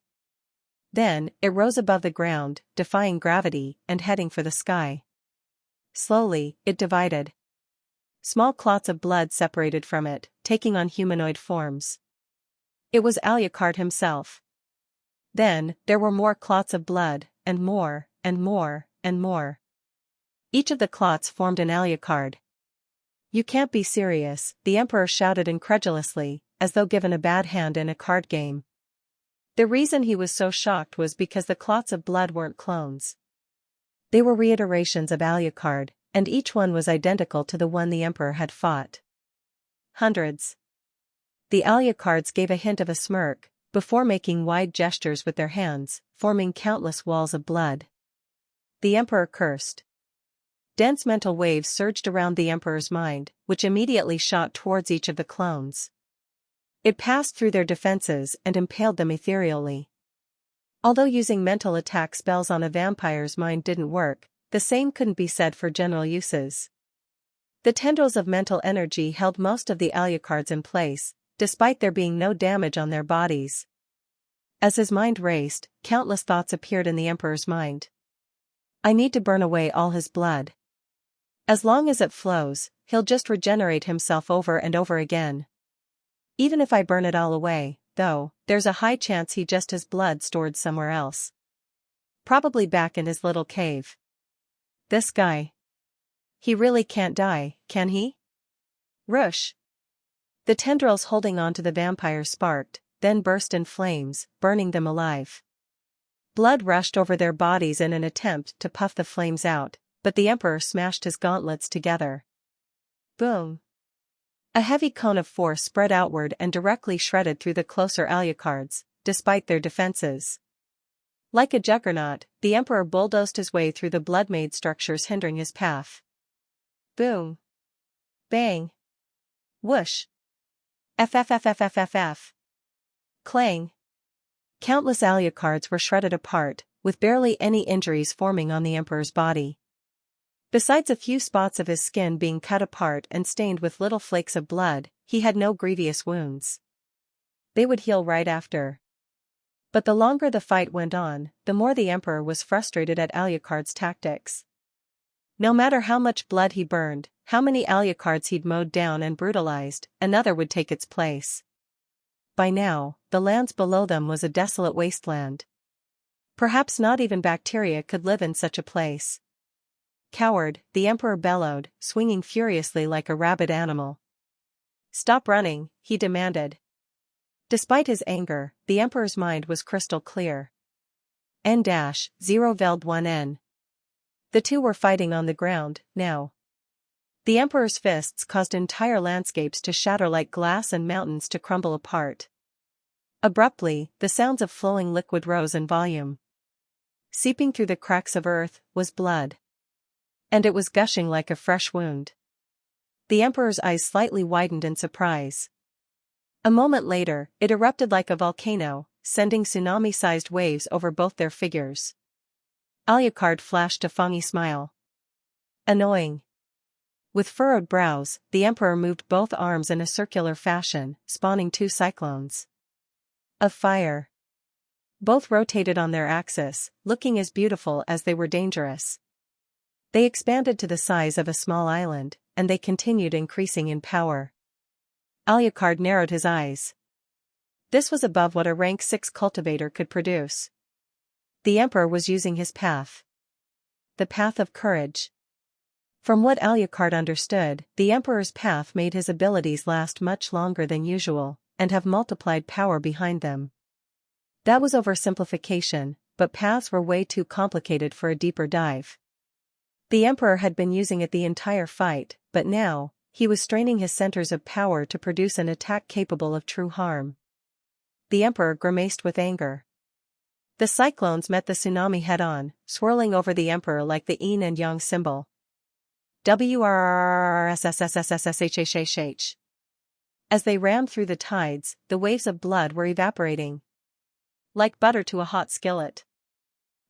Then, it rose above the ground, defying gravity, and heading for the sky. Slowly, it divided. Small clots of blood separated from it, taking on humanoid forms. It was Ucladd himself. Then, there were more clots of blood, and more, and more, and more. Each of the clots formed an Ucladd. You can't be serious, the Emperor shouted incredulously, as though given a bad hand in a card game. The reason he was so shocked was because the clots of blood weren't clones. They were reiterations of Ucladd, and each one was identical to the one the Emperor had fought. Hundreds. The Ucladds gave a hint of a smirk, before making wide gestures with their hands, forming countless walls of blood. The Emperor cursed. Dense mental waves surged around the Emperor's mind, which immediately shot towards each of the clones. It passed through their defenses and impaled them ethereally. Although using mental attack spells on a vampire's mind didn't work, the same couldn't be said for general uses. The tendrils of mental energy held most of the Ucladds in place, despite there being no damage on their bodies. As his mind raced, countless thoughts appeared in the Emperor's mind. I need to burn away all his blood. As long as it flows, he'll just regenerate himself over and over again. Even if I burn it all away, though, there's a high chance he just has blood stored somewhere else. Probably back in his little cave. This guy. He really can't die, can he? Rush. The tendrils holding on to the vampire sparked, then burst in flames, burning them alive. Blood rushed over their bodies in an attempt to puff the flames out, but the Emperor smashed his gauntlets together. Boom. A heavy cone of force spread outward and directly shredded through the closer Ucladds, despite their defenses. Like a juggernaut, the Emperor bulldozed his way through the blood-made structures hindering his path. Boom. Bang. Whoosh. Ffffffff. Clang. Countless Ucladds were shredded apart, with barely any injuries forming on the Emperor's body. Besides a few spots of his skin being cut apart and stained with little flakes of blood, he had no grievous wounds. They would heal right after. But the longer the fight went on, the more the Emperor was frustrated at Ucladd's tactics. No matter how much blood he burned, how many Ucladds he'd mowed down and brutalized, another would take its place. By now, the lands below them was a desolate wasteland. Perhaps not even bacteria could live in such a place. Coward, the Emperor bellowed, swinging furiously like a rabid animal. Stop running, he demanded. Despite his anger, the Emperor's mind was crystal clear. end.N. The two were fighting on the ground, now. The Emperor's fists caused entire landscapes to shatter like glass and mountains to crumble apart. Abruptly, the sounds of flowing liquid rose in volume. Seeping through the cracks of earth, was blood. And it was gushing like a fresh wound. The emperor's eyes slightly widened in surprise. A moment later, it erupted like a volcano, sending tsunami-sized waves over both their figures. Alucard flashed a funny smile. Annoying. With furrowed brows, the emperor moved both arms in a circular fashion, spawning two cyclones of fire. Both rotated on their axis, looking as beautiful as they were dangerous. They expanded to the size of a small island, and they continued increasing in power. Alucard narrowed his eyes. This was above what a rank 6 cultivator could produce. The emperor was using his path. The path of courage. From what Alucard understood, the emperor's path made his abilities last much longer than usual, and have multiplied power behind them. That was oversimplification, but paths were way too complicated for a deeper dive. The emperor had been using it the entire fight, but now, he was straining his centers of power to produce an attack capable of true harm. The emperor grimaced with anger. The cyclones met the tsunami head-on, swirling over the emperor like the yin and yang symbol. WRRRSSSSSSHHHH. As they rammed through the tides, the waves of blood were evaporating like butter to a hot skillet.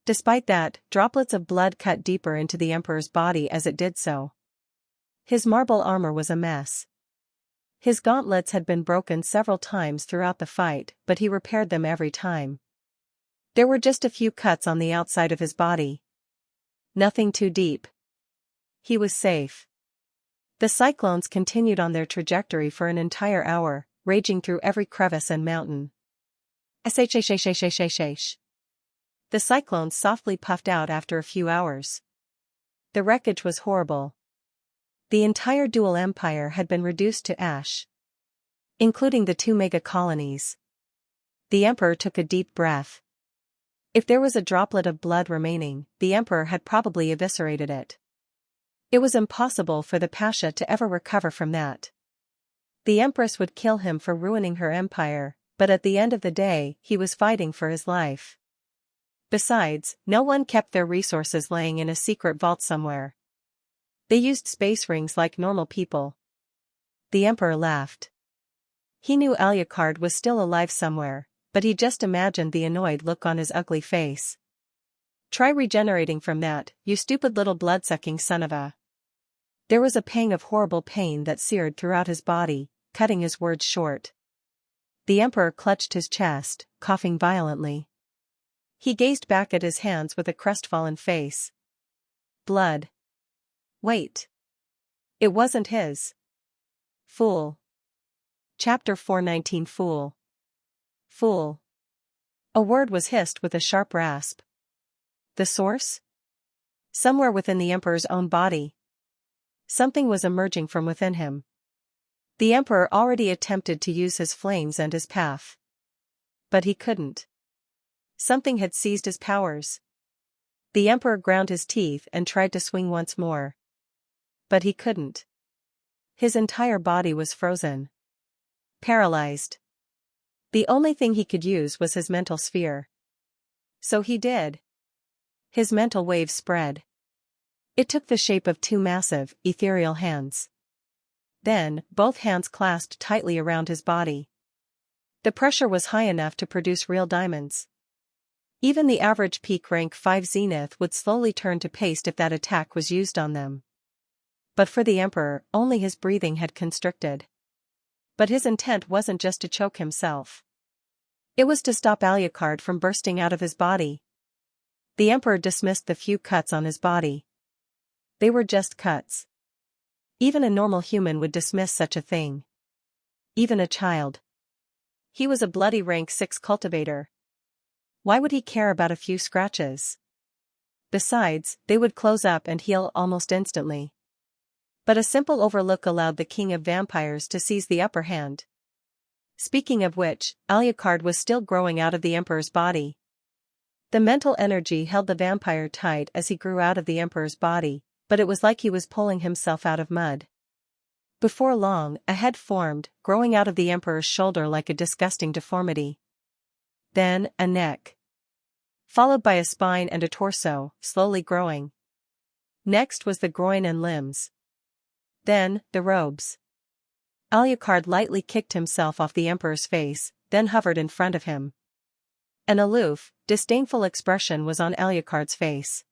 Despite that, droplets of blood cut deeper into the emperor's body as it did so. His marble armor was a mess. His gauntlets had been broken several times throughout the fight, but he repaired them every time. There were just a few cuts on the outside of his body. Nothing too deep. He was safe. The cyclones continued on their trajectory for an entire hour, raging through every crevice and mountain. SHHHHHHH. The cyclones softly puffed out after a few hours. The wreckage was horrible. The entire dual empire had been reduced to ash, including the 2 mega colonies. The emperor took a deep breath. If there was a droplet of blood remaining, the emperor had probably eviscerated it. It was impossible for the Pasha to ever recover from that. The empress would kill him for ruining her empire, but at the end of the day, he was fighting for his life. Besides, no one kept their resources laying in a secret vault somewhere. They used space rings like normal people. The emperor laughed. He knew Alucard was still alive somewhere, but he just imagined the annoyed look on his ugly face. Try regenerating from that, you stupid little blood-sucking son of a. There was a pang of horrible pain that seared throughout his body, cutting his words short. The emperor clutched his chest, coughing violently. He gazed back at his hands with a crestfallen face. Blood. Wait. It wasn't his. Fool. Chapter 419. Fool. Fool. A word was hissed with a sharp rasp. The source? Somewhere within the emperor's own body. Something was emerging from within him. The emperor already attempted to use his flames and his path. But he couldn't. Something had seized his powers. The emperor ground his teeth and tried to swing once more. But he couldn't. His entire body was frozen. Paralyzed. The only thing he could use was his mental sphere. So he did. His mental waves spread. It took the shape of 2 massive, ethereal hands. Then, both hands clasped tightly around his body. The pressure was high enough to produce real diamonds. Even the average peak rank 5 zenith would slowly turn to paste if that attack was used on them. But for the emperor, only his breathing had constricted. But his intent wasn't just to choke himself. It was to stop Alucard from bursting out of his body. The emperor dismissed the few cuts on his body. They were just cuts. Even a normal human would dismiss such a thing. Even a child. He was a bloody rank 6 cultivator. Why would he care about a few scratches? Besides, they would close up and heal almost instantly. But a simple overlook allowed the king of vampires to seize the upper hand. Speaking of which, Alucard was still growing out of the emperor's body. The mental energy held the vampire tight as he grew out of the emperor's body, but it was like he was pulling himself out of mud. Before long, a head formed, growing out of the emperor's shoulder like a disgusting deformity. Then, a neck. Followed by a spine and a torso, slowly growing. Next was the groin and limbs. Then, the robes. Alucard lightly kicked himself off the emperor's face, then hovered in front of him. An aloof, disdainful expression was on Alucard's face.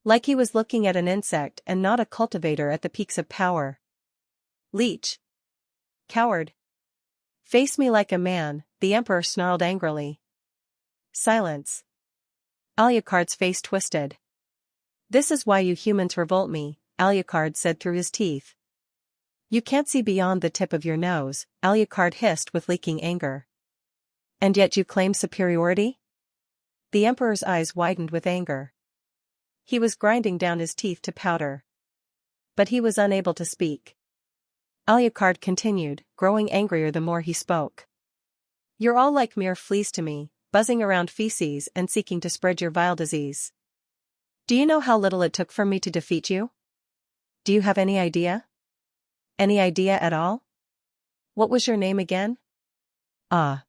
Like he was looking at an insect and not a cultivator at the peaks of power. Leech. Coward. Face me like a man, the emperor snarled angrily. Silence. Alucard's face twisted. This is why you humans revolt me, Alucard said through his teeth. You can't see beyond the tip of your nose, Alucard hissed with leaking anger. And yet you claim superiority? The emperor's eyes widened with anger. He was grinding down his teeth to powder. But he was unable to speak. Alucard continued, growing angrier the more he spoke. You're all like mere fleas to me, buzzing around feces and seeking to spread your vile disease. Do you know how little it took for me to defeat you? Do you have any idea? Any idea at all? What was your name again? Ah.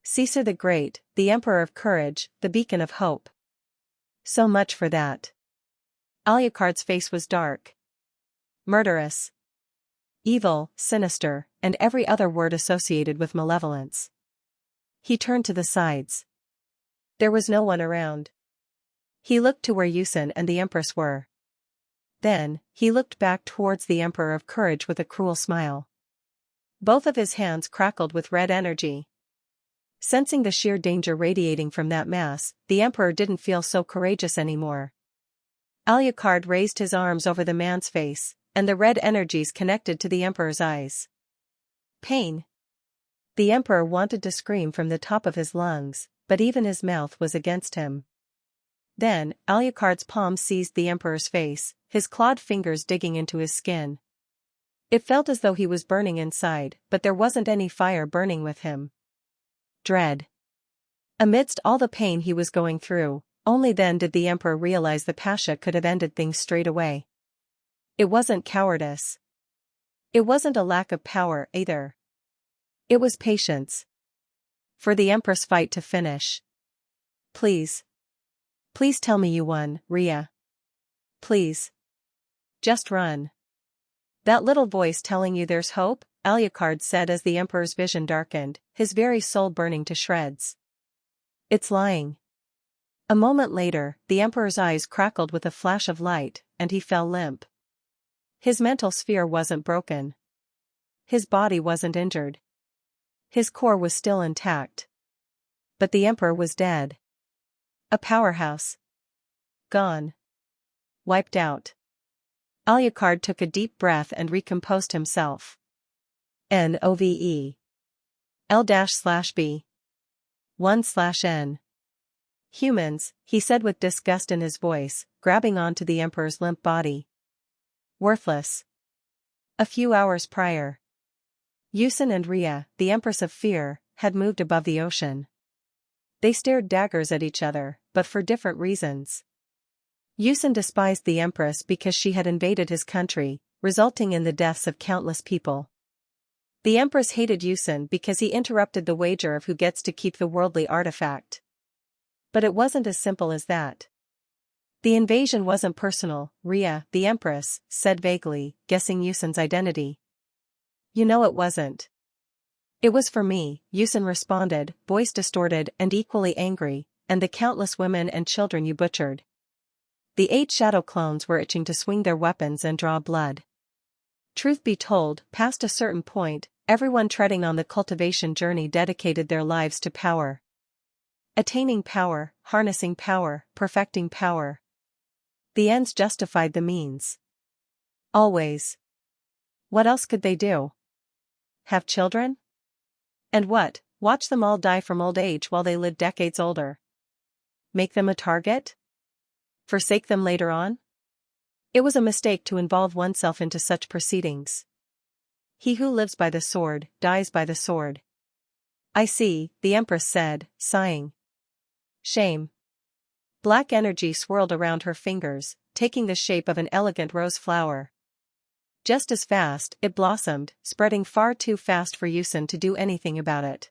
Caesar the Great, the Emperor of Courage, the beacon of hope. So much for that. Alucard's face was dark. Murderous. Evil, sinister, and every other word associated with malevolence. He turned to the sides. There was no one around. He looked to where Yusin and the Empress were. Then, he looked back towards the Emperor of Courage with a cruel smile. Both of his hands crackled with red energy. Sensing the sheer danger radiating from that mass, the Emperor didn't feel so courageous anymore. Alucard raised his arms over the man's face, and the red energies connected to the Emperor's eyes. Pain. The Emperor wanted to scream from the top of his lungs, but even his mouth was against him. Then, Alucard's palm seized the Emperor's face, his clawed fingers digging into his skin. It felt as though he was burning inside, but there wasn't any fire burning with him. Dread. Amidst all the pain he was going through, only then did the Emperor realize the Pasha could have ended things straight away. It wasn't cowardice. It wasn't a lack of power either. It was patience. For the Empress fight to finish. Please. Please tell me you won, Rhea. Please. Just run. That little voice telling you there's hope, Alucard said as the Emperor's vision darkened, his very soul burning to shreds. It's lying. A moment later, the Emperor's eyes crackled with a flash of light, and he fell limp. His mental sphere wasn't broken. His body wasn't injured. His core was still intact. But the Emperor was dead. A powerhouse. Gone. Wiped out. Alucard took a deep breath and recomposed himself. N-O-V-E. L-B. 1/N. Humans, he said with disgust in his voice, grabbing onto the Emperor's limp body. Worthless. A few hours prior, Yusin and Rhea, the Empress of Fear, had moved above the ocean. They stared daggers at each other, but for different reasons. Yusin despised the Empress because she had invaded his country, resulting in the deaths of countless people. The Empress hated Yusin because he interrupted the wager of who gets to keep the worldly artifact. But it wasn't as simple as that. The invasion wasn't personal, Rhea, the Empress, said vaguely, guessing Yusin's identity. You know it wasn't. It was for me, Yusin responded, voice distorted and equally angry, and the countless women and children you butchered. The 8 shadow clones were itching to swing their weapons and draw blood. Truth be told, past a certain point, everyone treading on the cultivation journey dedicated their lives to power. Attaining power, harnessing power, perfecting power. The ends justified the means. Always. What else could they do? Have children? And what, watch them all die from old age while they live decades older? Make them a target? Forsake them later on? It was a mistake to involve oneself into such proceedings. He who lives by the sword, dies by the sword. I see, the Empress said, sighing. Shame. Black energy swirled around her fingers, taking the shape of an elegant rose flower. Just as fast, it blossomed, spreading far too fast for Yusin to do anything about it.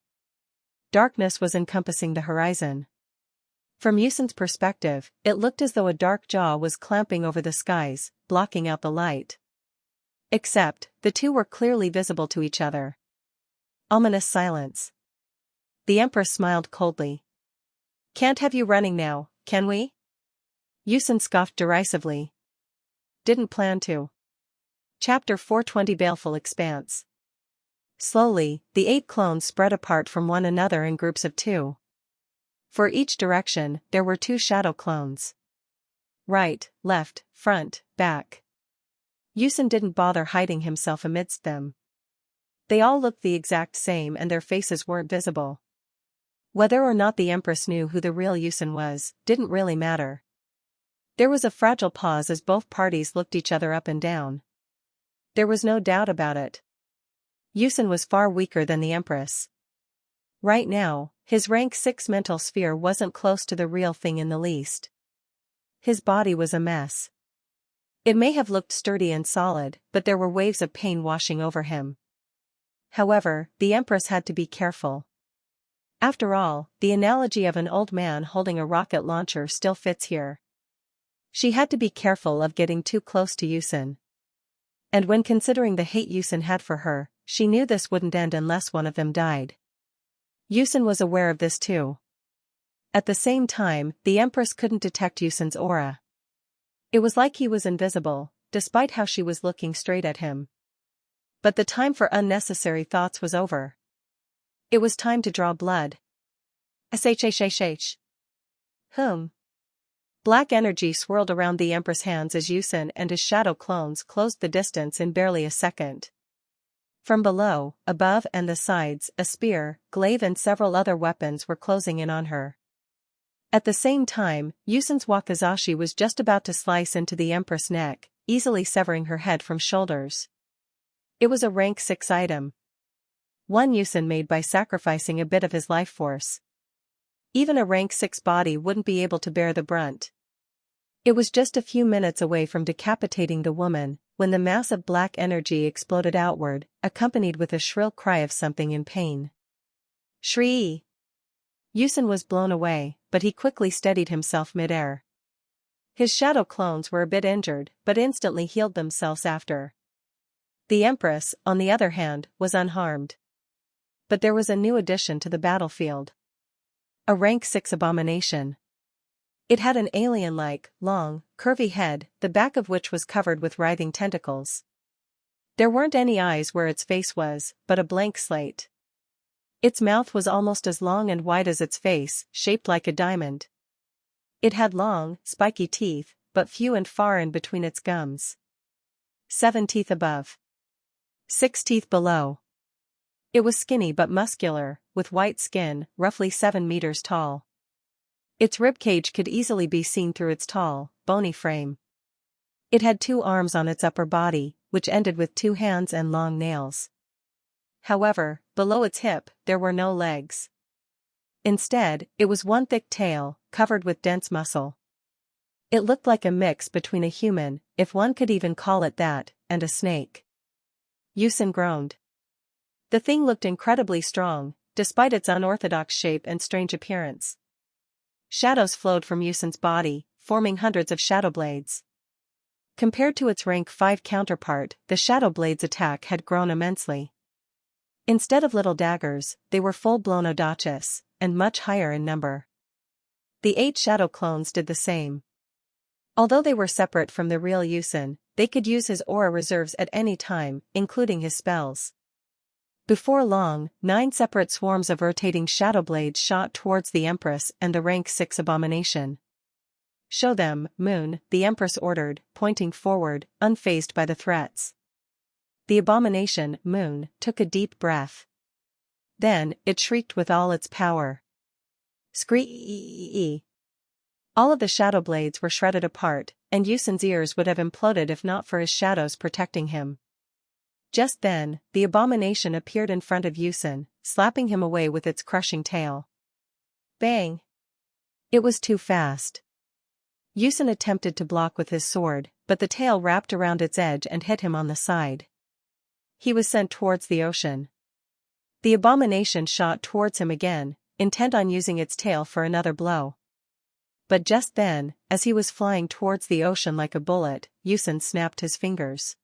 Darkness was encompassing the horizon. From Yusun's perspective, it looked as though a dark jaw was clamping over the skies, blocking out the light. Except, the two were clearly visible to each other. Ominous silence. The Empress smiled coldly. Can't have you running now, can we? Yusun scoffed derisively. Didn't plan to. Chapter 420 Baleful Expanse. Slowly, the 8 clones spread apart from one another in groups of 2. For each direction, there were 2 shadow clones. Right, left, front, back. Yusun didn't bother hiding himself amidst them. They all looked the exact same and their faces weren't visible. Whether or not the Empress knew who the real Yusun was, didn't really matter. There was a fragile pause as both parties looked each other up and down. There was no doubt about it. Yusun was far weaker than the Empress. Right now, his rank 6 mental sphere wasn't close to the real thing in the least. His body was a mess. It may have looked sturdy and solid, but there were waves of pain washing over him. However, the Empress had to be careful. After all, the analogy of an old man holding a rocket launcher still fits here. She had to be careful of getting too close to Yusun. And when considering the hate Yusun had for her, she knew this wouldn't end unless one of them died. Yusun was aware of this too. At the same time, the Empress couldn't detect Yusun's aura. It was like he was invisible, despite how she was looking straight at him. But the time for unnecessary thoughts was over. It was time to draw blood. Shh. Black energy swirled around the Empress' hands as Yusun and his shadow clones closed the distance in barely a second. From below, above and the sides, a spear, glaive and several other weapons were closing in on her. At the same time, Yusun's wakizashi was just about to slice into the Empress' neck, easily severing her head from shoulders. It was a rank 6 item. One Yusun made by sacrificing a bit of his life force. Even a rank 6 body wouldn't be able to bear the brunt. It was just a few minutes away from decapitating the woman, when the massive black energy exploded outward, accompanied with a shrill cry of something in pain. Shrii! Yusun was blown away, but he quickly steadied himself mid-air. His shadow clones were a bit injured, but instantly healed themselves after. The Empress, on the other hand, was unharmed. But there was a new addition to the battlefield. A rank 6 abomination. It had an alien-like, long, curvy head, the back of which was covered with writhing tentacles. There weren't any eyes where its face was, but a blank slate. Its mouth was almost as long and wide as its face, shaped like a diamond. It had long, spiky teeth, but few and far in between its gums. 7 teeth above. 6 teeth below. It was skinny but muscular, with white skin, roughly 7 meters tall. Its ribcage could easily be seen through its tall, bony frame. It had 2 arms on its upper body, which ended with 2 hands and long nails. However, below its hip, there were no legs. Instead, it was one thick tail, covered with dense muscle. It looked like a mix between a human, if one could even call it that, and a snake. Yusun groaned. The thing looked incredibly strong, despite its unorthodox shape and strange appearance. Shadows flowed from Yusun's body, forming hundreds of shadow blades. Compared to its rank 5 counterpart, the shadow blade's attack had grown immensely. Instead of little daggers, they were full-blown odachis, and much higher in number. The 8 shadow clones did the same. Although they were separate from the real Yusun, they could use his aura reserves at any time, including his spells. Before long, 9 separate swarms of rotating shadow blades shot towards the Empress and the rank 6 abomination. Show them, Moon, the Empress ordered, pointing forward, unfazed by the threats. The abomination, Moon, took a deep breath. Then, it shrieked with all its power. Scree! All of the shadow blades were shredded apart, and Yusun's ears would have imploded if not for his shadows protecting him. Just then, the abomination appeared in front of Yusun, slapping him away with its crushing tail. Bang! It was too fast. Yusun attempted to block with his sword, but the tail wrapped around its edge and hit him on the side. He was sent towards the ocean. The abomination shot towards him again, intent on using its tail for another blow. but just then, as he was flying towards the ocean like a bullet, Ucladd snapped his fingers.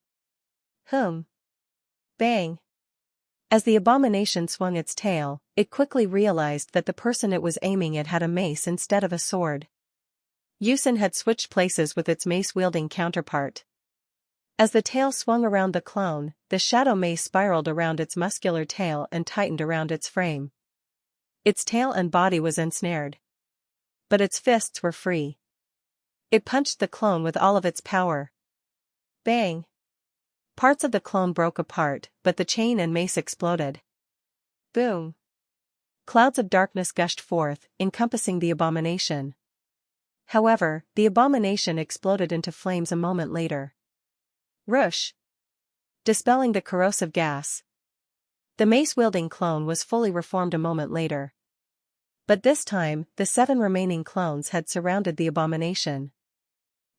Bang! As the abomination swung its tail, it quickly realized that the person it was aiming at had a mace instead of a sword. Ucladd had switched places with its mace-wielding counterpart. As the tail swung around the clone, the shadow mace spiraled around its muscular tail and tightened around its frame. Its tail and body was ensnared. But its fists were free. It punched the clone with all of its power. Bang! Parts of the clone broke apart, but the chain and mace exploded. Boom! Clouds of darkness gushed forth, encompassing the abomination. However, the abomination exploded into flames a moment later. Rush! Dispelling the corrosive gas. The mace-wielding clone was fully reformed a moment later. But this time, the 7 remaining clones had surrounded the abomination.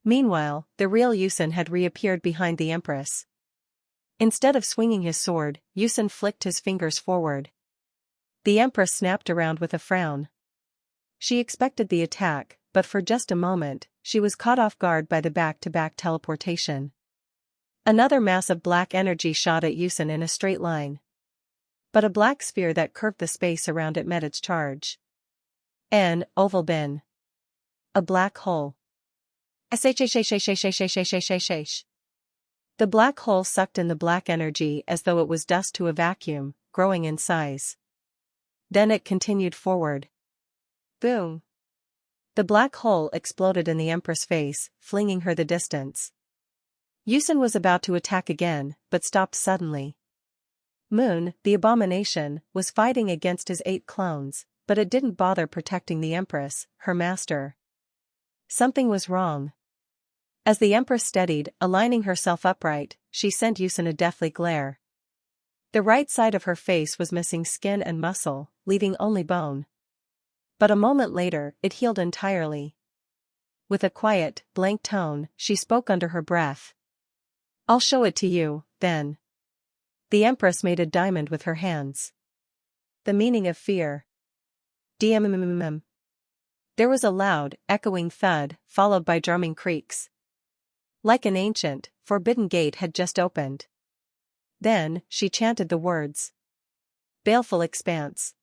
Meanwhile, the real Ucladd had reappeared behind the Empress. Instead of swinging his sword, Ucladd flicked his fingers forward. The Empress snapped around with a frown. She expected the attack, but for just a moment, she was caught off guard by the back-to-back teleportation. Another mass of black energy shot at Ucladd in a straight line. But a black sphere that curved the space around it met its charge. An oval bin. A black hole. The black hole sucked in the black energy as though it was dust to a vacuum, growing in size. Then it continued forward. Boom! The black hole exploded in the Empress' face, flinging her the distance. Ucladd was about to attack again, but stopped suddenly. Moon, the abomination, was fighting against his 8 clones, but it didn't bother protecting the Empress, her master. Something was wrong. As the Empress steadied, aligning herself upright, she sent Ucladd a deathly glare. The right side of her face was missing skin and muscle, leaving only bone. But a moment later, it healed entirely. With a quiet, blank tone, she spoke under her breath. "I'll show it to you, then." The Empress made a diamond with her hands. The meaning of fear. There was a loud, echoing thud, followed by drumming creaks. Like an ancient, forbidden gate had just opened. Then, she chanted the words. Baleful expanse.